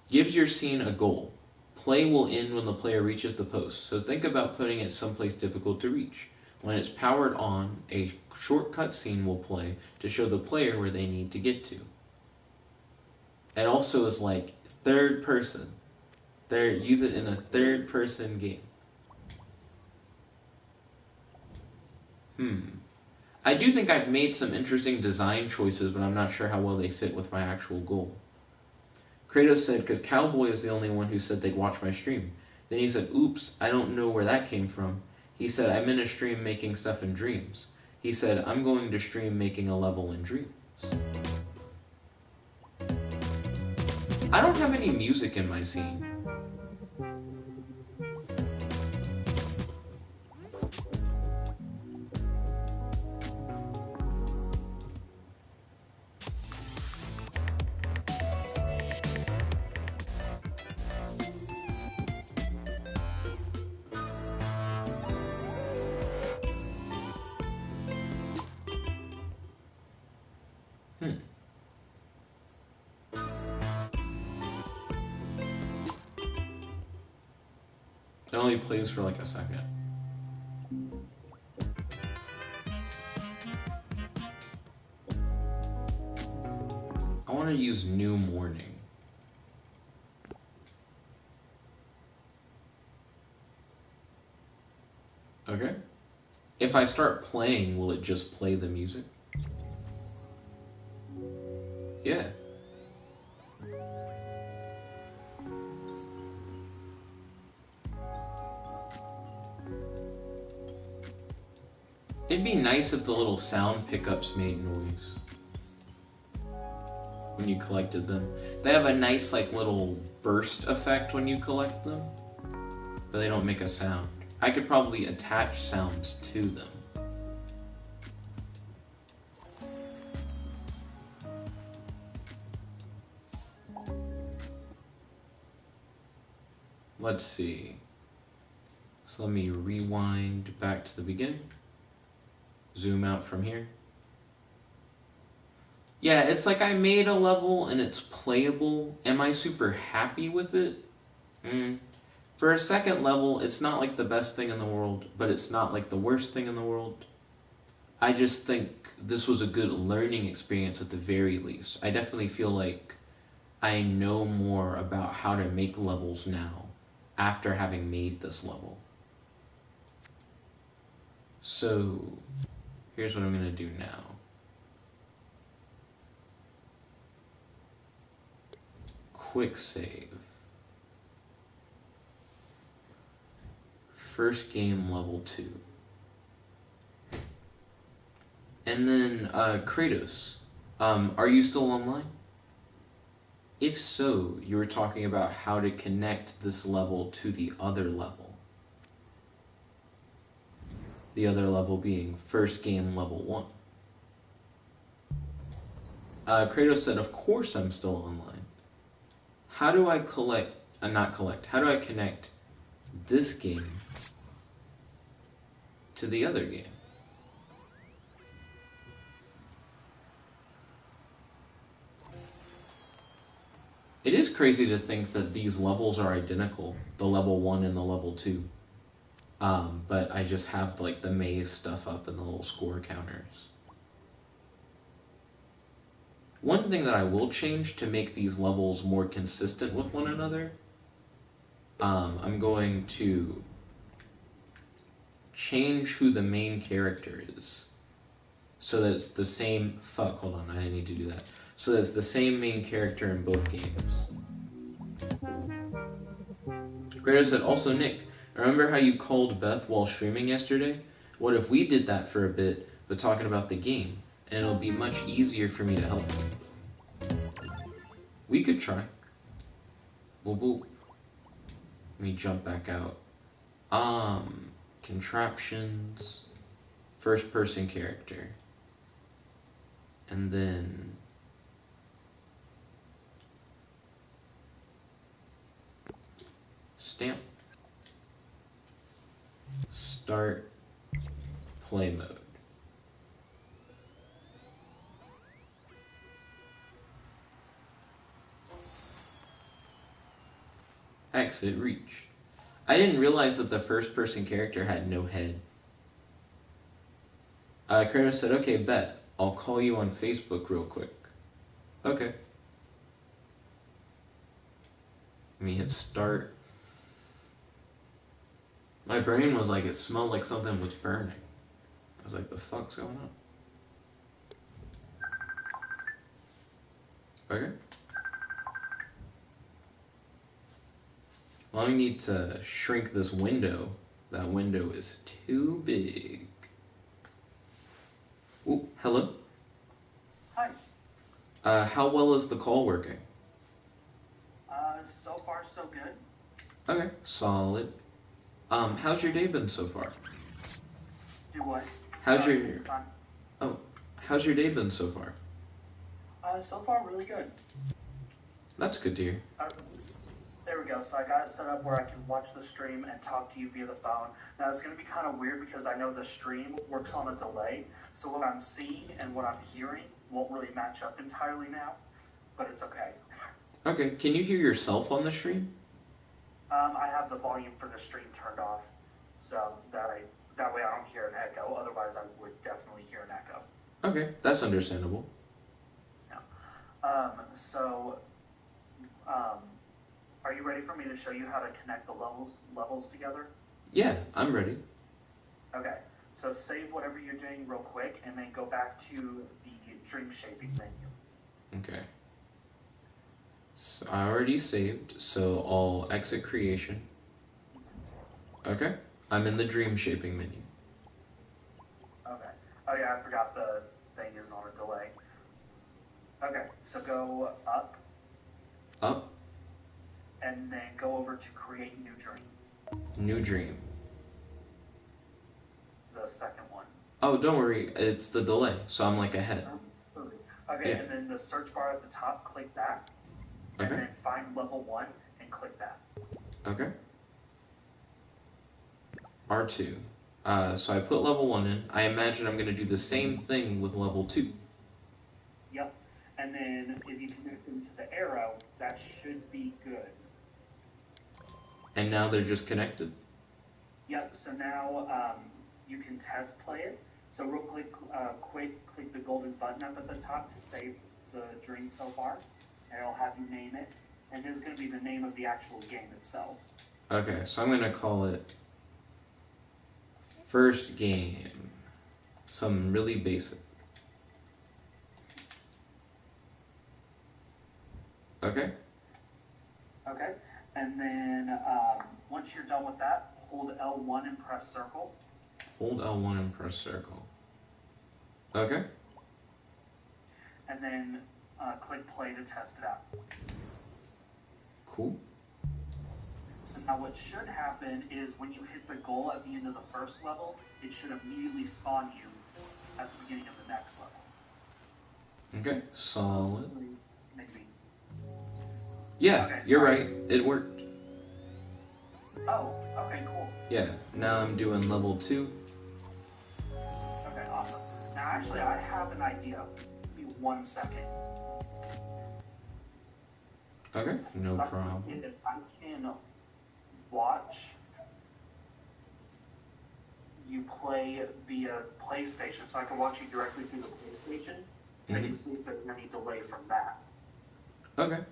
Gives your scene a goal. Play will end when the player reaches the post, so think about putting it someplace difficult to reach. When it's powered on, a shortcut scene will play to show the player where they need to get to. It also is like third person. Use it in a third person game. I do think I've made some interesting design choices, but I'm not sure how well they fit with my actual goal. Kratos said, because Cowboy is the only one who said they'd watch my stream. Then he said, oops, I don't know where that came from. He said, I'm in a stream making stuff in Dreams. He said, I'm going to stream making a level in Dreams. I don't have any music in my scene. It only plays for like a second. I want to use New Morning. Okay. If I start playing, will it just play the music? Yeah. It'd be nice if the little sound pickups made noise when you collected them. They have a nice like little burst effect when you collect them, but they don't make a sound. I could probably attach sounds to them. Let's see. So let me rewind back to the beginning. Zoom out from here. Yeah, it's like I made a level and it's playable. Am I super happy with it? For a second level, it's not like the best thing in the world, but it's not like the worst thing in the world. I just think this was a good learning experience at the very least. I definitely feel like I know more about how to make levels now after having made this level. So here's what I'm going to do now. Quick save. First game, level 2. And then, Kratos, are you still online? If so, you were talking about how to connect this level to the other level. The other level being first game, level 1. Kratos said, of course I'm still online. How do I how do I connect this game to the other game? It is crazy to think that these levels are identical, the level 1 and the level 2. But I just have like the maze stuff up and the little score counters. One thing that I will change to make these levels more consistent with one another, I'm going to change who the main character is. So that it's the same, hold on, I need to do that. So that it's the same main character in both games. Kratos said, also Nick, remember how you called Beth while streaming yesterday? What if we did that for a bit, but talking about the game, and it'll be much easier for me to help you. We could try. Boop boop. Let me jump back out. Contraptions, first person character. And then stamp. Start play mode. Exit reach. I didn't realize that the first person character had no head. Kratos said, okay, bet. I'll call you on Facebook real quick. Okay. Let me hit start. My brain was like, it smelled like something was burning. I was like, the fuck's going on? Okay. Well, I need to shrink this window. That window is too big. Ooh, hello? Hi. How well is the call working? So far so good. Okay, solid. How's your day been so far? Do what? How's your day been so far? So far really good. That's good to hear. There we go. So I got it set up where I can watch the stream and talk to you via the phone. Now it's going to be kind of weird because I know the stream works on a delay. So what I'm seeing and what I'm hearing won't really match up entirely now, but it's okay. Okay, can you hear yourself on the stream? I have the volume for the stream turned off, so that way I don't hear an echo. Otherwise I would definitely hear an echo. Okay, that's understandable. Yeah. Are you ready for me to show you how to connect the levels together? Yeah, I'm ready. Okay, so save whatever you're doing real quick and then go back to the DreamSurfing menu. Okay. So I already saved, so I'll exit creation. Okay, I'm in the DreamSurfing menu. Okay. Oh yeah, I forgot the thing is on a delay. Okay, so go up. Up. And then go over to create new dream. New dream. The second one. Oh, don't worry. It's the delay, so I'm like ahead. Okay, yeah. And then the search bar at the top, click that. And then find level 1 and click that. Okay. R2. So I put level 1 in. I imagine I'm going to do the same thing with level 2. Yep. And then if you connect them to the arrow, that should be good. And now they're just connected? Yep, so now you can test play it. So real quick, click the golden button up at the top to save the dream so far. And it'll have you name it. And this is going to be the name of the actual game itself. Okay, so I'm going to call it First Game. Something really basic. Okay. Okay, and then once you're done with that, hold L1 and press circle. Hold L1 and press circle. Okay. And then click play to test it out. Cool. So now what should happen is when you hit the goal at the end of the first level, it should immediately spawn you at the beginning of the next level. Okay, solid. Maybe. Yeah, okay, you're right. It worked. Oh, okay, cool. Yeah, now I'm doing level 2. Okay, awesome. Now actually I have an idea. Give me 1 second. Okay, no problem. If I can watch you play via PlayStation, so I can watch you directly through the PlayStation. I can see if there's any delay from that. Okay.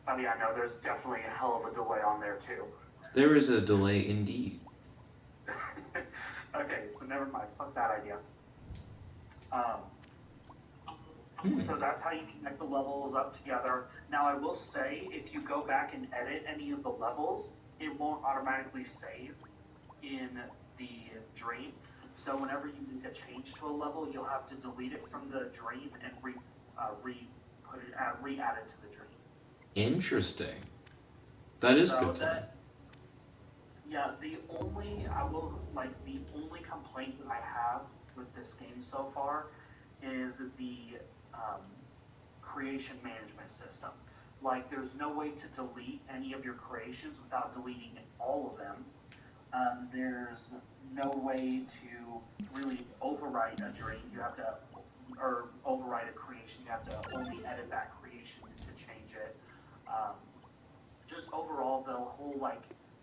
I mean, I know there's definitely a hell of a delay on there too. There is a delay indeed. Okay, so never mind. Fuck that idea. So that's how you connect the levels up together. Now I will say, if you go back and edit any of the levels, it won't automatically save in the dream. So whenever you make a change to a level, you'll have to delete it from the dream and re-add it to the dream. Interesting. That is good to know. Yeah, the only complaint that I have with this game so far is the creation management system. Like, there's no way to delete any of your creations without deleting all of them. There's no way to really overwrite a dream. Or overwrite a creation. You have to only edit that creation to change it. Just overall, the whole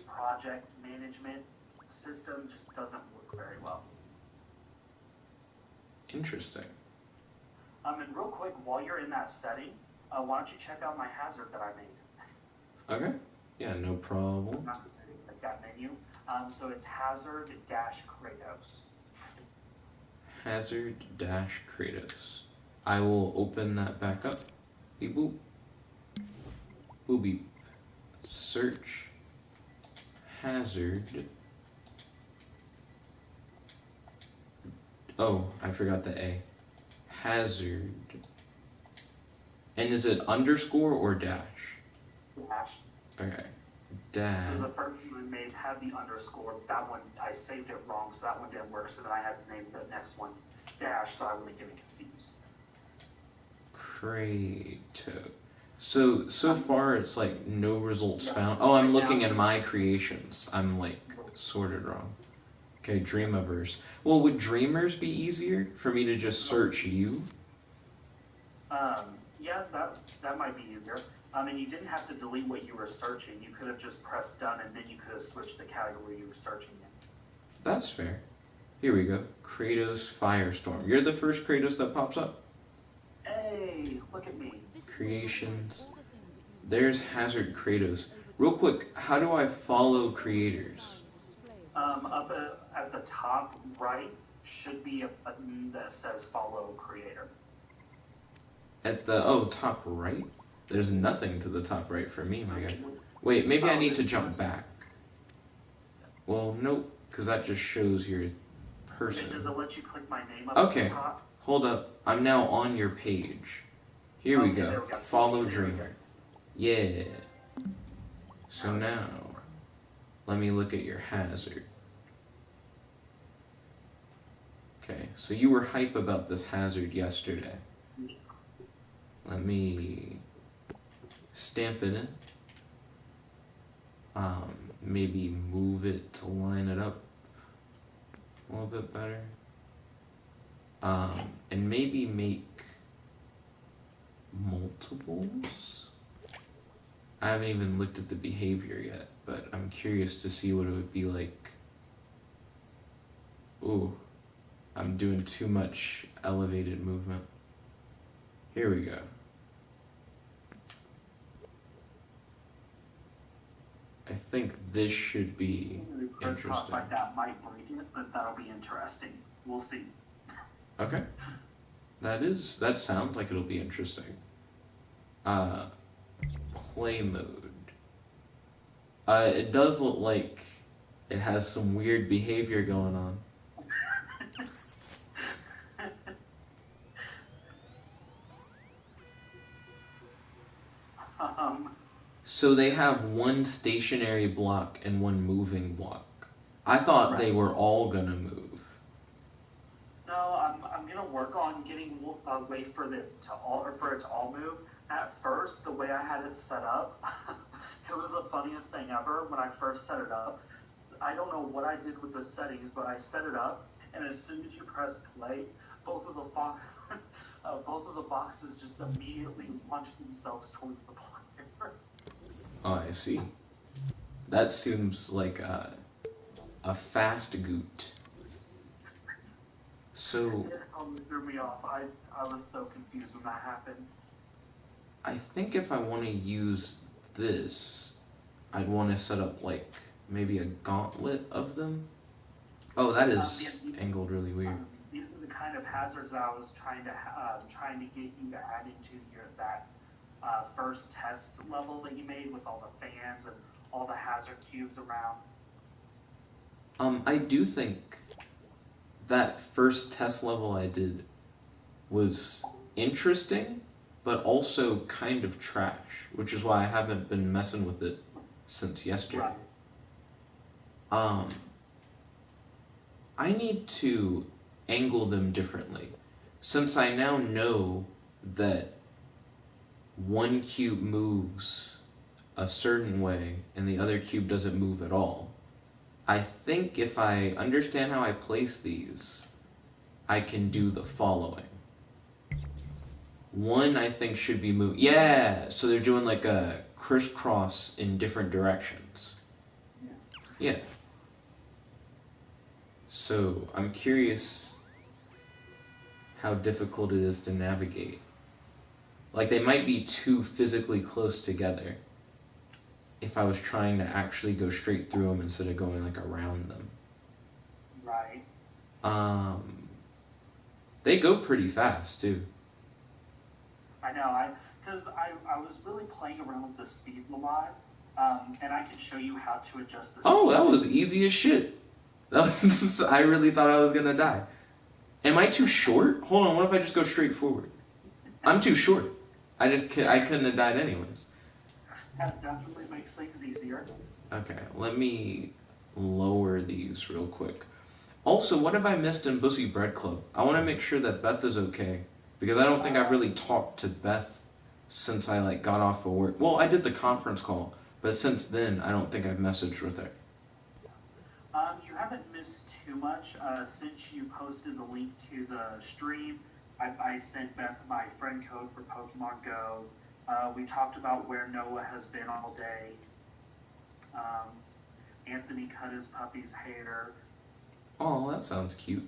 project management system just doesn't work very well. Interesting. And real quick, while you're in that setting, why don't you check out my hazard that I made? Okay. Yeah, no problem. That menu. So it's hazard-Kratos. Hazard-Kratos. I will open that back up. Beep boop. Boop beep. Search. Hazard. Oh, I forgot the A. Hazard. And is it underscore or dash? Dash. Okay. Dash. Because the first one I made had the underscore. That one, I saved it wrong, so that one didn't work. So then I had to name the next one dash, so I wouldn't get it confused. Kratos. So far it's like no results found. Oh, I'm looking at my creations. I'm like sorted wrong. Okay, Dreamiverse. Well, would Dreamers be easier for me to just search you? Yeah, that might be easier. And you didn't have to delete what you were searching. You could have just pressed done, and then you could have switched the category you were searching in. That's fair. Here we go. Kratos Firestorm. You're the first Kratos that pops up. Hey, look at me. Creations. There's Hazard Kratos. Real quick, how do I follow creators? Up at the top right should be a button that says follow creator. At the, top right? There's nothing to the top right for me, my guy. Wait, maybe I need to jump back. Well, nope. because that just shows your person. Does it let you click my name up at the top? Hold up. I'm now on your page. Here we go. Follow Dreamer. Yeah. So now, let me look at your hazard. Okay, so you were hype about this hazard yesterday. Let me stamp it in. Maybe move it to line it up a little bit better. And maybe make multiples. I haven't even looked at the behavior yet, but I'm curious to see what it would be like. Ooh, I'm doing too much elevated movement. Here we go. I think this should be interesting. Like that might break it, but that'll be interesting. We'll see. Okay. That sounds like it'll be interesting. Play mode. It does look like it has some weird behavior going on. So they have one stationary block and one moving block. I thought they were all gonna move. No, I'm gonna work on getting a way for it to all move. At first, the way I had it set up, it was the funniest thing ever. When I first set it up, I don't know what I did with the settings, but I set it up, and as soon as you press play, both of the boxes just immediately launched themselves towards the player. Oh, I see. That seems like a fast goot. So It threw me off. I was so confused when that happened. I think if I want to use this, I'd want to set up like maybe a gauntlet of them. Oh, that is angled really weird. These are the kind of hazards I was trying to get you to add into that first test level that you made with all the fans and all the hazard cubes around. I do think that first test level I did was interesting, but also kind of trash, which is why I haven't been messing with it since yesterday. Right. I need to angle them differently. Since I now know that one cube moves a certain way and the other cube doesn't move at all, I think if I understand how I place these, I can do the following. One, I think, should be moved. Yeah, so they're doing like a crisscross in different directions. Yeah. So I'm curious how difficult it is to navigate. Like, they might be too physically close together if I was trying to actually go straight through them instead of going like around them. Right. They go pretty fast too. I know, because I was really playing around with the speed a lot, and I can show you how to adjust the speed. Oh, that was easy as shit. I really thought I was gonna die. Am I too short? Hold on, what if I just go straight forward? I'm too short. I couldn't have died anyways. That definitely makes things easier. Okay, let me lower these real quick. Also, what have I missed in Bussy Bread Club? I want to make sure that Beth is okay, because I don't think I've really talked to Beth since I got off of work. Well, I did the conference call, but since then I don't think I've messaged with her. You haven't missed too much. Since you posted the link to the stream, I sent Beth my friend code for Pokemon Go. We talked about where Noah has been all day. Anthony cut his puppy's hair. Oh, that sounds cute.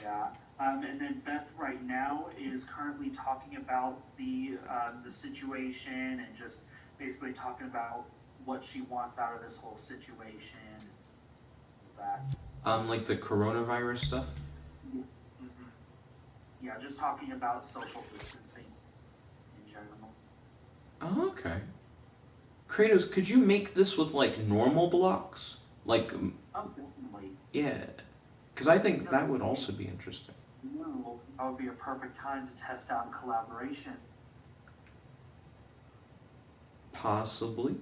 Yeah. And then Beth right now is currently talking about the situation and just basically talking about what she wants out of this whole situation. That. Like the coronavirus stuff? Mm-hmm. Yeah, just talking about social distancing in general. Oh, okay. Kratos, could you make this with normal blocks? Oh, definitely. Yeah, because I think that would also be interesting. No, that would be a perfect time to test out collaboration. Possibly.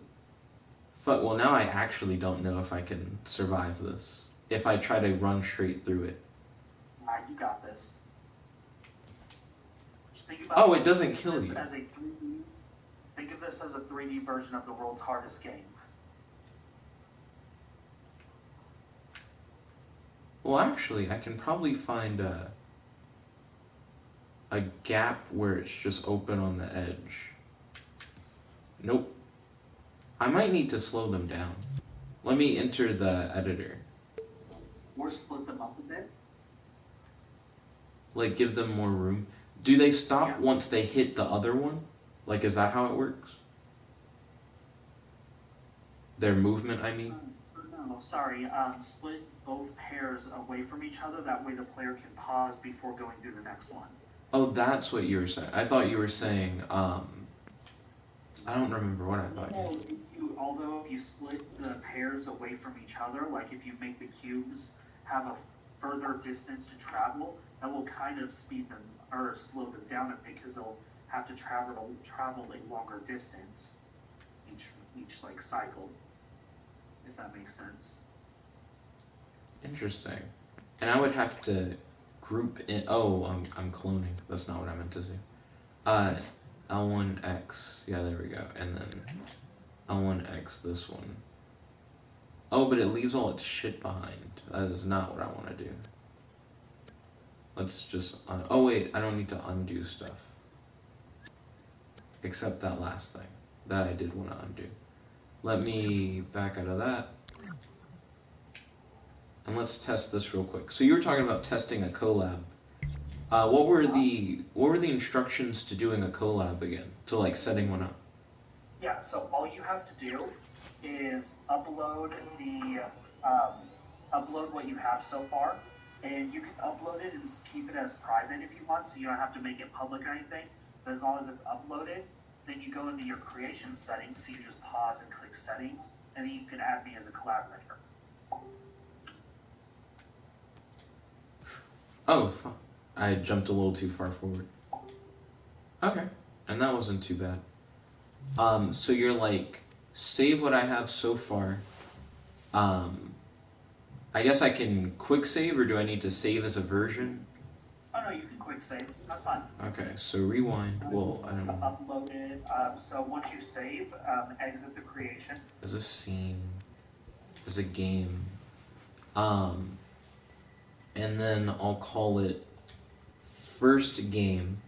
But, well, now I actually don't know if I can survive this. If I try to run straight through it. Alright, you got this. Just think about Oh, it doesn't kill this you. as a 3D. Think of this as a 3D version of the world's hardest game. Well, actually, I can probably find a gap where it's just open on the edge. Nope. I might need to slow them down. Let me enter the editor. Or split them up a bit. Like, give them more room. Do they stop Yeah. once they hit the other one? Like, is that how it works? Their movement, I mean? No, sorry. Split both pairs away from each other. That way the player can pause before going through the next one. Oh, that's what you were saying. I thought you were saying, I don't remember what I thought you. Although if you split the pairs away from each other, like if you make the cubes have a further distance to travel, that will kind of speed them or slow them down a bit because they'll have to travel a longer distance each like cycle, if that makes sense. Interesting. And I would have to group in. Oh, I'm cloning. That's not what I meant to say. L1X. Yeah, there we go. And then L1X, this one. Oh, but it leaves all its shit behind. That is not what I want to do. Let's just... oh, wait. I don't need to undo stuff. Except that last thing. That I did want to undo. Let me back out of that. And let's test this real quick. So you were talking about testing a collab. What were the instructions to doing a collab again? To like setting one up? Yeah, so all you have to do is upload what you have so far, and you can upload it and keep it as private if you want, so you don't have to make it public or anything. But as long as it's uploaded, then you go into your creation settings. So you just pause and click settings, and then you can add me as a collaborator. Oh, fuck. I jumped a little too far forward. Okay, and that wasn't too bad. So you're like, save what I have so far. I guess I can quick save, or do I need to save as a version? Oh no, you can quick save. That's fine. Okay, so rewind. Well, I don't know. Upload it. So once you save, exit the creation. As a scene, as a game. And then I'll call it first game.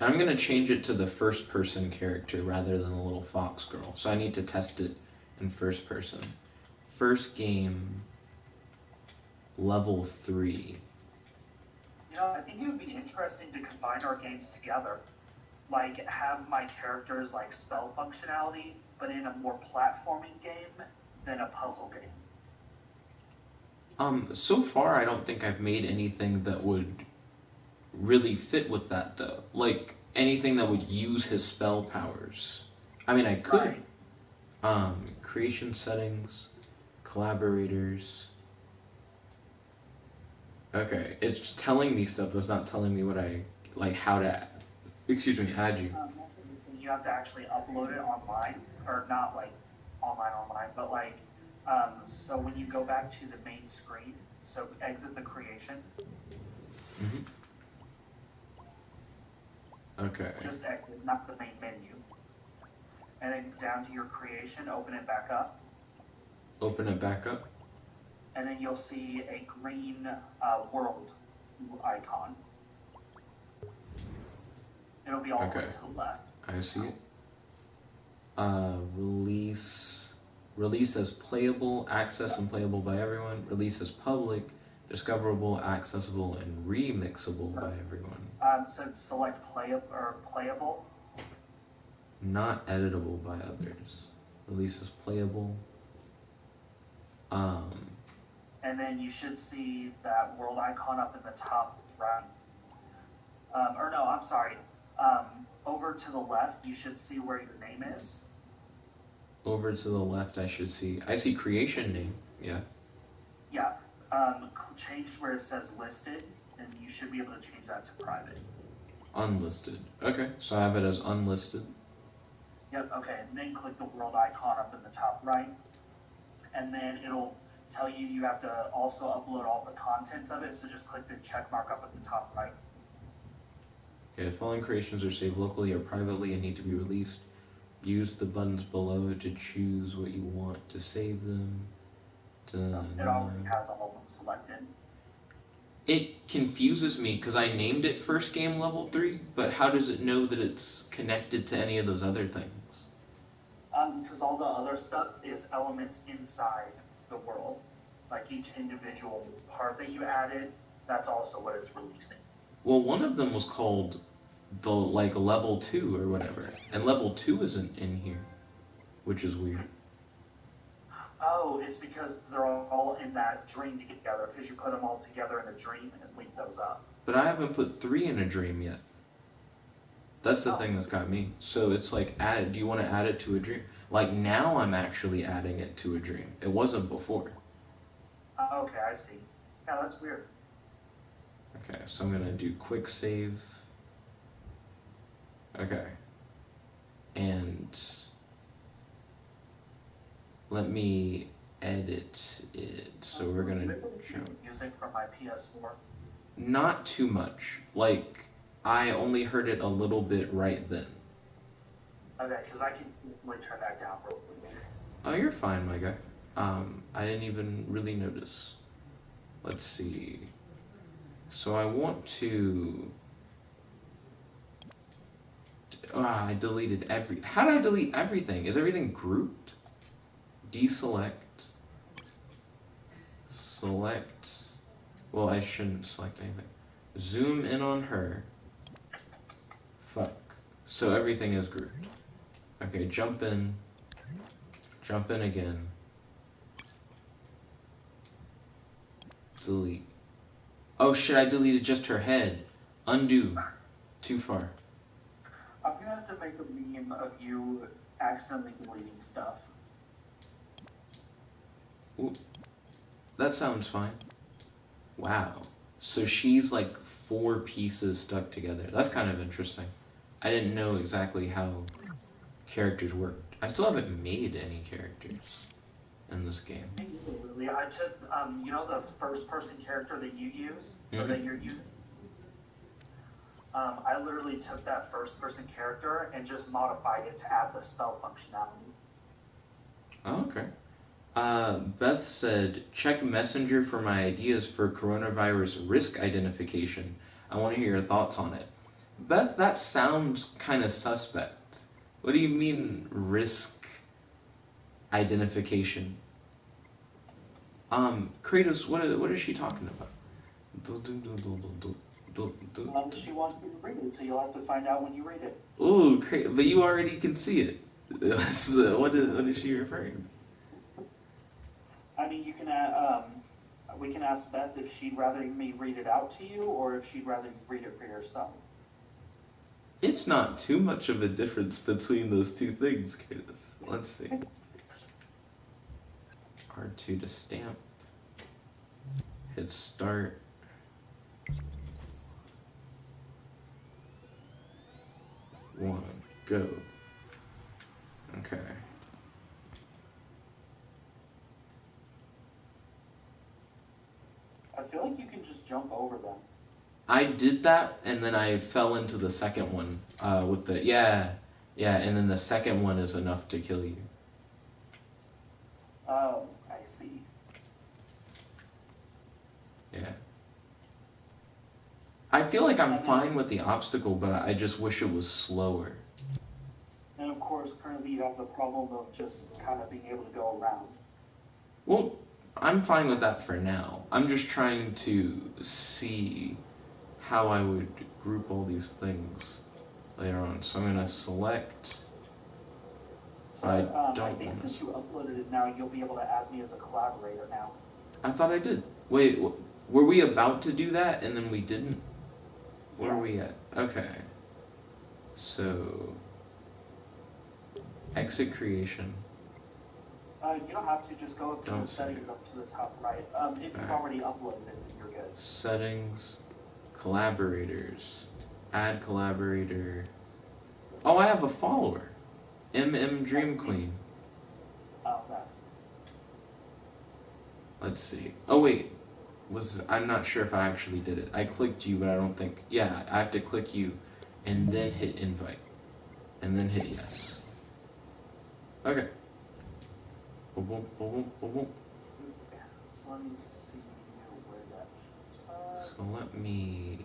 And I'm going to change it to the first person character rather than the little fox girl. So I need to test it in first person. First game, level 3. You know, I think it would be interesting to combine our games together. Like, have my characters, like, spell functionality, but in a more platforming game than a puzzle game. So far I don't think I've made anything that would really fit with that, though. Like, anything that would use his spell powers. I mean, I could. Right. Creation settings, collaborators. Okay, it's just telling me stuff, but it's not telling me what I, like, how to, add you. You have to actually upload it online, or not, like, online, but, like, so when you go back to the main screen, so exit the creation. Mm-hmm. Okay. Just exit, not the main menu. And then down to your creation, open it back up. Open it back up. And then you'll see a green world icon. It'll be all the way to the left. I see it. Release as playable, access and playable by everyone. Release as public, discoverable, accessible, and remixable by everyone. So select playable. Not editable by others. Release as playable. And then you should see that world icon up in the top right. Or no, I'm sorry. Over to the left, you should see where your name is. over to the left, I see creation name. Yeah. Yeah. Change where it says listed, and you should be able to change that to private. Unlisted. Okay, so I have it as unlisted. Yep, okay, and then click the world icon up in the top right, and then it'll tell you you have to also upload all the contents of it, so just click the check mark up at the top right. Okay, following creations are saved locally or privately and need to be released. Use the buttons below to choose what you want to save them. It already has all of them selected. It confuses me because I named it first game level 3, but how does it know that it's connected to any of those other things? Because all the other stuff is elements inside the world. Like each individual part that you added, that's also what it's releasing. Well, one of them was called the level 2 or whatever, and level 2 isn't in here, which is weird. Oh, it's because they're all in that dream together, because you put them all together in a dream and link those up. But I haven't put 3 in a dream yet. That's the thing that's got me. So it's like, do you want to add it to a dream? Like now I'm actually adding it to a dream. It wasn't before. Okay, I see. Yeah, that's weird. Okay, so I'm going to do quick save. Okay. And let me edit it. So we're going to jump. Music from my PS4. Not too much. Like, I only heard it a little bit right then. Okay, because I can really turn that down real quick. Oh, you're fine, my guy. I didn't even really notice. Let's see. So I want to... I deleted How did I delete everything? Is everything grouped? Deselect. Select. Well, I shouldn't select anything. Zoom in on her. Fuck. So everything is grouped. Okay, jump in. Jump in again. Delete. Oh shit, I deleted just her head. Undo. Too far. I'm gonna have to make a meme of you accidentally deleting stuff. Ooh. That sounds fine. Wow. So she's like 4 pieces stuck together. That's kind of interesting. I didn't know exactly how characters worked. I still haven't made any characters in this game. Really, I took, you know, the first-person character that you use, or that you're using. I literally took that first-person character and just modified it to add the spell functionality. Oh, okay. Beth said, check Messenger for my ideas for coronavirus risk identification. I want to hear your thoughts on it. Beth, that sounds kind of suspect. What do you mean, risk identification? Kratos, what is she talking about? She wants you to read it, so you'll have to find out when you read it. Ooh, but you already can see it. What is she referring to? I mean, you can, we can ask Beth if she'd rather me read it out to you, or if she'd rather you read it for yourself. It's not too much of a difference between those two things, Curtis. Let's see. R2 to stamp. Hit start. One, go. Okay. I feel like you can just jump over them. I did that, and then I fell into the second one with the... Yeah, and then the second one is enough to kill you. Oh, I see. Yeah. I feel like I'm fine with the obstacle, but I just wish it was slower. And of course, currently you have the problem of just kind of being able to go around. Well, I'm fine with that for now. I'm just trying to see how I would group all these things later on. So I'm going to select... So, I think since you uploaded it now, you'll be able to add me as a collaborator now. I thought I did. Wait, were we about to do that and then we didn't? Where are we at? Okay. So, exit creation. You don't have to. Just go up to Don't the save. settings up to the top right. If you've already uploaded it, then you're good. Settings, collaborators, add collaborator. Oh, I have a follower. Dream Queen. Oh, that. Let's see. Oh wait, I'm not sure if I actually did it. I clicked you, but I don't think. Yeah, I have to click you, and then hit invite, and then hit yes. Okay. Boom, boom, boom, boom, boom, boom. So let me see where that shows. So let me.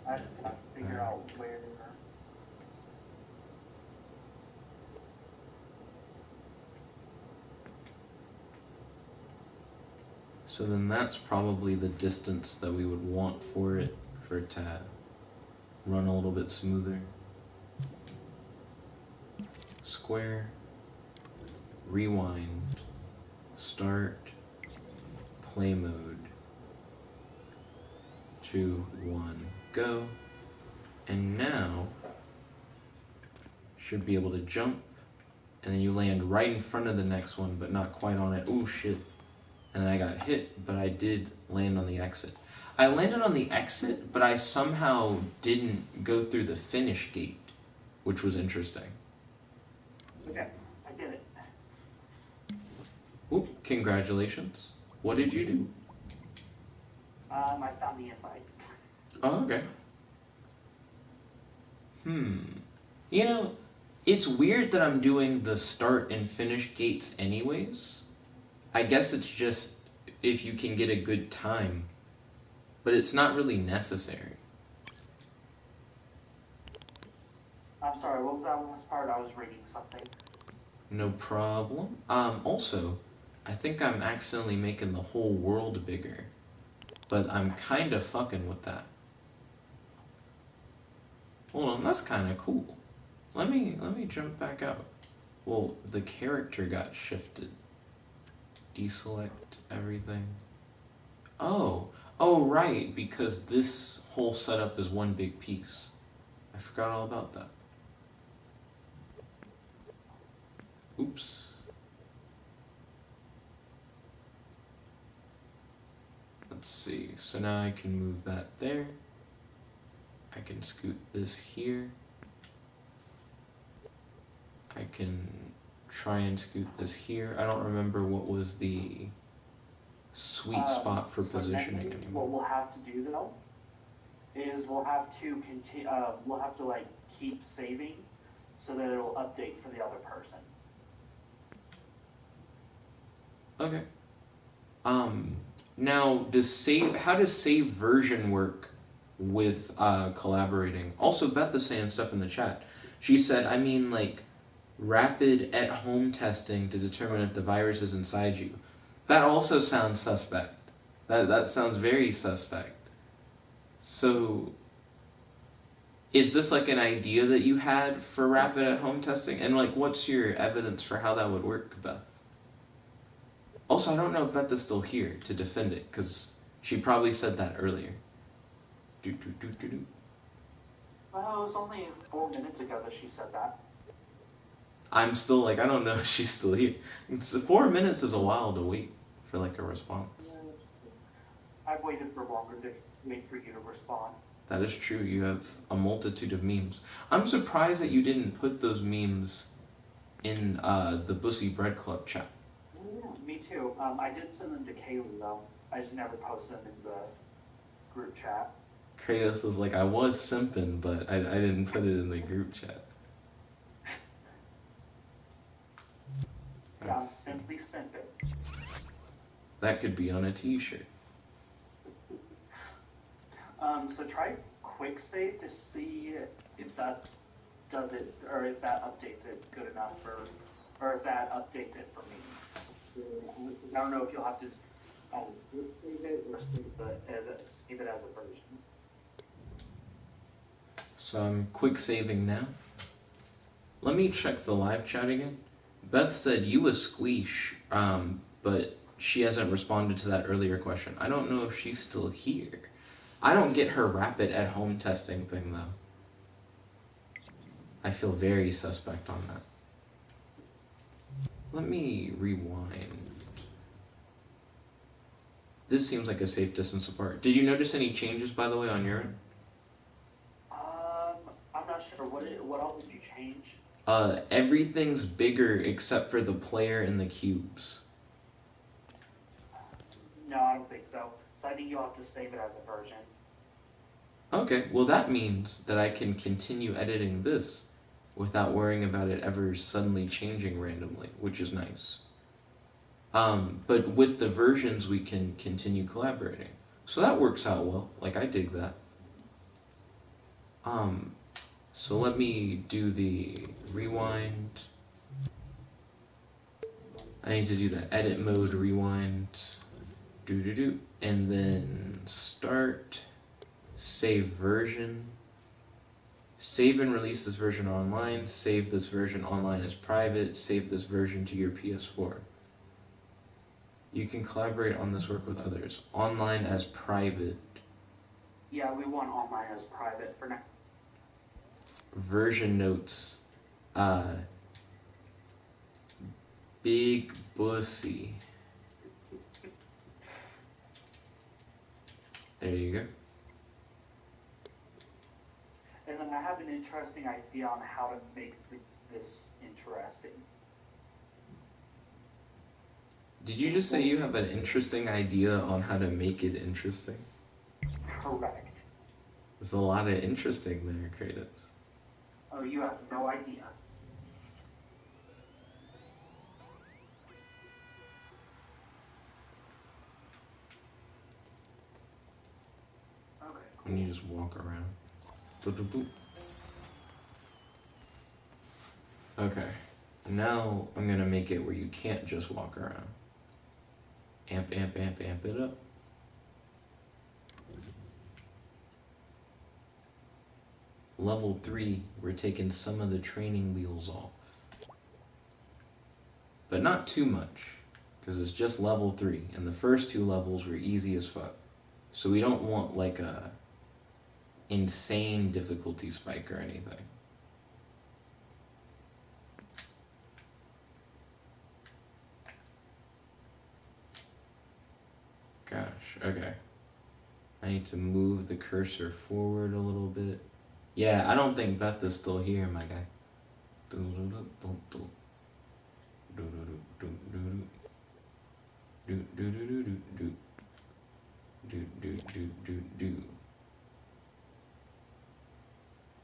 I just have to figure out where. So then that's probably the distance that we would want for it to run a little bit smoother. Square, rewind, start, play mode, 2, 1, go. And now, should be able to jump, and then you land right in front of the next one, but not quite on it. Oh shit. And then I got hit, but I did land on the exit. I landed on the exit, but I somehow didn't go through the finish gate, which was interesting. Okay, I did it. Oop, congratulations. What did you do? I found the invite. Oh, okay. You know, it's weird that I'm doing the start and finish gates anyways. I guess it's just if you can get a good time, but it's not really necessary. I'm sorry, what was that last part? I was reading something. No problem. Also, I think I'm accidentally making the whole world bigger, but I'm kind of fucking with that. Hold on, that's kind of cool. Let me jump back out. Well, the character got shifted. Deselect everything. Oh, right, because this whole setup is one big piece. I forgot all about that. Oops. Let's see. So now I can move that there. I can scoot this here. I can try and scoot this here. I don't remember what was the sweet spot for positioning anymore. What we'll have to do though is we'll have to continue. We'll have to like keep saving so that it'll update for the other person. Okay. Now how does save version work with collaborating? Also, Beth is saying stuff in the chat. She said, I mean, like, rapid at-home testing to determine if the virus is inside you. That also sounds suspect. That sounds very suspect. So, is this like an idea that you had for rapid at-home testing? And like, what's your evidence for how that would work, Beth? Also, I don't know if Beth is still here to defend it, because she probably said that earlier. Well, it was only 4 minutes ago that she said that. I'm still like, I don't know if she's still here. 4 minutes is a while to wait for like a response. I've waited for longer to wait for you to respond. That is true. You have a multitude of memes. I'm surprised that you didn't put those memes in the Bussy Bread Club chat. Yeah, me too. I did send them to Kaylee though. I just never posted them in the group chat. Kratos was like, I was simping, but I didn't put it in the group chat. Yeah, I'm simply simping. That could be on a t-shirt. So try quick save to see if that does it, or if that updates it good enough or if that updates it for me. I don't know if you'll have to save it or save it as a version. So I'm quick saving now. Let me check the live chat again. Beth said you a squeesh, but she hasn't responded to that earlier question. I don't know if she's still here. I don't get her rapid at-home testing thing, though. I feel very suspect on that. Let me rewind. This seems like a safe distance apart. Did you notice any changes, by the way, on your end? I'm not sure. What else did you change? Everything's bigger except for the player and the cubes. No, I don't think so. So I think you'll have to save it as a version. Okay, well that means that I can continue editing this without worrying about it ever suddenly changing randomly, which is nice. But with the versions, we can continue collaborating. So that works out well. Like, I dig that. So let me do the rewind. I need to do the edit mode rewind. Do. And then start, save version. Save and release this version online. Save this version online as private. Save this version to your PS4. You can collaborate on this work with others. Online as private. Yeah, we want online as private for now. Version notes. Big bussy. There you go. And then I have an interesting idea on how to make this interesting. Did you just say you have an interesting idea on how to make it interesting? Correct. There's a lot of interesting there, Kratos. Oh, you have no idea. Okay, cool. When you just walk around. Boop, boop, boop. Okay. Now I'm gonna make it where you can't just walk around. Amp it up. Level 3, we're taking some of the training wheels off. But not too much, because it's just level 3, and the first 2 levels were easy as fuck. So we don't want like a insane difficulty spike or anything. Gosh, okay. I need to move the cursor forward a little bit. Yeah, I don't think Beth is still here, my guy.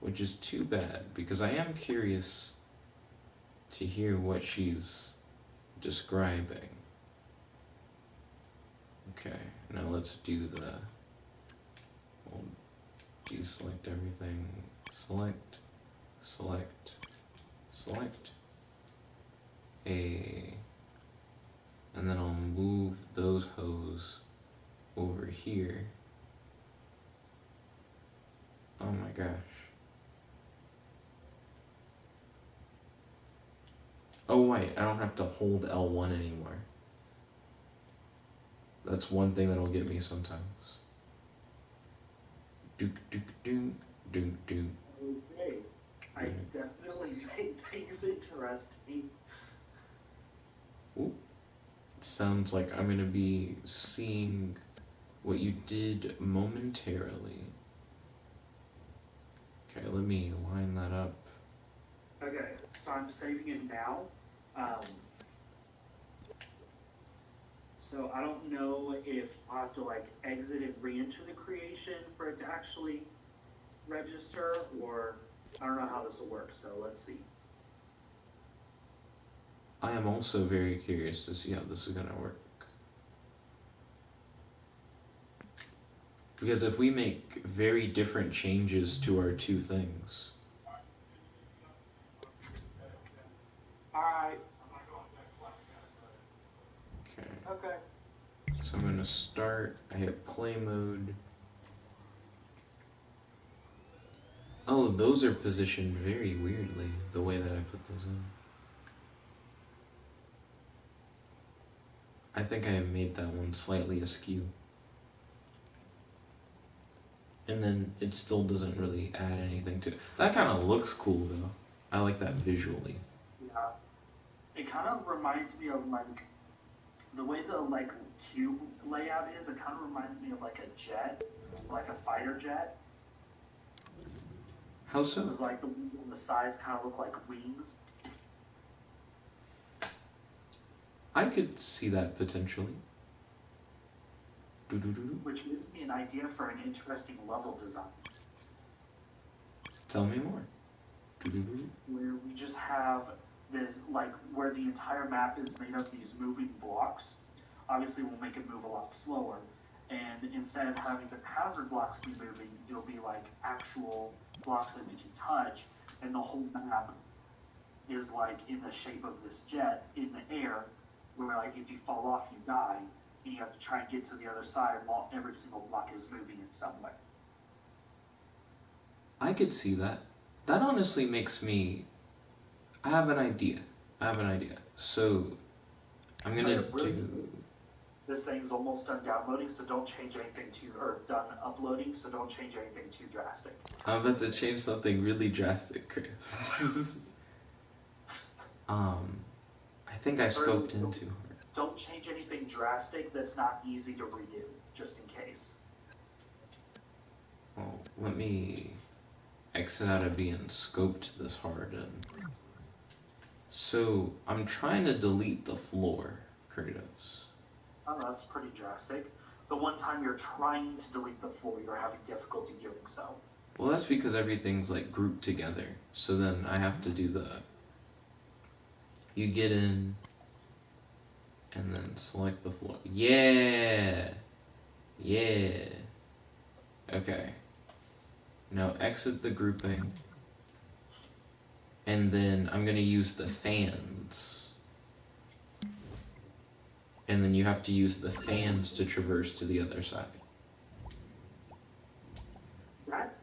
Which is too bad, because I am curious to hear what she's describing. Okay, now let's do the, we'll deselect everything, select, and then I'll move those hoes over here. Oh my gosh. Oh wait, I don't have to hold L1 anymore. That's one thing that'll get me sometimes. Okay. I definitely made things interesting. Ooh. Sounds like I'm gonna be seeing what you did momentarily. Okay, let me line that up. Okay, so I'm saving it now. So I don't know if I have to like exit and re-enter the creation for it to actually register, or I don't know how this will work, so let's see. I am also very curious to see how this is gonna work. Because if we make very different changes to our 2 things. Alright. Okay. So I'm gonna start, I hit play mode. Oh, those are positioned very weirdly, the way that I put those in. I think I have made that one slightly askew. And then it still doesn't really add anything to it. That kind of looks cool though. I like that visually. Yeah. It kind of reminds me of like the way the like cube layout is. It kind of reminds me of like a jet, like a fighter jet. How so? Because like the sides kind of look like wings. I could see that potentially. Which gives me an idea for an interesting level design. Tell me more. Where we just have this, like, where the entire map is made of these moving blocks. Obviously, we'll make it move a lot slower. And instead of having the hazard blocks be moving, it'll be like actual blocks that we can touch. And the whole map is like in the shape of this jet in the air, where like if you fall off, you die. And you have to try and get to the other side while every single block is moving in some way. I could see that. That honestly makes me... I have an idea. So, I'm gonna do... This thing's almost done downloading, so don't change anything or done uploading, so don't change anything too drastic. I'm about to change something really drastic, Chris. I think I scoped into her. Don't change anything drastic that's not easy to redo, just in case. Well, let me exit out of being scoped this hard. And so, I'm trying to delete the floor, Kratos. Oh, that's pretty drastic. The one time you're trying to delete the floor, you're having difficulty doing so. Well, that's because everything's like grouped together. So then I have to do the... You get in, and then select the floor. Yeah! Okay. Now exit the grouping. And then I'm going to use the fans. And then you have to use the fans to traverse to the other side. That,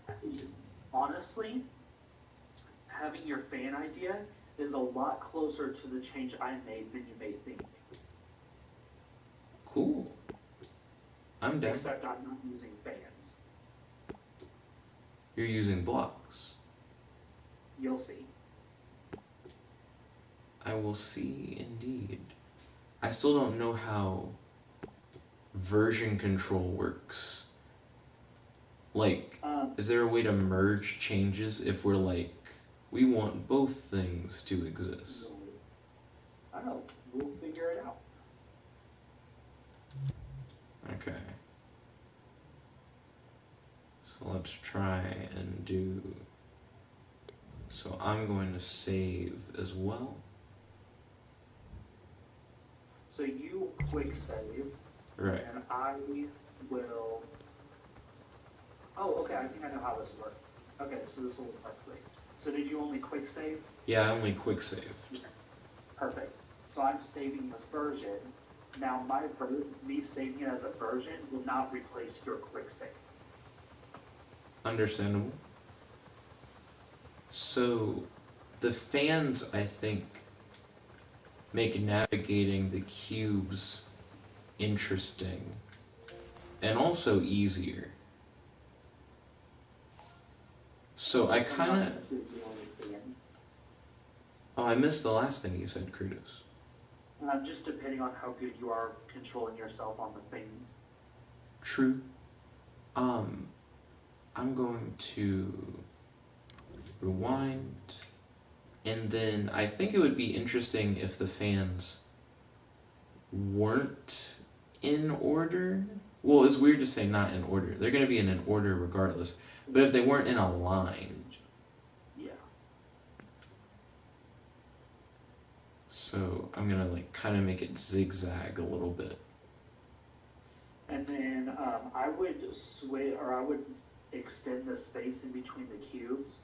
honestly, having your fan idea is a lot closer to the change I made than you may think. Cool. I'm down. Except I'm not using fans. You're using blocks. You'll see. I will see indeed. I still don't know how version control works. Like, is there a way to merge changes if we're like, we want both things to exist? I don't know. We'll figure it out. Okay. So let's try and do... So I'm going to save as well. So you quick save. Right. And I will... Oh, okay, I think I know how this works. Okay, so this will work perfectly. So did you only quick save? Yeah, I only quick saved. Perfect. So I'm saving this version. Now me saving it as a version will not replace your quick save. Understandable. So the fans, I think, make navigating the cubes interesting and also easier. So I kind of... Oh, I missed the last thing you said, Kratos. Just depending on how good you are controlling yourself on the things. True. I'm going to rewind, and then I think it would be interesting if the fans weren't in order. Well, it's weird to say not in order. They're going to be in an order regardless. But if they weren't in a line. Yeah. So I'm going to like kind of make it zigzag a little bit. And then I would switch, or I would extend the space in between the cubes,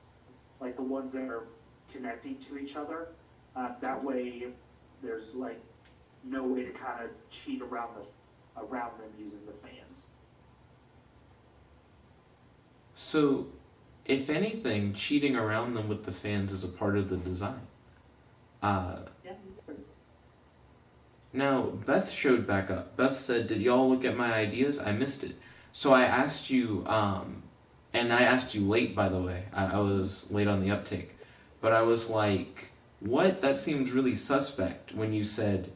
like the ones that are connecting to each other. That way, there's like no way to kind of cheat around them using the fans. So, if anything, cheating around them with the fans is a part of the design. Yeah. Now, Beth showed back up. Beth said, "Did y'all look at my ideas? I missed it." So I asked you, and I asked you late, by the way. I was late on the uptake. But I was like, What? That seems really suspect when you said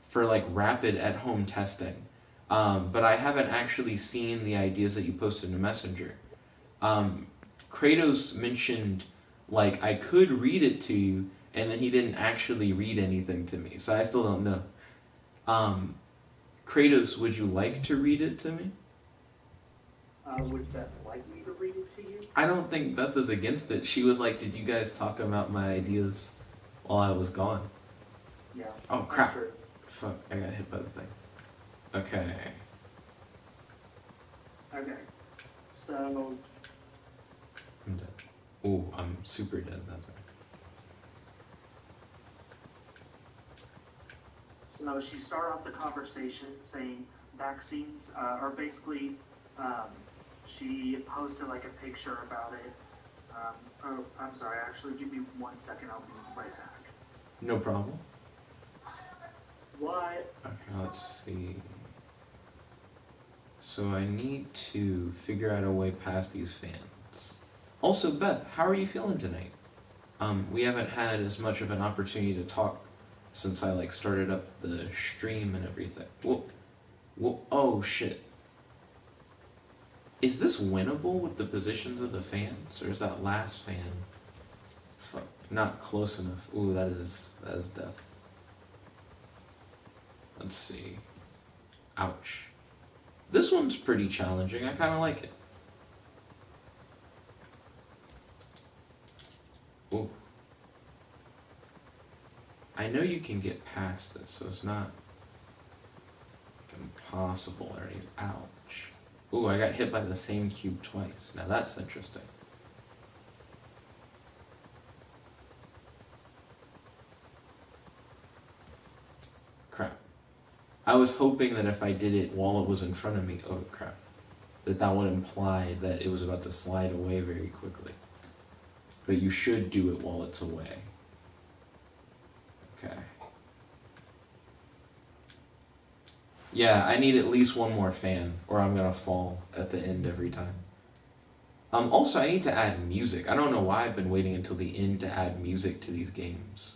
for like rapid at-home testing. But I haven't actually seen the ideas that you posted in Messenger. Um, Kratos mentioned like I could read it to you, and then he didn't actually read anything to me, so I still don't know. Um, Kratos, would you like to read it to me? Would Beth like me to read it to you? I don't think Beth is against it. She was like, "Did you guys talk about my ideas while I was gone?" Yeah. Oh That's crap! true. Fuck! I got hit by the thing. Okay. Okay. So, I'm dead. Oh, I'm super dead. That's right. so she started off the conversation saying vaccines are basically. Um, she posted like a picture about it. Oh, I'm sorry. Actually, give me 1 second. I'll be right back. No problem. What? Okay, let's see. So I need to figure out a way past these fans. Also, Beth, how are you feeling tonight? We haven't had as much of an opportunity to talk since I like started up the stream and everything. Well, oh shit. Is this winnable with the positions of the fans, or is that last fan? Fuck, not close enough. Ooh, that is death. Let's see. Ouch. This one's pretty challenging. I kind of like it. Ooh. I know you can get past this, so it's not impossible or anything. Ouch. Ooh, I got hit by the same cube twice. Now that's interesting. Crap. I was hoping that if I did it while it was in front of me, oh crap, that would imply that it was about to slide away very quickly. But you should do it while it's away. Okay. Yeah, I need at least one more fan, or I'm gonna fall at the end every time. Also, I need to add music. I don't know why I've been waiting until the end to add music to these games.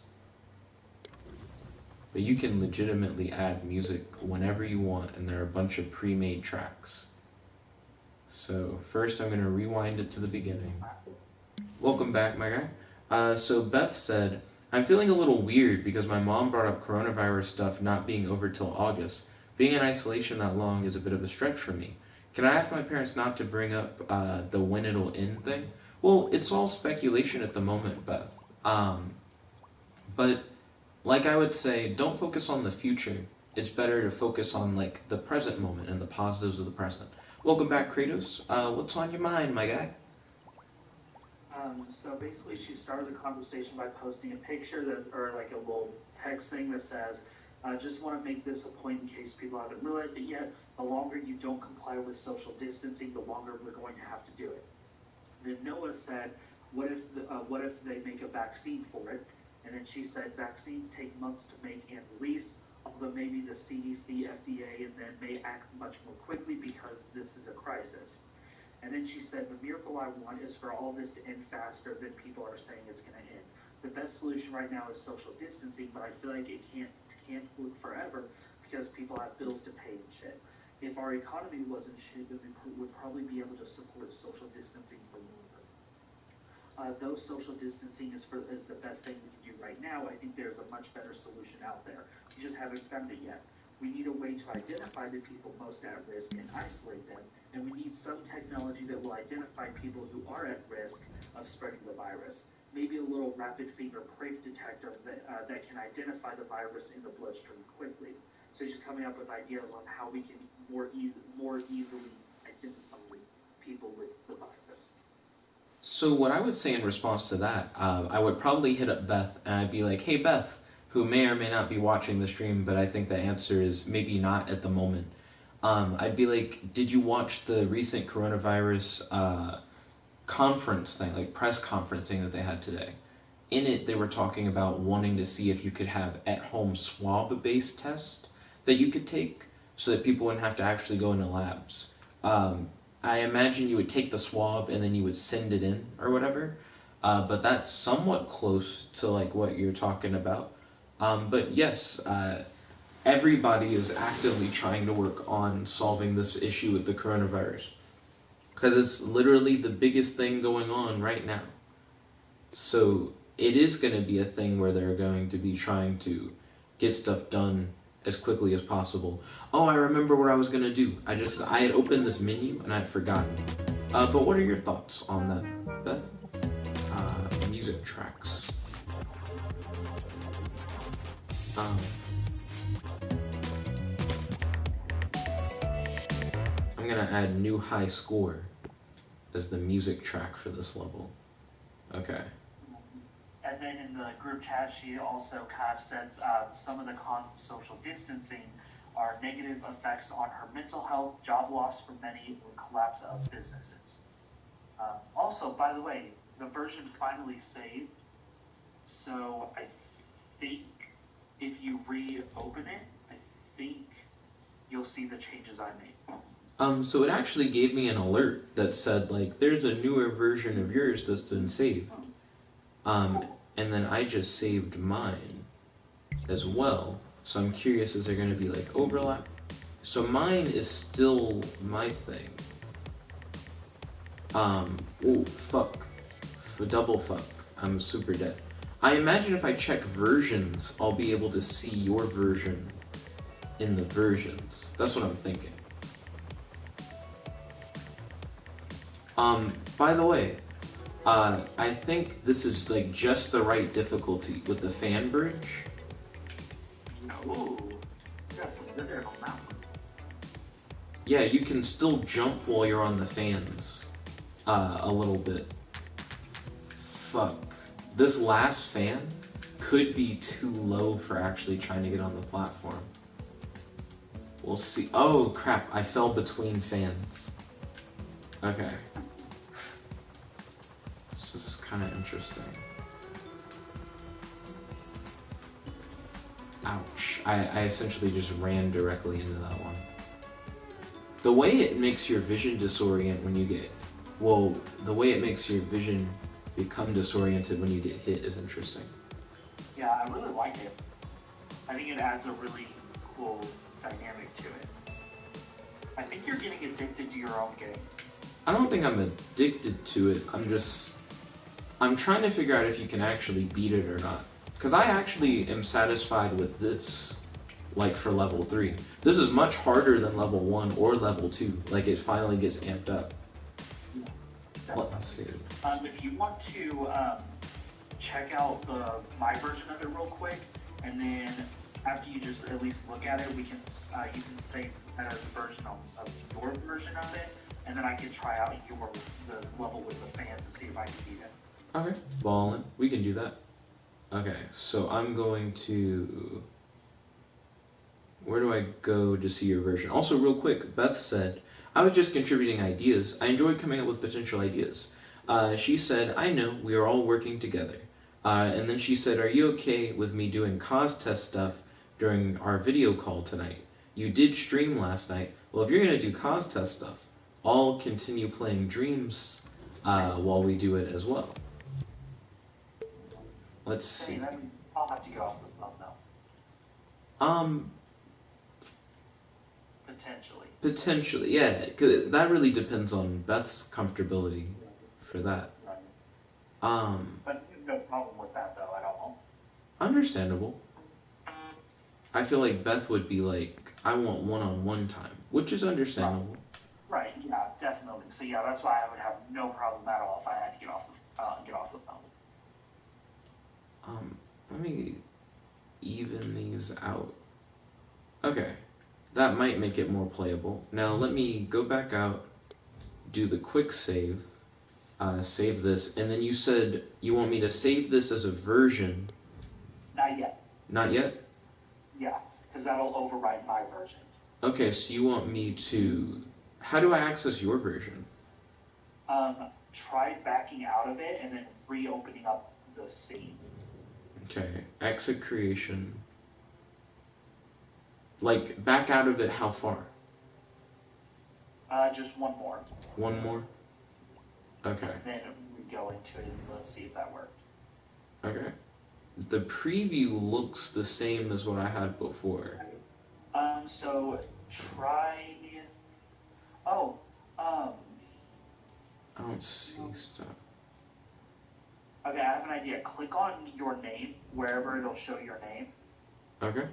But you can legitimately add music whenever you want, and there are a bunch of pre-made tracks. So first I'm gonna rewind it to the beginning. Welcome back, my guy. So Beth said, I'm feeling a little weird because my mom brought up coronavirus stuff not being over till August. Being in isolation that long is a bit of a stretch for me. Can I ask my parents not to bring up the when it'll end thing? Well, it's all speculation at the moment, Beth. But like I would say, don't focus on the future. It's better to focus on like the present moment and the positives of the present. Welcome back, Kratos. What's on your mind, my guy? So basically, she started the conversation by posting a picture that's, or like a little text thing that says, "I just want to make this a point in case people haven't realized it yet. The longer you don't comply with social distancing, the longer we're going to have to do it." Then Noah said, what if they make a vaccine for it?" And then she said, "Vaccines take months to make and release, although maybe the CDC, FDA, and then may act much more quickly because this is a crisis." And then she said, "The miracle I want is for all this to end faster than people are saying it's going to end. The best solution right now is social distancing, but I feel like it can't work forever because people have bills to pay and shit. If our economy wasn't shit, then we would probably be able to support social distancing for longer. Though social distancing is the best thing we can do right now, I think there's a much better solution out there. We just haven't found it yet. We need a way to identify the people most at risk and isolate them, and we need some technology that will identify people who are at risk of spreading the virus. Maybe a little rapid finger prick detector that can identify the virus in the bloodstream quickly." So she's coming up with ideas on how we can more easily identify people with the virus. So what I would say in response to that, I would probably hit up Beth and I'd be like, "Hey Beth," who may or may not be watching the stream, but I think the answer is maybe not at the moment. I'd be like, "Did you watch the recent coronavirus conference thing, like press conferencing that they had today?" In it, they were talking about wanting to see if you could have at-home swab-based test that you could take so that people wouldn't have to actually go into labs. I imagine you would take the swab and then you would send it in or whatever. but that's somewhat close to like what you're talking about. But yes, everybody is actively trying to work on solving this issue with the coronavirus because it's literally the biggest thing going on right now. So it is going to be a thing where they're going to be trying to get stuff done as quickly as possible. Oh, I remember what I was going to do. I had opened this menu and I'd forgotten. But what are your thoughts on that, Beth? Music tracks. I'm gonna add new high score as the music track for this level. Okay. And then in the group chat, she also kind of said some of the cons of social distancing are negative effects on her mental health, job loss for many, or collapse of businesses. Also, by the way, the version finally saved, so I think if you reopen it, I think you'll see the changes I made. So it actually gave me an alert that said, like, there's a newer version of yours that's been saved. And then I just saved mine as well. So I'm curious, is there going to be, like, overlap? So mine is still my thing. Oh, fuck. Double fuck. I'm super dead. I imagine if I check versions, I'll be able to see your version in the versions. That's what I'm thinking. By the way, I think this is like just the right difficulty with the fan bridge. Ooh, that's a good there on that one. Yeah, you can still jump while you're on the fans, a little bit. Fuck. This last fan could be too low for actually trying to get on the platform. We'll see. Oh, crap. I fell between fans. Okay. So this is kind of interesting. Ouch. I essentially just ran directly into that one. The way it makes your vision disorient when you get... Well, the way it makes your vision become disoriented when you get hit is interesting. Yeah, I really like it. I think it adds a really cool dynamic to it. I think you're getting addicted to your own game. I don't think I'm addicted to it. I'm trying to figure out if you can actually beat it or not. Because I actually am satisfied with this, like for level 3. This is much harder than level 1 or level 2. Like it finally gets amped up. Let's see. If you want to check out my version of it real quick, and then after you just at least look at it, you can save that as a version of your version of it, and then I can try out the level with the fans to see if I can beat it. Okay, ballin'. We can do that. Okay, so I'm going to... Where do I go to see your version? Also, real quick, Beth said, I was just contributing ideas. I enjoyed coming up with potential ideas. She said, I know, we are all working together. And then she said, are you okay with me doing cause test stuff during our video call tonight? You did stream last night. Well, if you're going to do cause test stuff, I'll continue playing Dreams while we do it as well. Let's see. I'll have to get off the phone though. Potentially, yeah, 'cause that really depends on Beth's comfortability for that. Right. But no problem with that though at all. Understandable. I feel like Beth would be like, I want one-on-one time, which is understandable. Right, yeah, definitely. So yeah, that's why I would have no problem at all if I had to get off the phone. Let me even these out. Okay, that might make it more playable. Now let me go back out, do the quick save, save this, and then you said you want me to save this as a version. Not yet. Not yet? Yeah, because that'll override my version. Okay, so you want me to... How do I access your version? Try backing out of it and then reopening up the scene. Okay, exit creation. Like, back out of it how far? Just one more. One more? Okay. And then we go into it and let's see if that worked. Okay. The preview looks the same as what I had before. So try. Oh, I don't see stuff. Okay, I have an idea. Click on your name wherever it'll show your name. Okay.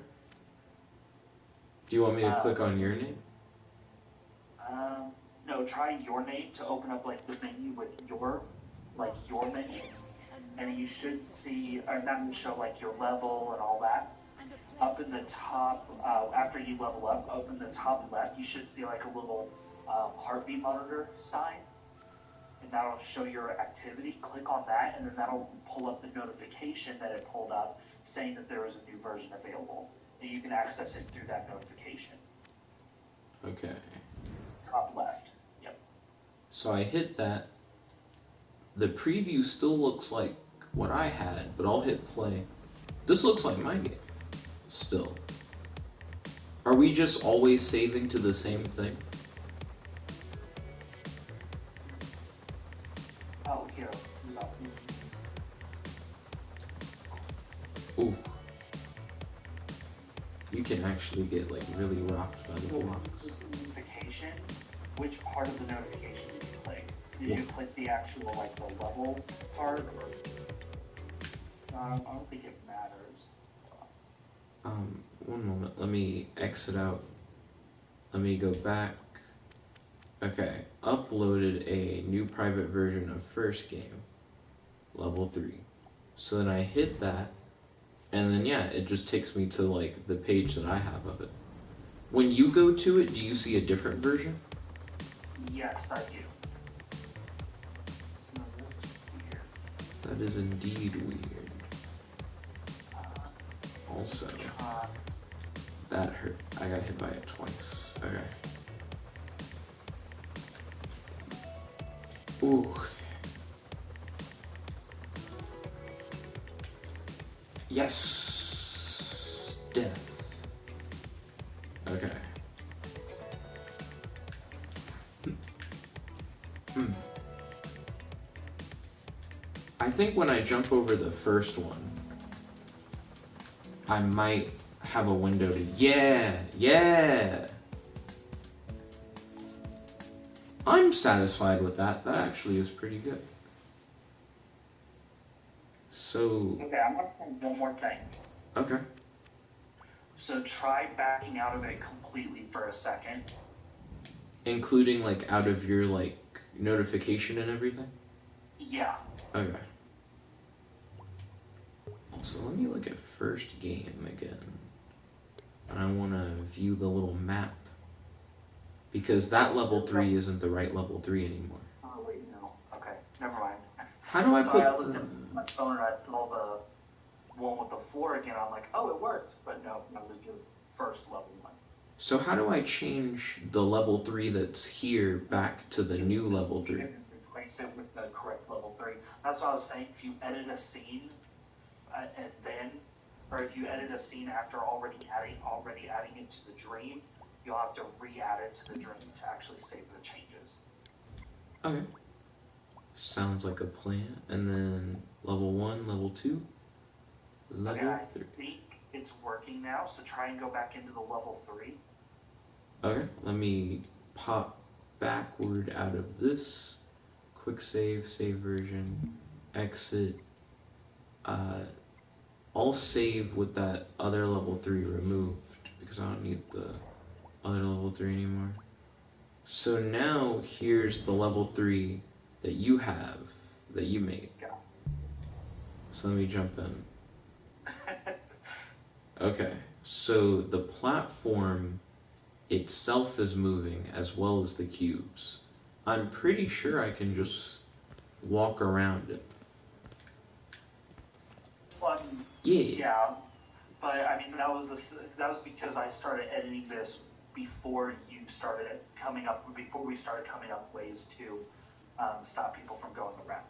Do you want me to click on your name? No, try your name to open up like the menu with your menu, and you should see, or that will show like your level and all that. Up in the top, after you level up, up in the top left, you should see like a little heartbeat monitor sign, and that'll show your activity. Click on that, and then that'll pull up the notification that it pulled up saying that there is a new version available, and you can access it through that notification. Okay. Top left. Yep. So I hit that. The preview still looks like what I had, but I'll hit play. This looks like my game. Still. Are we just always saving to the same thing? Oh, here. Ooh. You can actually get like really rocked by the blocks. Notification. Which part of the notification did you click? Did you click the actual like the level part, or? I don't think it matters. One moment. Let me exit out. Let me go back. Okay. Uploaded a new private version of first game. Level 3. So then I hit that. And then, yeah, it just takes me to, like, the page that I have of it. When you go to it, do you see a different version? Yes, I do. That is indeed weird. Also, that hurt. I got hit by it twice. Okay. Ooh. Yes. Death. Okay. I think when I jump over the first one, I might have a window to... Yeah! I'm satisfied with that. That actually is pretty good. So... Okay, I'm going to say one more thing. Okay. So try backing out of it completely for a second. Including, like, out of your, like, notification and everything? Yeah. Okay. Also, let me look at first game again. And I want to view the little map. Because that level 3 isn't the right level 3 anymore. Oh, wait, no. Okay, never mind. How do I So put I looked at my phone and I saw the one with the 4 again. I'm like, oh, it worked. But no, that was your first level 1. So how do I change the level 3 that's here back to the new level 3? Replace it with the correct level 3. That's what I was saying. If you edit a scene and then, or if you edit a scene after already adding it to the dream, you'll have to re-add it to the dream to actually save the changes. Okay. Sounds like a plan. And then level 1, level 2, level 3. I think it's working now, so try and go back into the level 3. Okay, let me pop backward out of this. Quick save, save version, exit. I'll save with that other level 3 removed because I don't need the other level 3 anymore. So now here's the level 3 that you have, that you made. Yeah. So let me jump in. Okay, so the platform itself is moving as well as the cubes. I'm pretty sure I can just walk around it. Well, Yeah. But I mean that was because I started editing this before we started coming up ways to stop people from going around.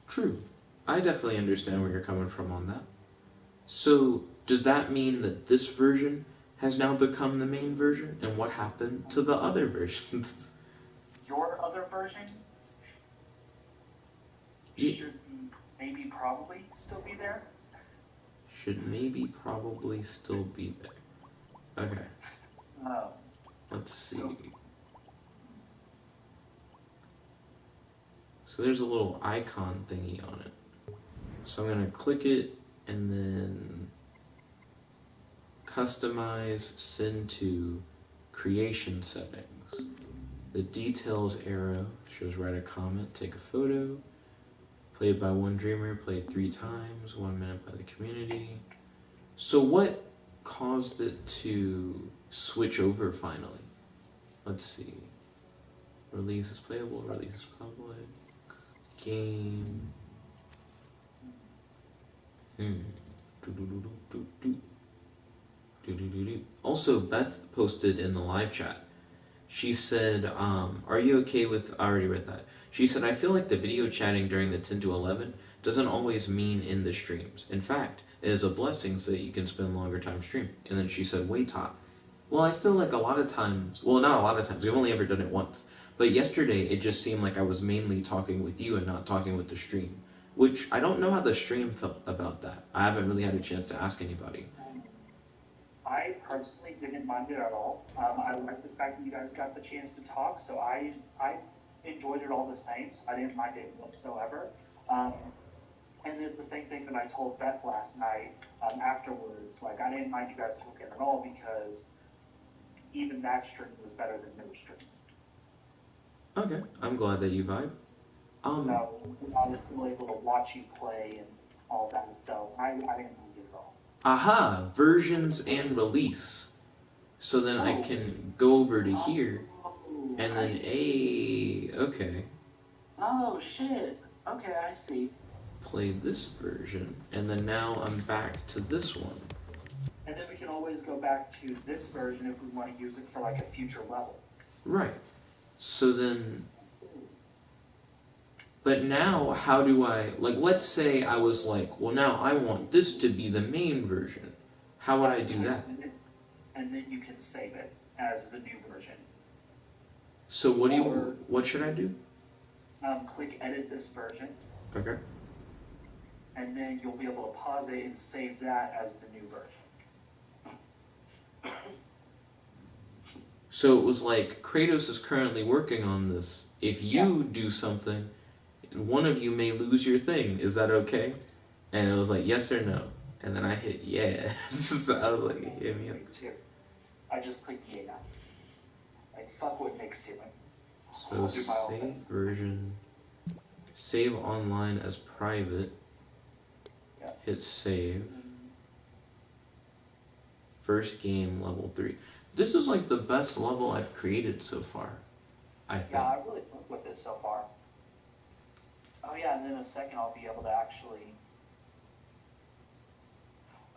True. I definitely understand where you're coming from on that. So, does that mean that this version has now become the main version? And what happened to the other versions? Your other version? should maybe probably still be there. Should maybe probably still be there. Okay. Let's see. So there's a little icon thingy on it. So I'm going to click it and then customize, send to creation settings. The details arrow shows write a comment, take a photo, played by one dreamer, played 3 times, 1 minute by the community. So what caused it to switch over finally? Let's see. Release is playable, release is public, game. Also, Beth posted in the live chat. She said, are you okay with, I already read that. She said, I feel like the video chatting during the 10 to 11 doesn't always mean in the streams. In fact, it is a blessing so that you can spend longer time streaming. And then she said, wait, Todd. Well, I feel like a lot of times, well, not a lot of times, we've only ever done it once. But yesterday, it just seemed like I was mainly talking with you and not talking with the stream. Which, I don't know how the stream felt about that. I haven't really had a chance to ask anybody. I personally didn't mind it at all. I like the fact that you guys got the chance to talk, so I enjoyed it all the same. So I didn't mind it whatsoever. And then the same thing that I told Beth last night afterwards, like I didn't mind you guys talking at all because even that stream was better than no stream. Okay, I'm glad that you vibe. So I was still able to watch you play and all that, so I didn't mind it at all. Aha, versions and release. So then I can go over to here, and then okay. Oh shit. Okay, I see. Play this version, and then now I'm back to this one. And then we can always go back to this version if we want to use it for like a future level. Right. So then, but now how do I, like, let's say I was like, well, now I want this to be the main version. How would I do that? And then you can save it as the new version. So what should I do? Click edit this version. Okay. And then you'll be able to pause it and save that as the new version. So it was like, Kratos is currently working on this. If you do something, one of you may lose your thing. Is that okay? And it was like, yes or no. And then I hit yes. So I was like, hit me up. I just clicked yeah. Like, fuck what Nick's doing. So save version. Save online as private. Yeah. Hit save. First game, level 3. This is like the best level I've created so far, I think. Yeah, I really fuck with this so far. Oh yeah, and then in a second I'll be able to actually...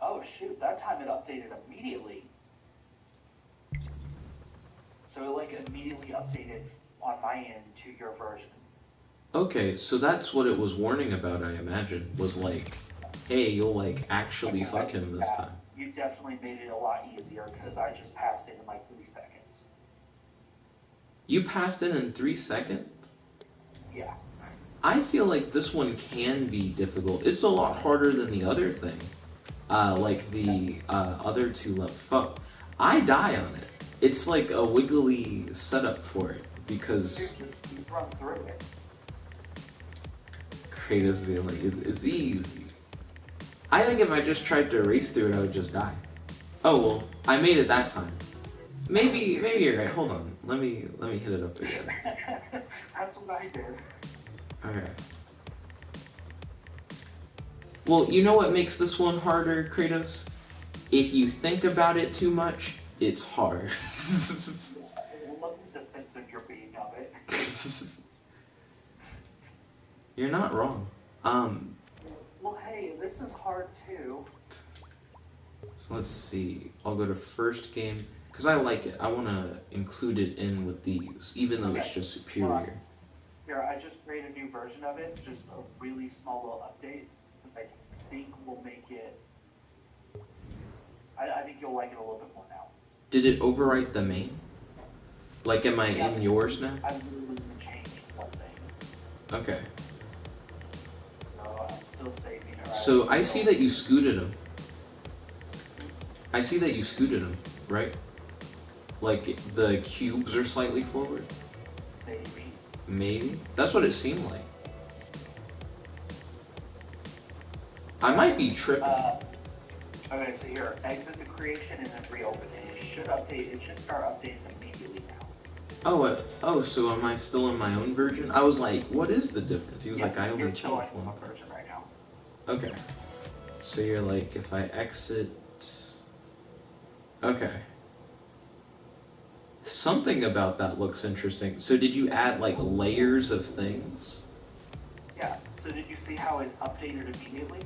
Oh shoot, that time it updated immediately. So it like immediately updated on my end to your version. Okay, so that's what it was warning about, I imagine, was like, hey, you'll like actually fuck him this time. You definitely made it a lot easier because I just passed it in like 3 seconds. You passed in 3 seconds? Yeah. I feel like this one can be difficult. It's a lot harder than the other thing. Like the other 2 levels. Fuck. I die on it. It's like a wiggly setup for it because... You run through it. Kratos being like, it's easy. I think if I just tried to race through it, I would just die. Oh well, I made it that time. Maybe you're right. Hold on. Let me hit it up again. That's what I did. Okay. Well, you know what makes this one harder, Kratos? If you think about it too much, it's hard. I love the defensive you're being of it. You're not wrong. Well, hey, this is hard too. So let's see. I'll go to first game because I like it. I want to include it in with these, even though it's just superior. Here, I just made a new version of it. Just a really small little update. I think will make it. I think you'll like it a little bit more now. Did it overwrite the main? Like, am I in yours now? I've literally changed one thing. Okay. still saving it. Right? So I see that you scooted him. I see that you scooted him, right? Like the cubes are slightly forward. Maybe. Maybe. That's what it seemed like. I might be tripping. Okay, so here, exit the creation and then reopen it. It should update. It should start updating immediately now. Oh, so am I still in my own version? I was like, what is the difference? He was like, I only you're changed still in one. version right now. Okay. So you're like, if I exit... Okay. Something about that looks interesting. So did you add, like, layers of things? Yeah. So did you see how it updated immediately?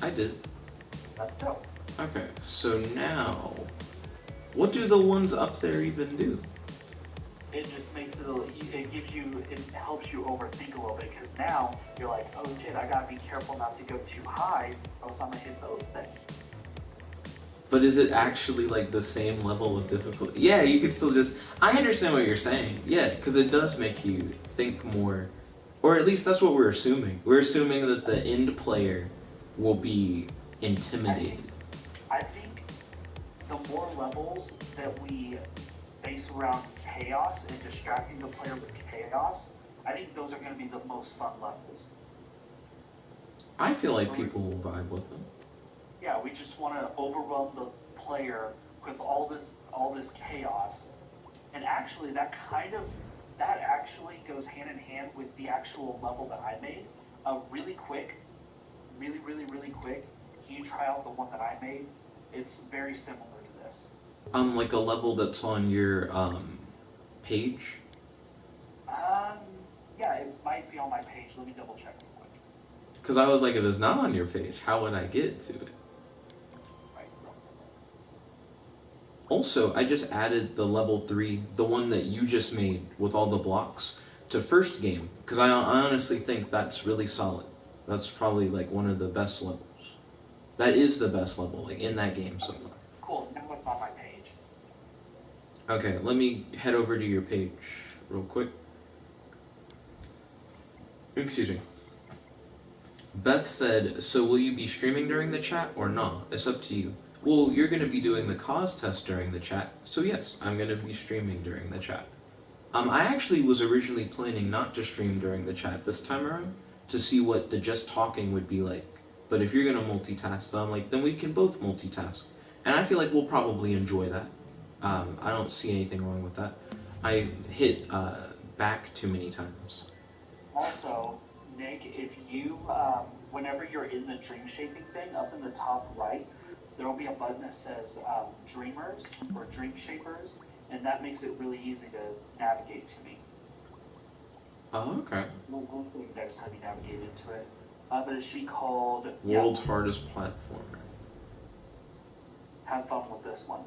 I did. That's dope. Okay, so now... What do the ones up there even do? It just makes it, it gives you, it helps you overthink a little bit, because now you're like, oh shit, I gotta be careful not to go too high, or else I'm gonna hit those things. But is it actually like the same level of difficulty? Yeah, you could still just... I understand what you're saying. Yeah, because it does make you think more. Or at least that's what we're assuming. We're assuming that the end player will be intimidated. I think the more levels that we base around chaos and distracting the player with chaos, I think those are going to be the most fun levels. I feel like people will vibe with them. Yeah, we just want to overwhelm the player with all this chaos, and actually that actually goes hand in hand with the actual level that I made. Really quick, really quick. Can you try out the one that I made? It's very similar to this. Like a level that's on your page. Yeah, it might be on my page. Let me double check real quick. Because I was like, if it's not on your page, how would I get to it? Also, I just added the level 3, the one that you just made with all the blocks, to first game. Because I honestly think that's really solid. That's probably like one of the best levels. That is the best level, like in that game so far. Cool, now it's on my page. Okay, let me head over to your page real quick. Excuse me. Beth said, so will you be streaming during the chat or not? It's up to you. Well, you're going to be doing the cause test during the chat, so yes, I'm going to be streaming during the chat. I actually was originally planning not to stream during the chat this time around, to see what the just talking would be like. But if you're going to multitask, then I'm like, then we can both multitask. And I feel like we'll probably enjoy that. I don't see anything wrong with that. I hit back too many times. Also, Nick, if you, whenever you're in the dream shaping thing, up in the top right, there will be a button that says Dreamers or Dream Shapers, and that makes it really easy to navigate to me. Oh, okay. We'll see next time you navigate into it. But it should be called... World's Hardest Platformer. Have fun with this one.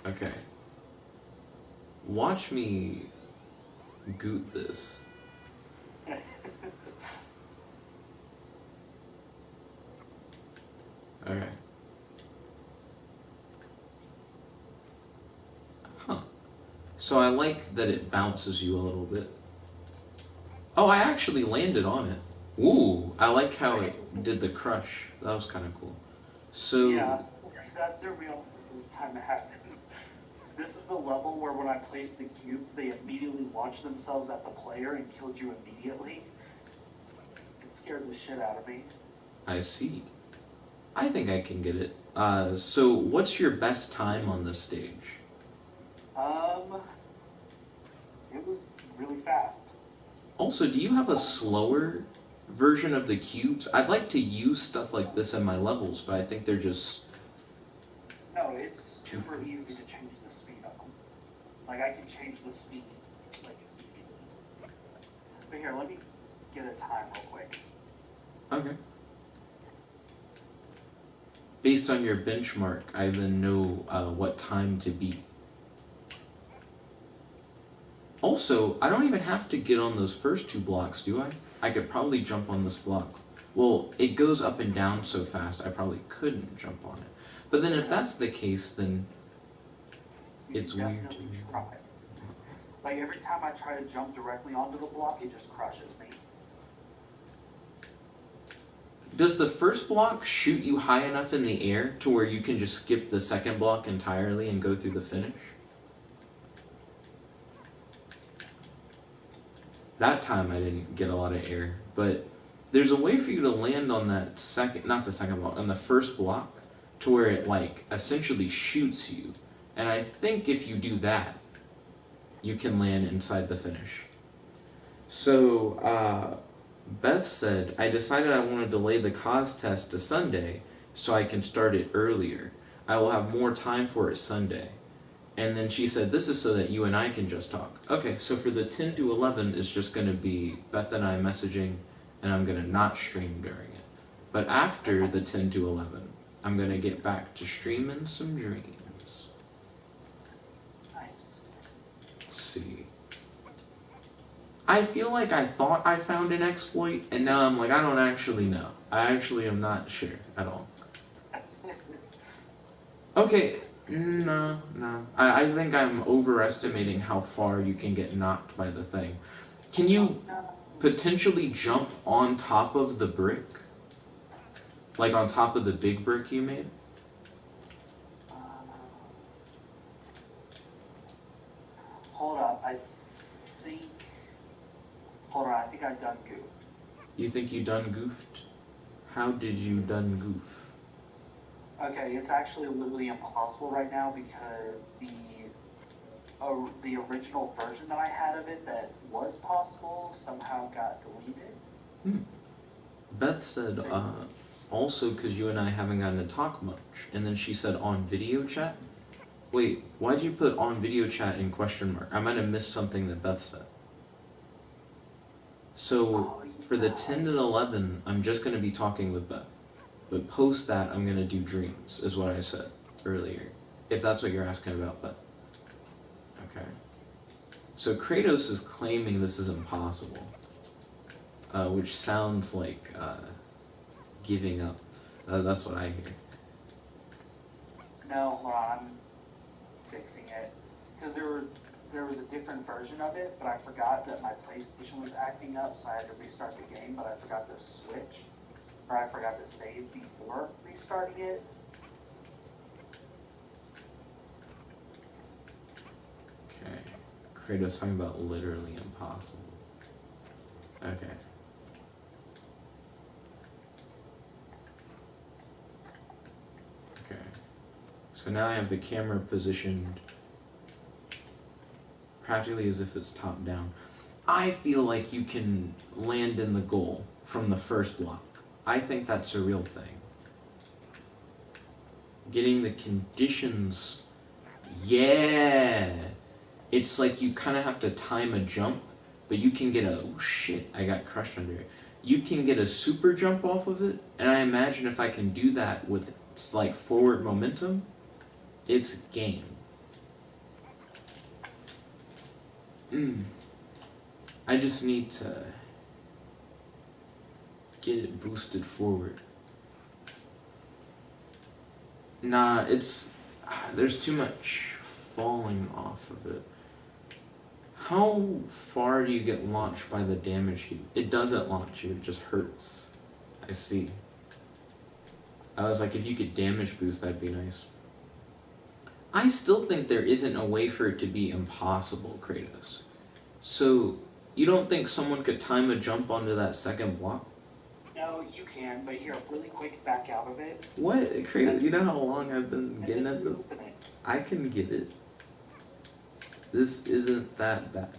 Okay. Watch me goot this. Okay. Huh. So I like that it bounces you a little bit. Oh, I actually landed on it. Ooh, I like how it did the crush. That was kind of cool. So... Yeah, that's the real first time it happened. This is the level where when I placed the cube, they immediately launched themselves at the player and killed you immediately. It scared the shit out of me. I see. I think I can get it. So what's your best time on this stage? It was really fast. Also, do you have a slower version of the cubes? I'd like to use stuff like this in my levels, but I think they're just... No, it's super easy to change the speed of them. Like, I can change the speed, like, immediately. But here, let me get a time real quick. Okay. Based on your benchmark, I then know what time to beat. Also, I don't even have to get on those first 2 blocks, do I? I could probably jump on this block. Well, it goes up and down so fast, I probably couldn't jump on it. But then if that's the case, then it's weird. Try. Like, every time I try to jump directly onto the block, it just crushes me. Does the first block shoot you high enough in the air to where you can just skip the second block entirely and go through the finish? That time I didn't get a lot of air, but there's a way for you to land on that second, not the second block, on the first block, to where it like essentially shoots you. And I think if you do that, you can land inside the finish. So, Beth said, I decided I want to delay the cause test to Sunday so I can start it earlier. I will have more time for it Sunday. And then she said, this is so that you and I can just talk. Okay, so for the 10 to 11, it's just going to be Beth and I messaging, and I'm going to not stream during it. But after the 10 to 11, I'm going to get back to streaming some dreams. Let's see. I feel like I thought I found an exploit, and now I'm like, I don't actually know. I actually am not sure at all. Okay, no. I think I'm overestimating how far you can get knocked by the thing. Can you potentially jump on top of the brick? Like on top of the big brick you made? Hold up, I think I done goofed. You think you done goofed? How did you done goof? Okay, it's actually literally impossible right now because the original version that I had of it that was possible somehow got deleted. Beth said, also because you and I haven't gotten to talk much. And then she said on video chat. Wait, why'd you put on video chat in question mark? I might have missed something that Beth said. So for the 10 and 11, I'm just going to be talking with Beth. But post that, I'm going to do dreams, is what I said earlier. If that's what you're asking about, Beth. Okay. So Kratos is claiming this is impossible. Which sounds like giving up. That's what I hear. No, hold on, I'm fixing it. Because there was a different version of it, but I forgot that my PlayStation was acting up, so I had to restart the game, but I forgot to switch. Or I forgot to save before restarting it. Okay. Kratos talking about literally impossible. Okay. Okay. So now I have the camera positioned practically as if it's top down. I feel like you can land in the goal from the first block. I think that's a real thing. Getting the conditions, yeah. It's like you kind of have to time a jump, but you can get a, oh shit, I got crushed under it. You can get a super jump off of it, and I imagine if I can do that with like forward momentum, it's game. I just need to get it boosted forward. Nah, there's too much falling off of it. How far do you get launched by the damage heat? It doesn't launch you, it just hurts. I see. I was like, if you could damage boost, that'd be nice. I still think there isn't a way for it to be impossible, Kratos. So, you don't think someone could time a jump onto that second block? No, you can, but here, really quick, back out of it. What? Kratos, you know how long I've been getting at this? I can get it. This isn't that bad.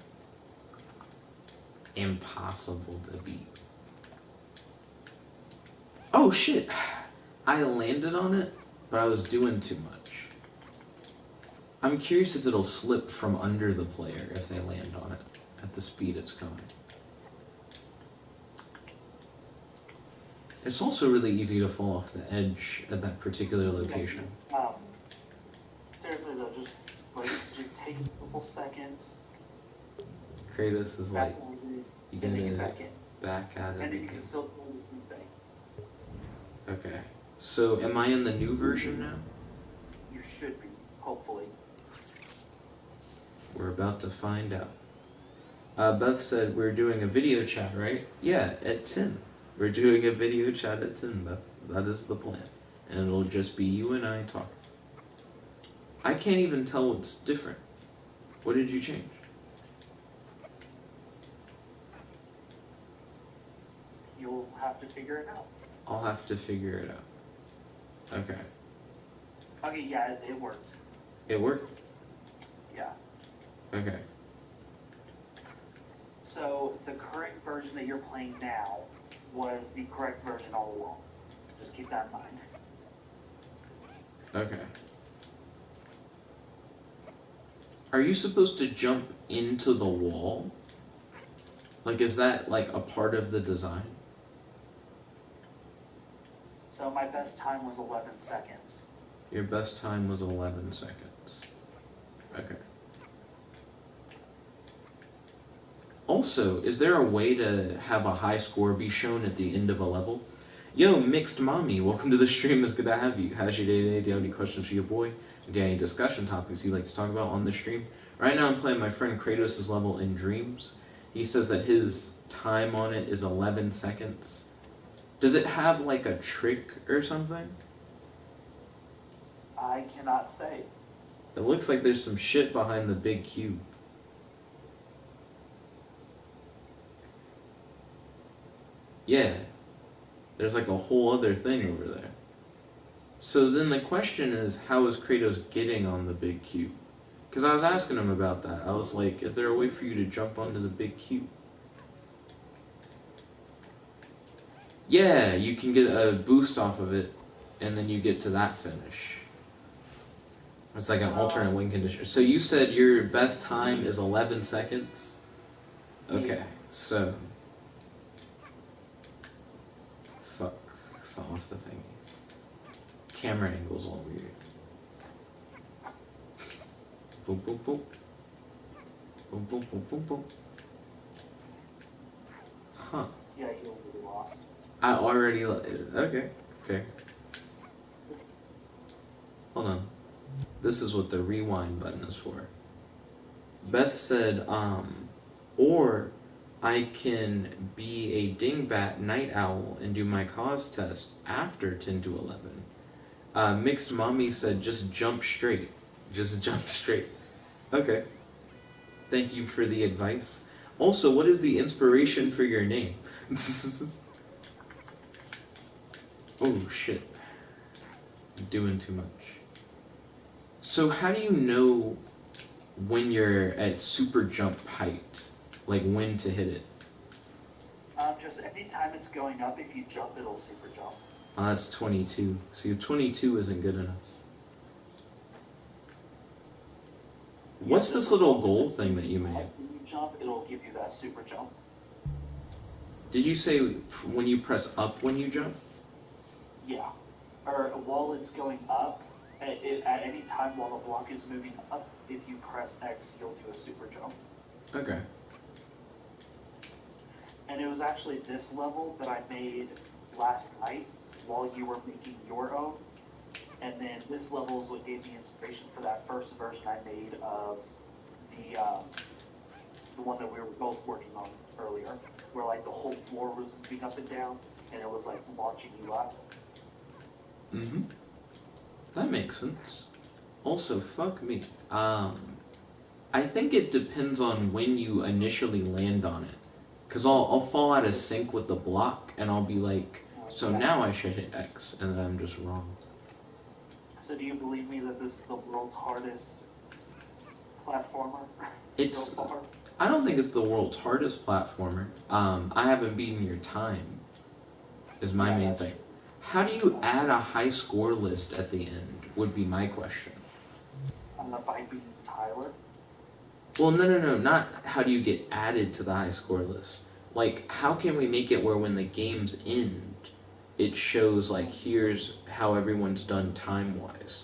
Impossible to beat. Oh shit! I landed on it, but I was doing too much. I'm curious if it'll slip from under the player if they land on it at the speed it's going. It's also really easy to fall off the edge at that particular location. Seriously though, just take a couple seconds. Kratos is like, you can gotta get back at it. And then you can still do the thing. Okay. So, am I in the new version now? You should be, hopefully. We're about to find out. Beth said we're doing a video chat, right? Yeah, at 10. We're doing a video chat at Timba. That is the plan. And it'll just be you and I talking. I can't even tell what's different. What did you change? You'll have to figure it out. I'll have to figure it out. Okay. Okay, yeah, it worked. It worked? Yeah. Okay. So the current version that you're playing now was the correct version all along. Just keep that in mind. Okay. Are you supposed to jump into the wall? Like, is that, like, a part of the design? So my best time was 11 seconds. Your best time was 11 seconds. Okay. Also, is there a way to have a high score be shown at the end of a level? Yo, Mixed Mommy, welcome to the stream. It's good to have you. How's your day today? Do you have any questions for your boy? Do you have any discussion topics you'd like to talk about on the stream? Right now I'm playing my friend Kratos' level in Dreams. He says that his time on it is 11 seconds. Does it have like a trick or something? I cannot say. It looks like there's some shit behind the big cube. Yeah. There's like a whole other thing over there. So then the question is, how is Kratos getting on the big cube? Because I was asking him about that. I was like, is there a way for you to jump onto the big cube? Yeah, you can get a boost off of it, and then you get to that finish. It's like an alternate win condition. So you said your best time is 11 seconds? Okay, so... Fuck. Fell off the thing. Camera angle's all weird. Boom, boom, boom. Boom, boom, boom, boom, boom. Huh. Yeah, you already lost. I already... Okay, fair. Hold on. This is what the rewind button is for. Beth said, or I can be a dingbat night owl and do my cause test after 10 to 11. Mixed Mommy said, just jump straight. Just jump straight. Okay. Thank you for the advice. Also, what is the inspiration for your name? Oh, shit. I'm doing too much. So how do you know when you're at super jump height? Like when to hit it? Just anytime it's going up, if you jump, it'll super jump. Oh, that's 22. See, 22 isn't good enough. What's this little goal thing that you made? When you jump, it'll give you that super jump. Did you say when you press up when you jump? Yeah. Or while it's going up, at any time while the block is moving up, if you press X, you'll do a super jump. Okay. And it was actually this level that I made last night while you were making your own. And then this level is what gave me inspiration for that first version I made of the one that we were both working on earlier, where like the whole floor was moving up and down, and it was like launching you up. Mm-hmm. That makes sense. Also, fuck me. I think it depends on when you initially land on it. Because I'll fall out of sync with the block, and I'll be like, so now I should hit X, and then I'm just wrong. So do you believe me that this is the world's hardest platformer so far? I don't think it's the world's hardest platformer. I haven't beaten your time, is my main thing. How do you add a high score list at the end, would be my question. By beating Tyler? Well, no, not how do you get added to the high score list. Like, how can we make it where when the games end, it shows, like, here's how everyone's done time-wise?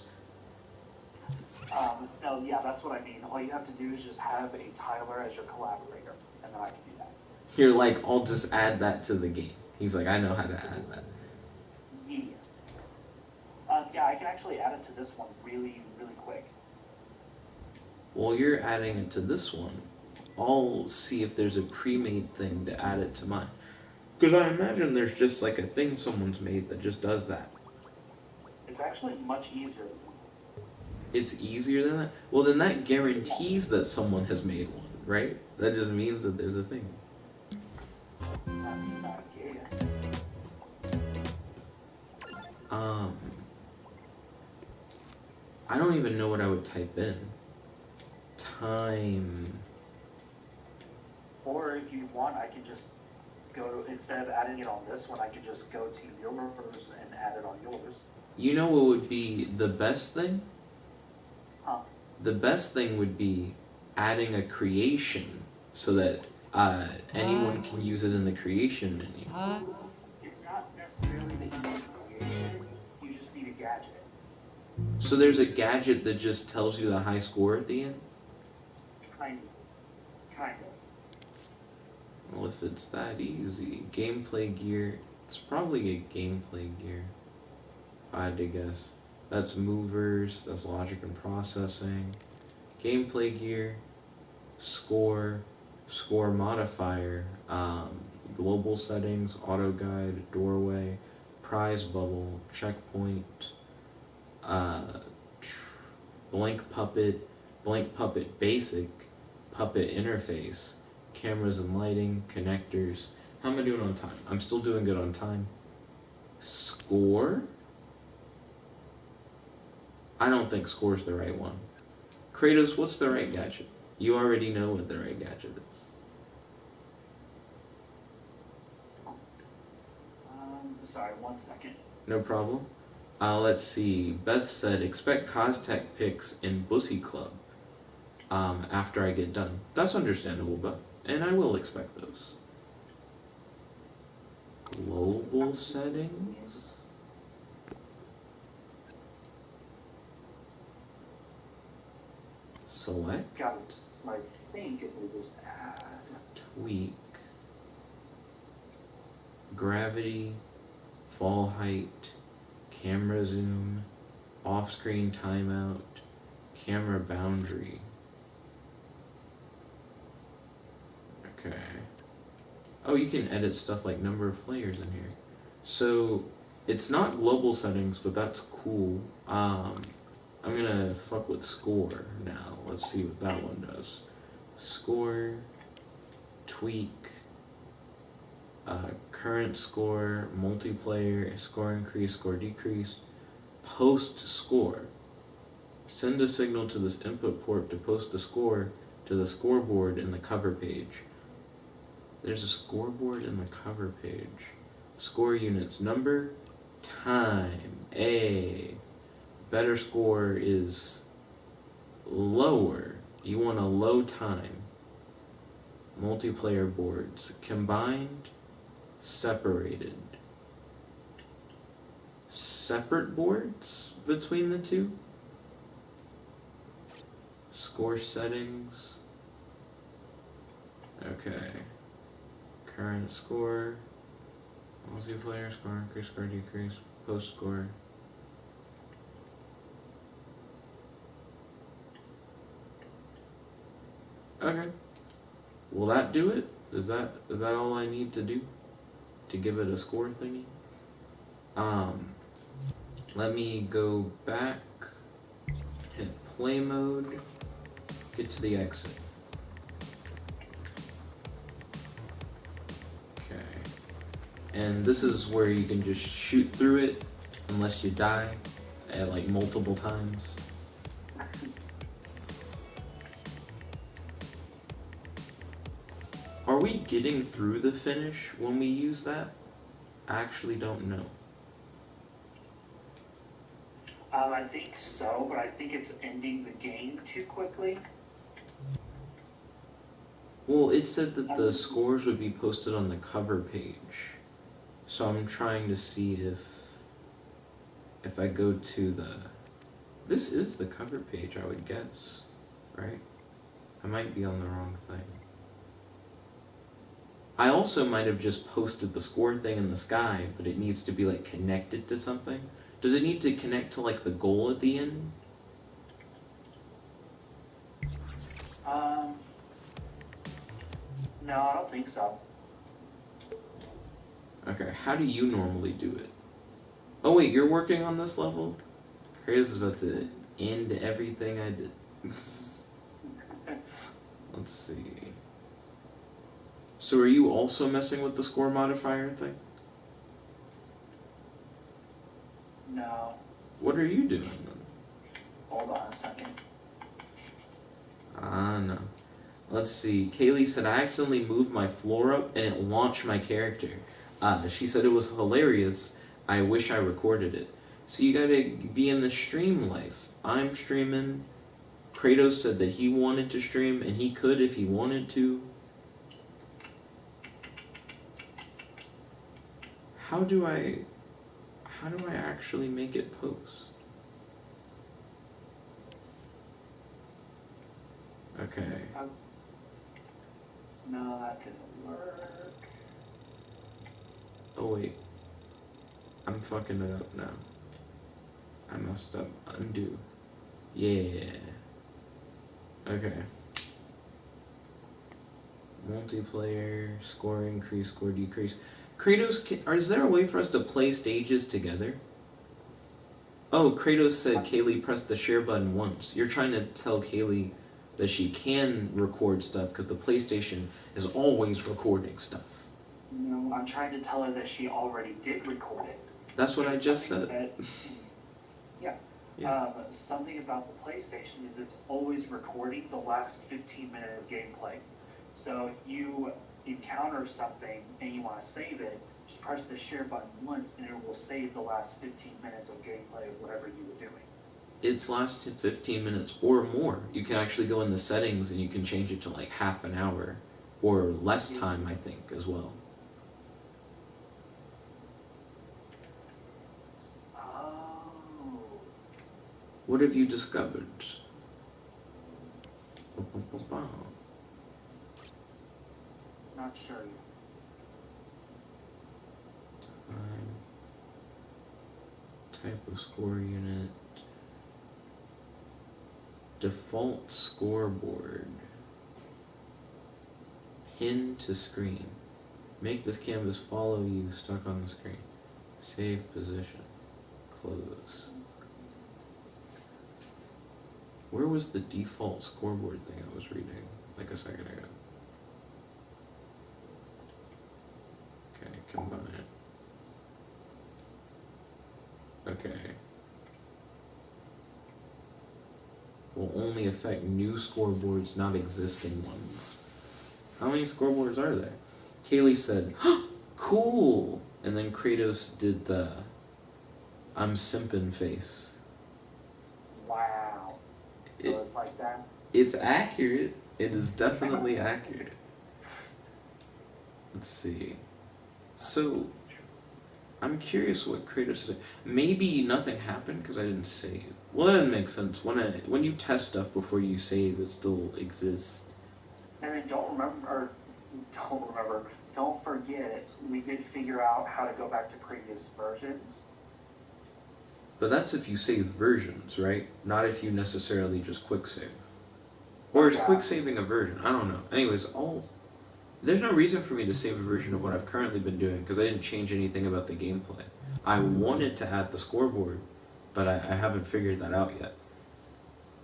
No, yeah, that's what I mean. All you have to do is just have a Tyler as your collaborator, and then I can do that. You're like, I'll just add that to the game. He's like, I know how to add that. Yeah. Yeah, I can actually add it to this one really, really quick. Well, you're adding it to this one. I'll see if there's a pre-made thing to add it to mine. Because I imagine there's just like a thing someone's made that just does that. It's actually much easier. It's easier than that? Well, then that guarantees that someone has made one, right? That just means that there's a thing. I guess. I don't even know what I would type in. Time. Or if you want, I can just go to, instead of adding it on this one, I could just go to yours and add it on yours. You know what would be the best thing? Huh? The best thing would be adding a creation so that anyone can use it in the creation menu. It's not necessarily that you need a creation, you just need a gadget. So there's a gadget that just tells you the high score at the end? Kind of. Well, if it's that easy. Gameplay gear. It's probably a gameplay gear, if I had to guess. That's movers, that's logic and processing. Gameplay gear, score, score modifier, global settings, auto guide, doorway, prize bubble, checkpoint, blank puppet basic, puppet interface, cameras and lighting, connectors. How am I doing on time? I'm still doing good on time. Score? I don't think score's the right one. Kratos, what's the right gadget? You already know what the right gadget is. Sorry, 1 second. No problem. Let's see. Beth said, expect Costech picks in Bussy Club after I get done. That's understandable, Beth. And I will expect those. Global settings? Select? Got it. I think it was add. Tweak. Gravity. Fall height. Camera zoom. Off-screen timeout. Camera boundary. Okay. Oh, you can edit stuff like number of players in here. So, it's not global settings, but that's cool. I'm gonna fuck with score now. Let's see what that one does. Score, tweak, current score, multiplayer, score increase, score decrease, post score. Send a signal to this input port to post the score to the scoreboard in the cover page. There's a scoreboard in the cover page. Score units, number, time, A. Better score is lower. You want a low time. Multiplayer boards, combined, separated. Separate boards between the two? Score settings. Okay. Current score. Multiplayer score increase, score decrease, post score. Okay. Will that do it? Is that all I need to do to give it a score thingy? Let me go back, hit play mode, get to the exit. Okay. And this is where you can just shoot through it unless you die at like multiple times. Are we getting through the finish when we use that? I actually don't know. I think so, but I think it's ending the game too quickly. Well, it said that the scores would be posted on the cover page. So I'm trying to see if I go to the... This is the cover page, I would guess, right? I might be on the wrong thing. I also might have just posted the score thing in the sky, but it needs to be like connected to something. Does it need to connect to like the goal at the end? No, I don't think so. Okay, how do you normally do it? Oh wait, you're working on this level? Kratos is about to end everything I did. Let's see. So are you also messing with the score modifier thing? No. What are you doing then? Hold on a second. No. Let's see. Kaylee said, I accidentally moved my floor up and it launched my character. She said it was hilarious. I wish I recorded it. So you gotta be in the stream life. I'm streaming. Kratos said that he wanted to stream and he could if he wanted to. How do I actually make it post? Okay. No, that didn't work. Oh wait. I'm fucking it up now. I messed up. Undo. Yeah. Okay. Multiplayer, score increase, score decrease. Kratos, is there a way for us to play stages together? Oh, Kratos said Kaylee pressed the share button once. You're trying to tell Kaylee that she can record stuff because the PlayStation is always recording stuff. No, I'm trying to tell her that she already did record it. That's what I just said. Something about the PlayStation is it's always recording the last 15 minutes of gameplay. So if you encounter something and you want to save it, just press the share button once and it will save the last 15 minutes of gameplay of whatever you were doing. It's lasted 15 minutes or more. You can actually go in the settings and you can change it to like half an hour or less time, I think, as well. Oh. What have you discovered? Not sure yet. Type of score unit. Default scoreboard. Pin to screen. Make this canvas follow you stuck on the screen. Save position. Close. Where was the default scoreboard thing I was reading like a second ago? Okay, combine. Okay. Will only affect new scoreboards, not existing ones. How many scoreboards are there? Kaylee said, cool! And then Kratos did the I'm simpin' face. Wow. So it's like that? It's accurate. It is definitely accurate. Let's see. So, I'm curious what Kratos did. Maybe nothing happened because I didn't save. Well, that doesn't make sense. When you test stuff before you save, it still exists. And then don't forget, we did figure out how to go back to previous versions. But that's if you save versions, right? Not if you necessarily just quick save. Or is quick saving a version? I don't know. Anyways, there's no reason for me to save a version of what I've currently been doing because I didn't change anything about the gameplay. I wanted to add the scoreboard, but I haven't figured that out yet.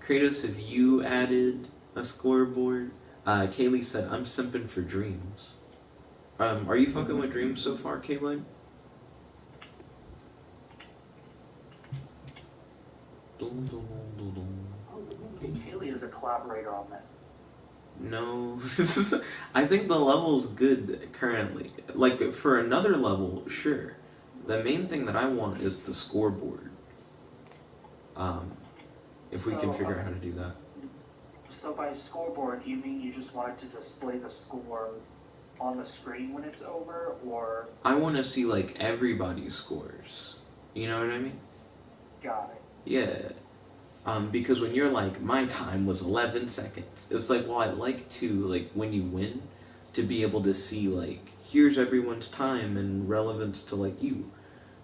Kratos, have you added a scoreboard? Kaylee said, I'm simping for Dreams. Are you fucking with Dreams so far, Kaylee? Kaylee is a collaborator on this. No, I think the level's good currently. Like, for another level, sure. The main thing that I want is the scoreboard. If we can figure out how to do that. So by scoreboard, you mean you just wanted to display the score on the screen when it's over, or? I want to see, like, everybody's scores. You know what I mean? Got it. Yeah. Because when you're like, my time was 11 seconds, it's like, well, I'd like to, like, when you win, to be able to see, like, here's everyone's time and relevance to, like, you.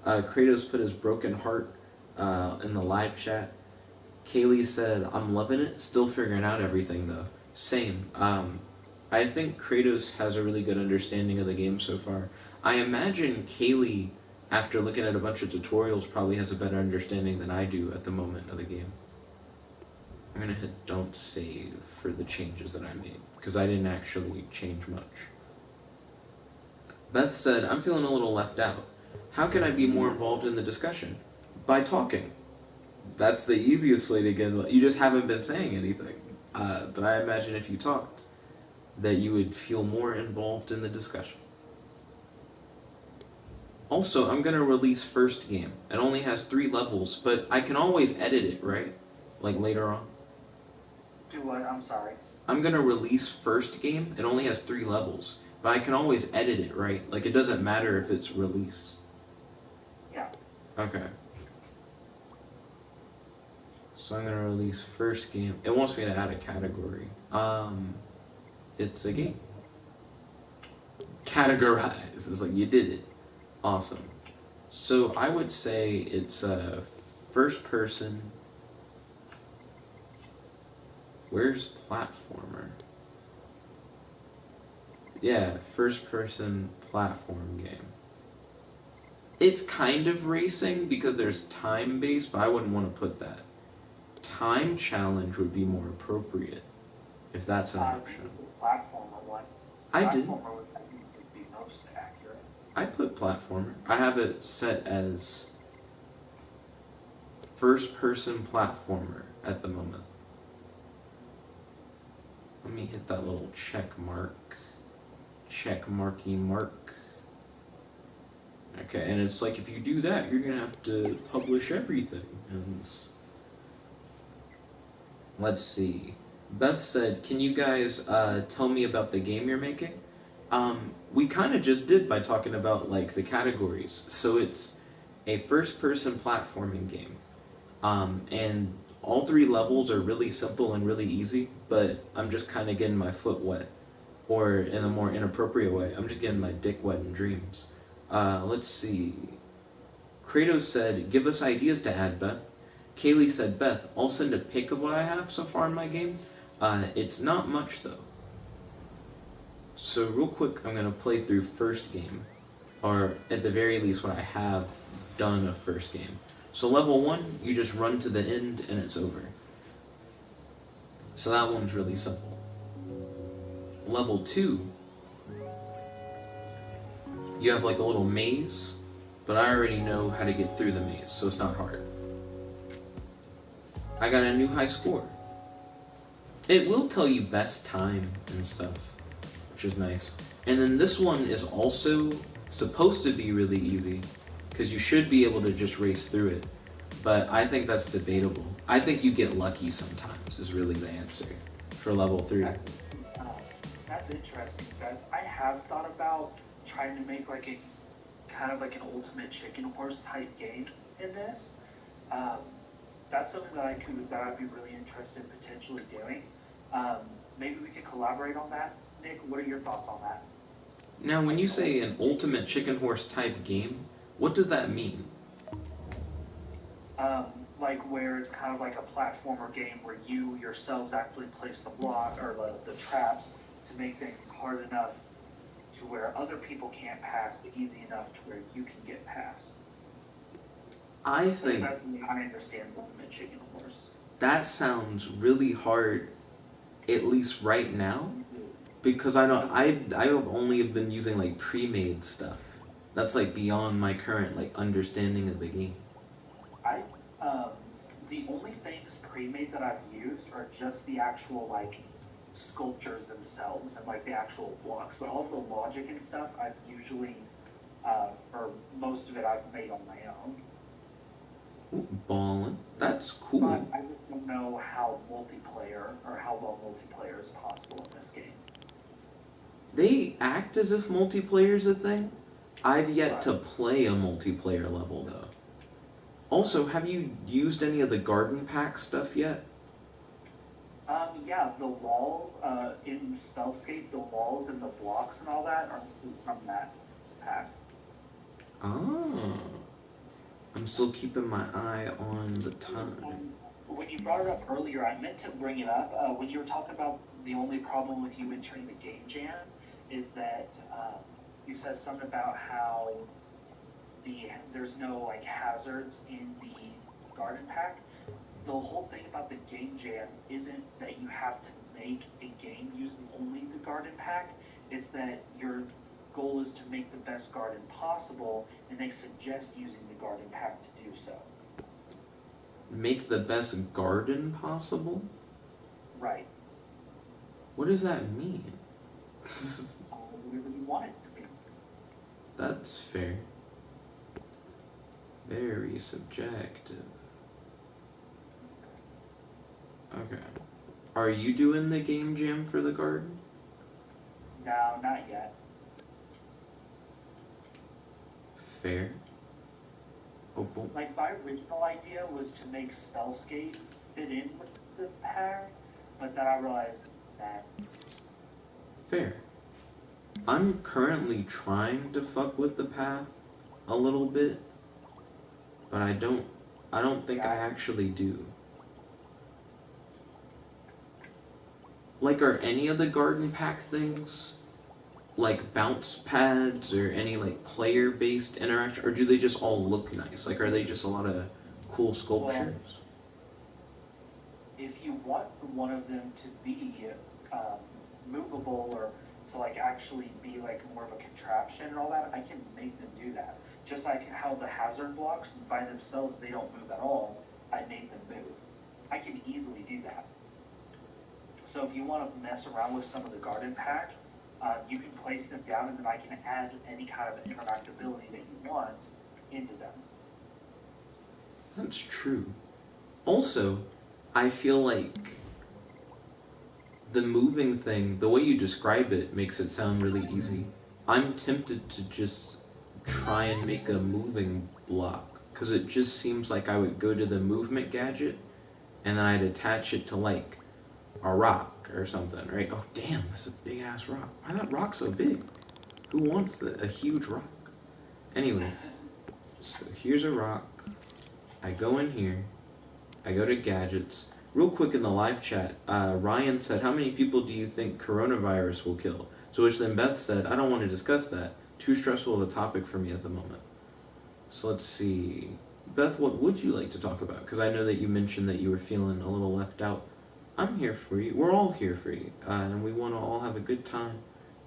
Kratos put his broken heart in the live chat. Kaylee said, I'm loving it, still figuring out everything, though. Same. I think Kratos has a really good understanding of the game so far. I imagine Kaylee, after looking at a bunch of tutorials, probably has a better understanding than I do at the moment of the game. I'm gonna hit don't save for the changes that I made, because I didn't actually change much. Beth said, I'm feeling a little left out. How can I be more involved in the discussion? By talking. That's the easiest way to get involved. You just haven't been saying anything. But I imagine if you talked, that you would feel more involved in the discussion. Also, I'm going to release first game. It only has 3 levels, but I can always edit it, right? Like later on. Do what? I'm sorry. I'm going to release first game. It only has 3 levels, but I can always edit it, right? Like it doesn't matter if it's released. Yeah. Okay. So I'm going to release first game. It wants me to add a category. It's a game. Categorize. It's like you did it. Awesome. So I would say it's a first person. Where's platformer? Yeah, first person platform game. It's kind of racing because there's time based, but I wouldn't want to put that. Time challenge would be more appropriate if that's an option. Platformer one. I did. Platformer would be most accurate. I put platformer. I have it set as first person platformer at the moment. Let me hit that little check mark. Check marky mark. Okay, and it's like if you do that, you're gonna have to publish everything. And let's see. Beth said, "Can you guys tell me about the game you're making?" We kind of just did by talking about like the categories. So it's a first-person platforming game, and all 3 levels are really simple and really easy. But I'm just kind of getting my foot wet, or in a more inappropriate way, I'm just getting my dick wet in Dreams. Let's see. Kratos said, "Give us ideas to add, Beth." Kaylee said, "Beth, I'll send a pic of what I have so far in my game." It's not much though. So real quick, I'm gonna play through first game, or at the very least what I have done of first game. So level 1, you just run to the end and it's over. So that one's really simple. Level 2, you have like a little maze, but I already know how to get through the maze, so it's not hard. I got a new high score. It will tell you best time and stuff, which is nice. And then this one is also supposed to be really easy, because you should be able to just race through it. But I think that's debatable. I think you get lucky sometimes, is really the answer for level 3. That's interesting. I have thought about trying to make like a kind of like an ultimate chicken horse type game in this. That's something that I'd be really interested in potentially doing. Maybe we could collaborate on that. Nick, what are your thoughts on that? Now, when you say an ultimate chicken horse type game, what does that mean? Like where it's kind of like a platformer game where you yourselves actually place the block or the traps to make things hard enough to where other people can't pass, but easy enough to where you can get past. I think that's the way I understand ultimate chicken horse. That sounds really hard, at least right now, because I have only been using like pre-made stuff. That's like beyond my current like understanding of the game. The only things pre-made that I've used are just the actual like sculptures themselves and like the actual blocks, but all of the logic and stuff I've usually, or most of it I've made on my own. Ooh, ballin'. That's cool. But I just don't know how multiplayer or how well multiplayer is possible in this game. They act as if multiplayer is a thing. I've yet to play a multiplayer level though. Also, have you used any of the garden pack stuff yet? Yeah, the wall in Spellscape, the walls and the blocks and all that are from that pack. Ah. I'm still keeping my eye on the time. When you brought it up earlier, I meant to bring it up. When you were talking about the only problem with you entering the game jam is that you said something about how there's no like hazards in the garden pack. The whole thing about the game jam isn't that you have to make a game using only the garden pack. It's that your goal is to make the best garden possible, and they suggest using the garden pack to do so. Make the best garden possible? Right. What does that mean? Whatever you want it to be. That's fair. Very subjective. Okay. Are you doing the game jam for the garden? No, not yet. Fair. Oh, boom. Like, my original idea was to make Spellscape fit in with the pack, but then I realized that. Fair. I'm currently trying to fuck with the path a little bit, but I don't think I actually do. Like, are any of the garden pack things like bounce pads or any like player-based interaction, or do they just all look nice? Like, are they just a lot of cool sculptures? Well, if you want one of them to be movable or to like actually be like more of a contraption and all that, I can make them do that. Just like how the hazard blocks by themselves, they don't move at all, I made them move. I can easily do that. So if you want to mess around with some of the garden pack, you can place them down, and then I can add any kind of interactability that you want into them. That's true. Also, I feel like the moving thing, the way you describe it, makes it sound really easy. I'm tempted to just try and make a moving block, because it just seems like I would go to the movement gadget, and then I'd attach it to like a rock or something, right? Oh, damn, that's a big-ass rock. Why is that rock so big? Who wants a huge rock? Anyway, so here's a rock. I go in here. I go to gadgets. Real quick in the live chat, Ryan said, how many people do you think coronavirus will kill? To which then Beth said, I don't want to discuss that. Too stressful of a topic for me at the moment. So let's see. Beth, what would you like to talk about? Because I know that you mentioned that you were feeling a little left out. I'm here for you. We're all here for you. And we want to all have a good time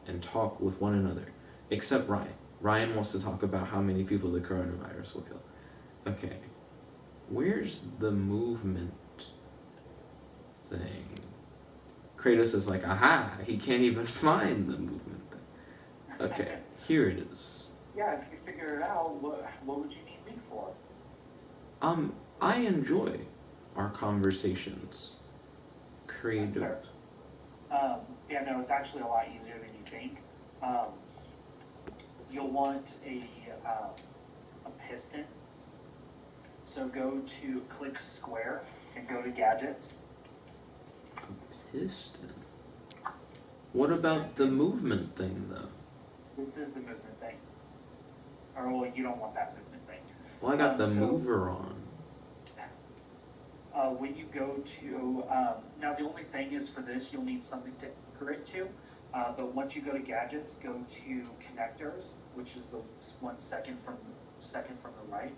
and talk with one another. Except Ryan. Ryan wants to talk about how many people the coronavirus will kill. Okay. Where's the movement thing? Kratos is like, aha, he can't even find the movement thing. Okay, here it is. Yeah, if you figure it out, what would you need me for? I enjoy our conversations. Creative. Yeah, no, it's actually a lot easier than you think. You'll want a piston. So click square and go to gadgets. A piston? What about the movement thing, though? This is the movement thing. Or, well, you don't want that movement thing. Well, I got the mover on. When you go to, now the only thing is for this, you'll need something to anchor it to. But once you go to gadgets, go to connectors, which is the second from the right.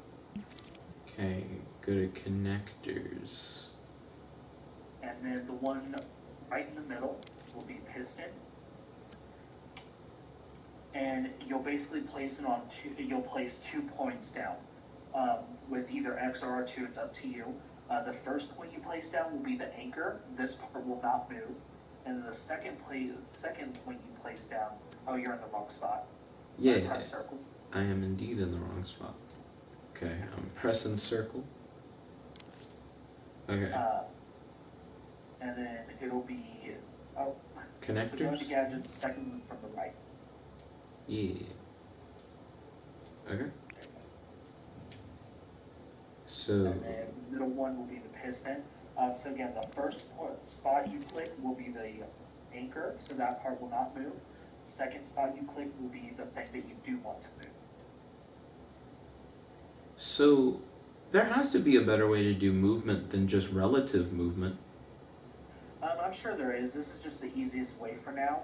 Okay, go to connectors. And then the one right in the middle will be piston. And you'll basically place it on you'll place 2 points down. With either X or R2, it's up to you. The first point you place down will be the anchor. This part will not move. And then the second point you place down, oh, you're in the wrong spot. Yeah, press circle. I am indeed in the wrong spot. Okay, I'm pressing circle. Okay. And then it'll be connectors. So go to gadgets, second from the right. Yeah. Okay. So. And then the middle one will be the piston. So again, the first spot you click will be the anchor, so that part will not move. Second spot you click will be the thing that you do want to move. So there has to be a better way to do movement than just relative movement. I'm sure there is. This is just the easiest way for now.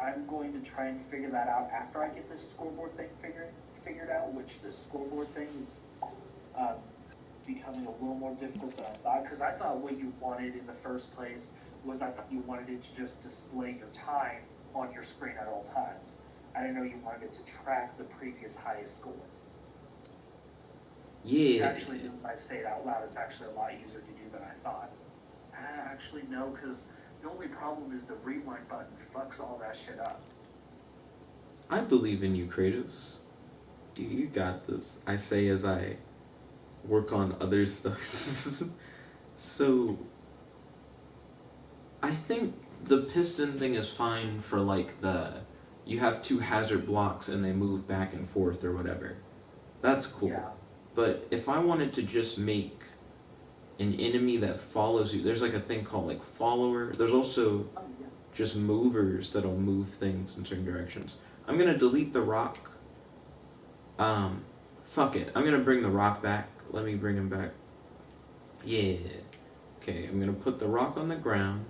I'm going to try and figure that out after I get this scoreboard thing figured out, which the scoreboard thing is um, becoming a little more difficult than I thought, because I thought what you wanted in the first place was I thought you wanted it to just display your time on your screen at all times. I didn't know you wanted it to track the previous highest score. Yeah. Actually, when I say it out loud, it's actually a lot easier to do than I thought. Actually, no, because the only problem is the rewind button fucks all that shit up. I believe in you, Kratos. You got this. I say as I work on other stuff. So, I think the piston thing is fine for like you have two hazard blocks and they move back and forth or whatever. That's cool. Yeah. But if I wanted to just make an enemy that follows you, there's like a thing called like follower. There's also just movers that'll move things in certain directions. I'm gonna delete the rock. Fuck it. I'm gonna bring the rock back. Let me bring him back. Yeah. Okay, I'm gonna put the rock on the ground.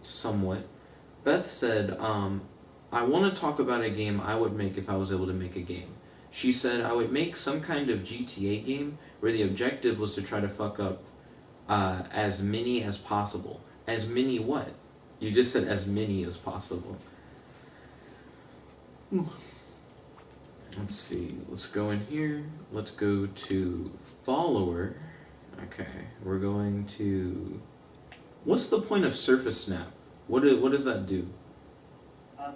Somewhat. Beth said, I want to talk about a game I would make if I was able to make a game. She said I would make some kind of GTA game where the objective was to try to fuck up as many as possible. As many what? You just said as many as possible. Let's see. Let's go in here. Let's go to follower. Okay. We're going to... What's the point of surface snap? What does that do?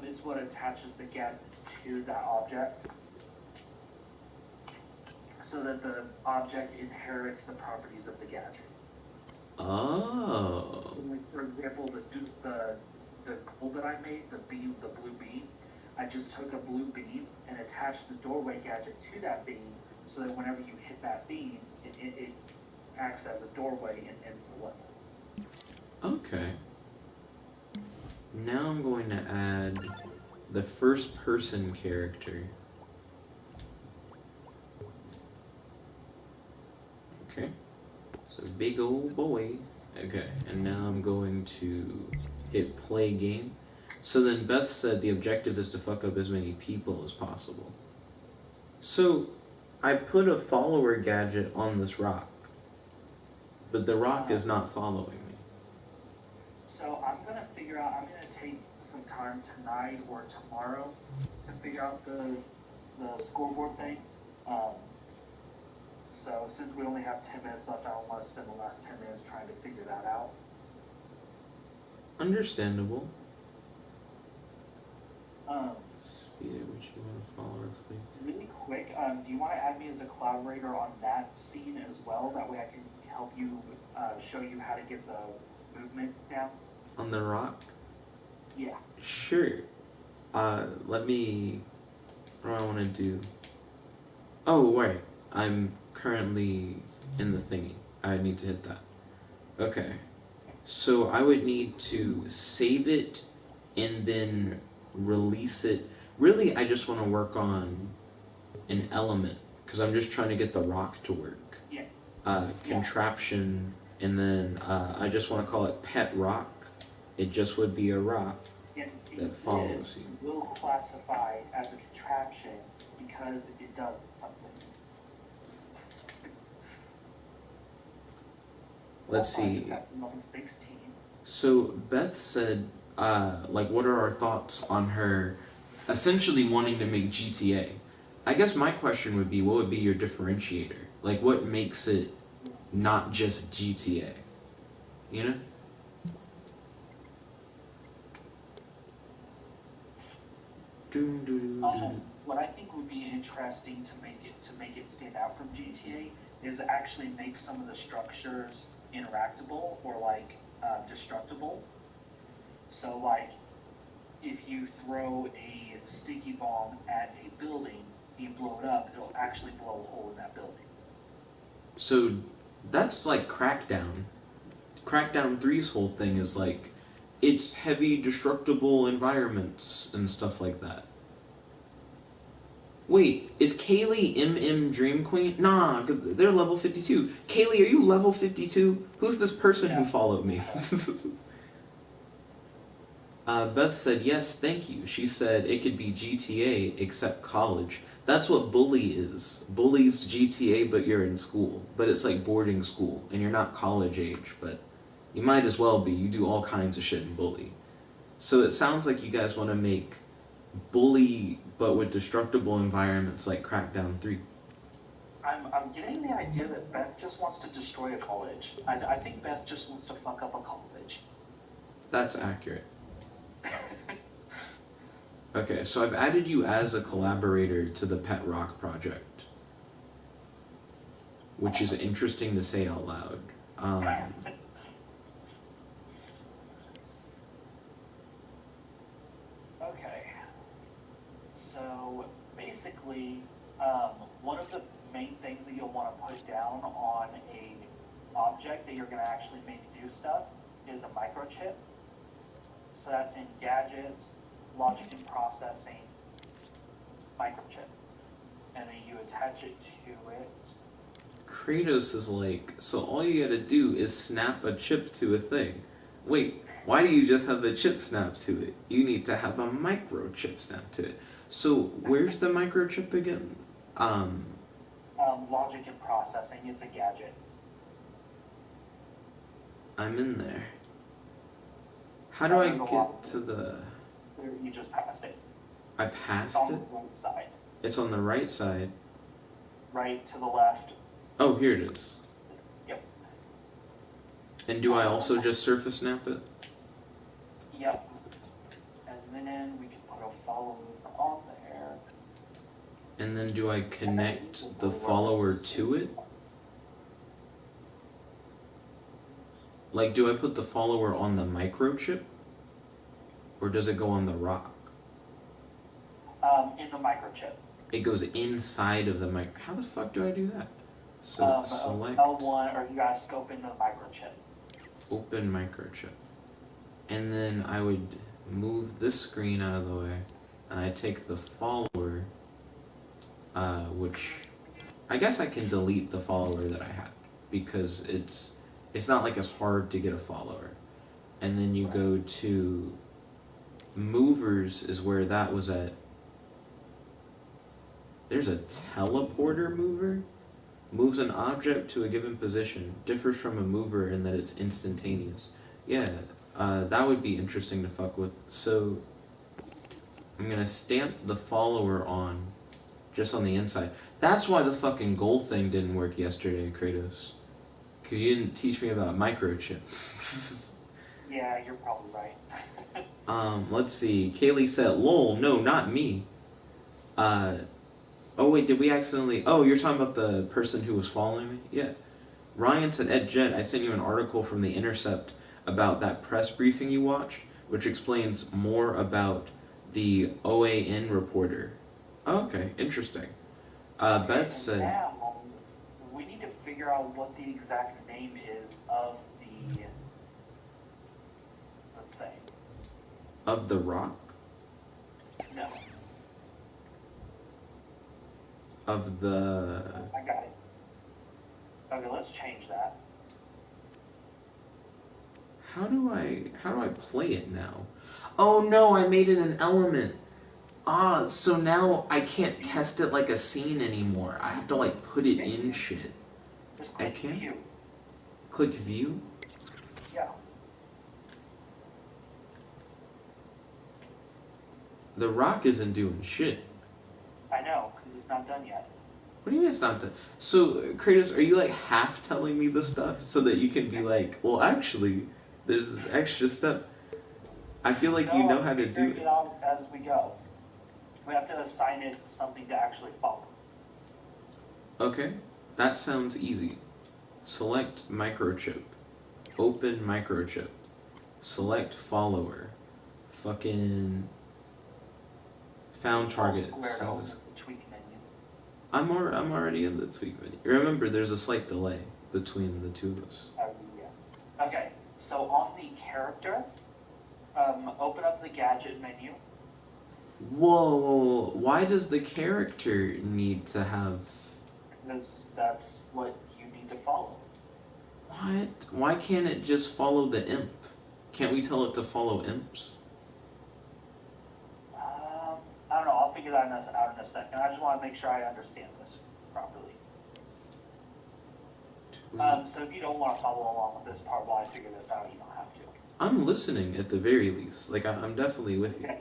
It's what attaches the gadgets to that object, so that the object inherits the properties of the gadget. Oh. So like, for example, the goal that I made, the blue beam, I just took a blue beam and attached the doorway gadget to that beam, so that whenever you hit that beam, it acts as a doorway and ends the level. Okay. Now I'm going to add the first person character. Okay. So big old boy. Okay. And now I'm going to hit play game. So then Beth said the objective is to fuck up as many people as possible. So I put a follower gadget on this rock. But the rock is not following me. So I'm going to take some time tonight or tomorrow to figure out the scoreboard thing. So since we only have 10 minutes left, I don't want to spend the last 10 minutes trying to figure that out. Understandable. Speed at which you want to follow our fleet. Really quick, do you want to add me as a collaborator on that scene as well? That way I can help you, show you how to get the movement down. On the rock? Yeah. Sure. Let me... What do I want to do? Oh, wait. I'm currently in the thingy. I need to hit that. Okay. So I would need to save it and then release it. Really, I just want to work on an element because I'm just trying to get the rock to work. Yeah. Contraption, and then I just want to call it pet rock. It just would be a rock that follows you. Will classify as a contraption because it does something. Let's see. Level 16. So Beth said, like, what are our thoughts on her essentially wanting to make GTA? I guess my question would be, what would be your differentiator? Like, what makes it not just GTA? You know? What I think would be interesting to make it stand out from GTA is actually make some of the structures interactable or like destructible. So like if you throw a sticky bomb at a building, you blow it up, it'll actually blow a hole in that building. So that's like Crackdown. Crackdown 3's whole thing is like, it's heavy destructible environments and stuff like that. Wait, is Kaylee MM Dream Queen? Nah, they're level 52. Kaylee, are you level 52? Who's this person who followed me? Beth said, yes, thank you. She said it could be GTA except college. That's what Bully is. Bully's GTA, but you're in school. But it's like boarding school, and you're not college age, but you might as well be. You do all kinds of shit in Bully. So it sounds like you guys want to make Bully, but with destructible environments like Crackdown 3. I'm getting the idea that Beth just wants to destroy a college. I think Beth just wants to fuck up a college. That's accurate. Okay, so I've added you as a collaborator to the Pet Rock project, which is interesting to say out loud. Okay. So basically, one of the main things that you'll want to put down on a object that you're going to actually make do stuff is a microchip. So that's in gadgets, logic and processing, microchip. And then you attach it to it. Kratos is like, so all you gotta do is snap a chip to a thing. Wait, why do you just have a chip snap to it? You need to have a microchip snap to it. So where's the microchip again? Logic and processing, it's a gadget. I'm in there. How do I get to the... You just passed it. I passed it? It's on the right side. It's on the right side. Right to the left. Oh, here it is. Yep. And do I also just surface snap it? Yep. And then we can put a follower on there. And then do I connect the follower to it? Like, do I put the follower on the microchip? Or does it go on the rock? In the microchip. It goes inside of the micro... How the fuck do I do that? So, select... L1, or you gotta scope into the microchip. Open microchip. And then I would move this screen out of the way. And I take the follower, which... I guess I can delete the follower that I had. Because it's not like it's hard to get a follower. And then you go to... Movers is where that was at. There's a teleporter mover? Moves an object to a given position. Differs from a mover in that it's instantaneous. Yeah, that would be interesting to fuck with. So, I'm gonna stamp the follower on, just on the inside. That's why the fucking gold thing didn't work yesterday, Kratos. Because you didn't teach me about microchips. Yeah, you're probably right. Let's see. Kaylee said, lol, no, not me. Oh wait, did we accidentally... Oh, you're talking about the person who was following me? Yeah. Ryan said, Ed Jet, I sent you an article from The Intercept about that press briefing you watched, which explains more about the OAN reporter. Oh, okay, interesting. Beth said... Now, we need to figure out what the exact name is of the thing. Of the rock? No. Of the... I got it. Okay, let's change that. How do I play it now? Oh no, I made it an element. Ah, so now I can't test it like a scene anymore. I have to like put it in shit. Just click view. Click view? Yeah. The rock isn't doing shit. I know, because it's not done yet. What do you mean it's not done? So, Kratos, are you like half telling me the stuff so that you can be like, well, actually, there's this extra step. I feel like you know how to do it. It out as we go. We have to assign it something to actually follow. Okay, that sounds easy. Select microchip. Open microchip. Select follower. Fucking... Found target. Tweak menu. I'm already in the tweak menu. Remember, there's a slight delay between the two of us. Yeah. Okay, so on the character, open up the gadget menu. Whoa, why does the character need to have... That's what you need to follow. What? Why can't it just follow the imp? Can't we tell it to follow imps? figure that out in a second. I just want to make sure I understand this properly. So if you don't want to follow along with this part while I figure this out, you don't have to. I'm listening at the very least. Like, I'm definitely with you. Okay.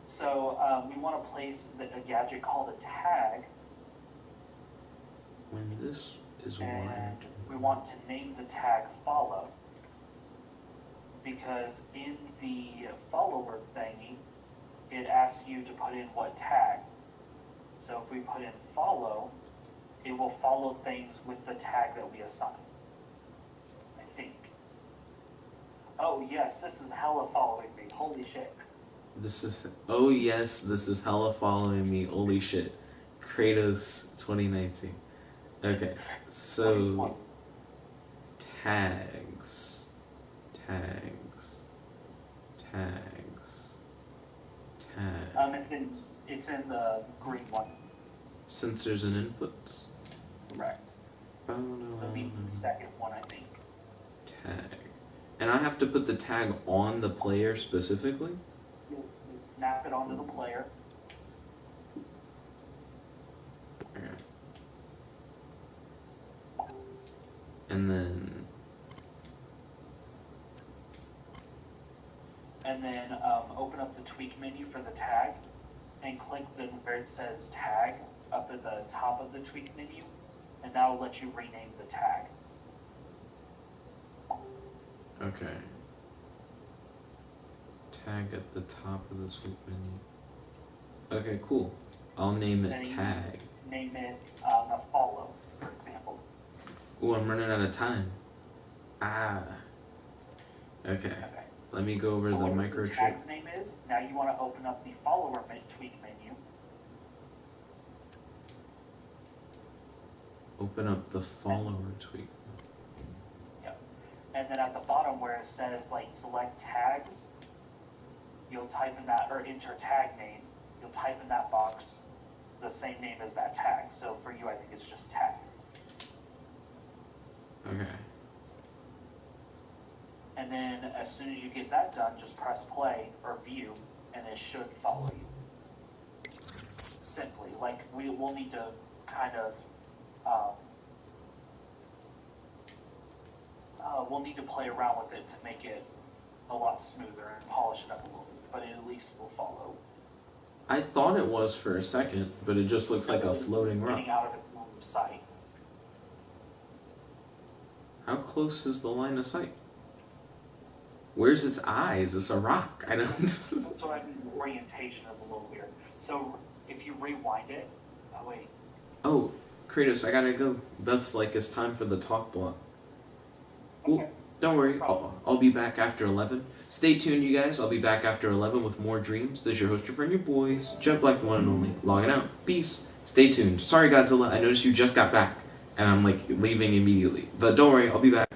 So we want to place a gadget called a tag. When this is and wired. we want to name the tag follow, because in the follower thingy, it asks you to put in what tag. So if we put in follow, it will follow things with the tag that we assign, I think. Oh yes, this is hella following me. Holy shit. Oh yes, this is hella following me. Holy shit. Kratos 2019. Okay, so tags. It's in the green one. Sensors and inputs. Correct. Oh no. The second one, I think. Tag. And I have to put the tag on the player specifically? You snap it onto the player. Okay. And then open up the tweak menu for the tag and click where it says tag up at the top of the tweak menu, and that will let you rename the tag. okay. Tag at the top of the tweak menu. Okay, cool. I'll name it tag. Name it a follow, for example. Ooh, I'm running out of time. Okay. Let me go over the microchip. The tag's name is. Now you want to open up the follower tweak menu. Open up the follower tweak. Yep. And then at the bottom where it says like select tags, you'll type in that, or enter tag name. You'll type in that box the same name as that tag. So for you, I think it's just tag. Okay. And then as soon as you get that done, just press play or view, and it should follow you. Simply, like we'll need to kind of we'll need to play around with it to make it a lot smoother and polish it up a little bit, but it at least will follow. I thought it was for a second, but it just looks like a floating rock. Getting out of its sight. How close is the line of sight? Where's its eyes? It's a rock. I don't. That's what I mean. Orientation is a little weird. So if you rewind it, wait. Oh, Kratos, I gotta go. Beth's like, it's time for the talk block. Okay. Ooh, don't worry. I'll be back after 11. Stay tuned, you guys. I'll be back after 11 with more dreams. This is your host, your friend, your boys. Jet Black, the one and only. Logging out. Peace. Stay tuned. Sorry, Godzilla. I noticed you just got back, and I'm like leaving immediately. But don't worry. I'll be back.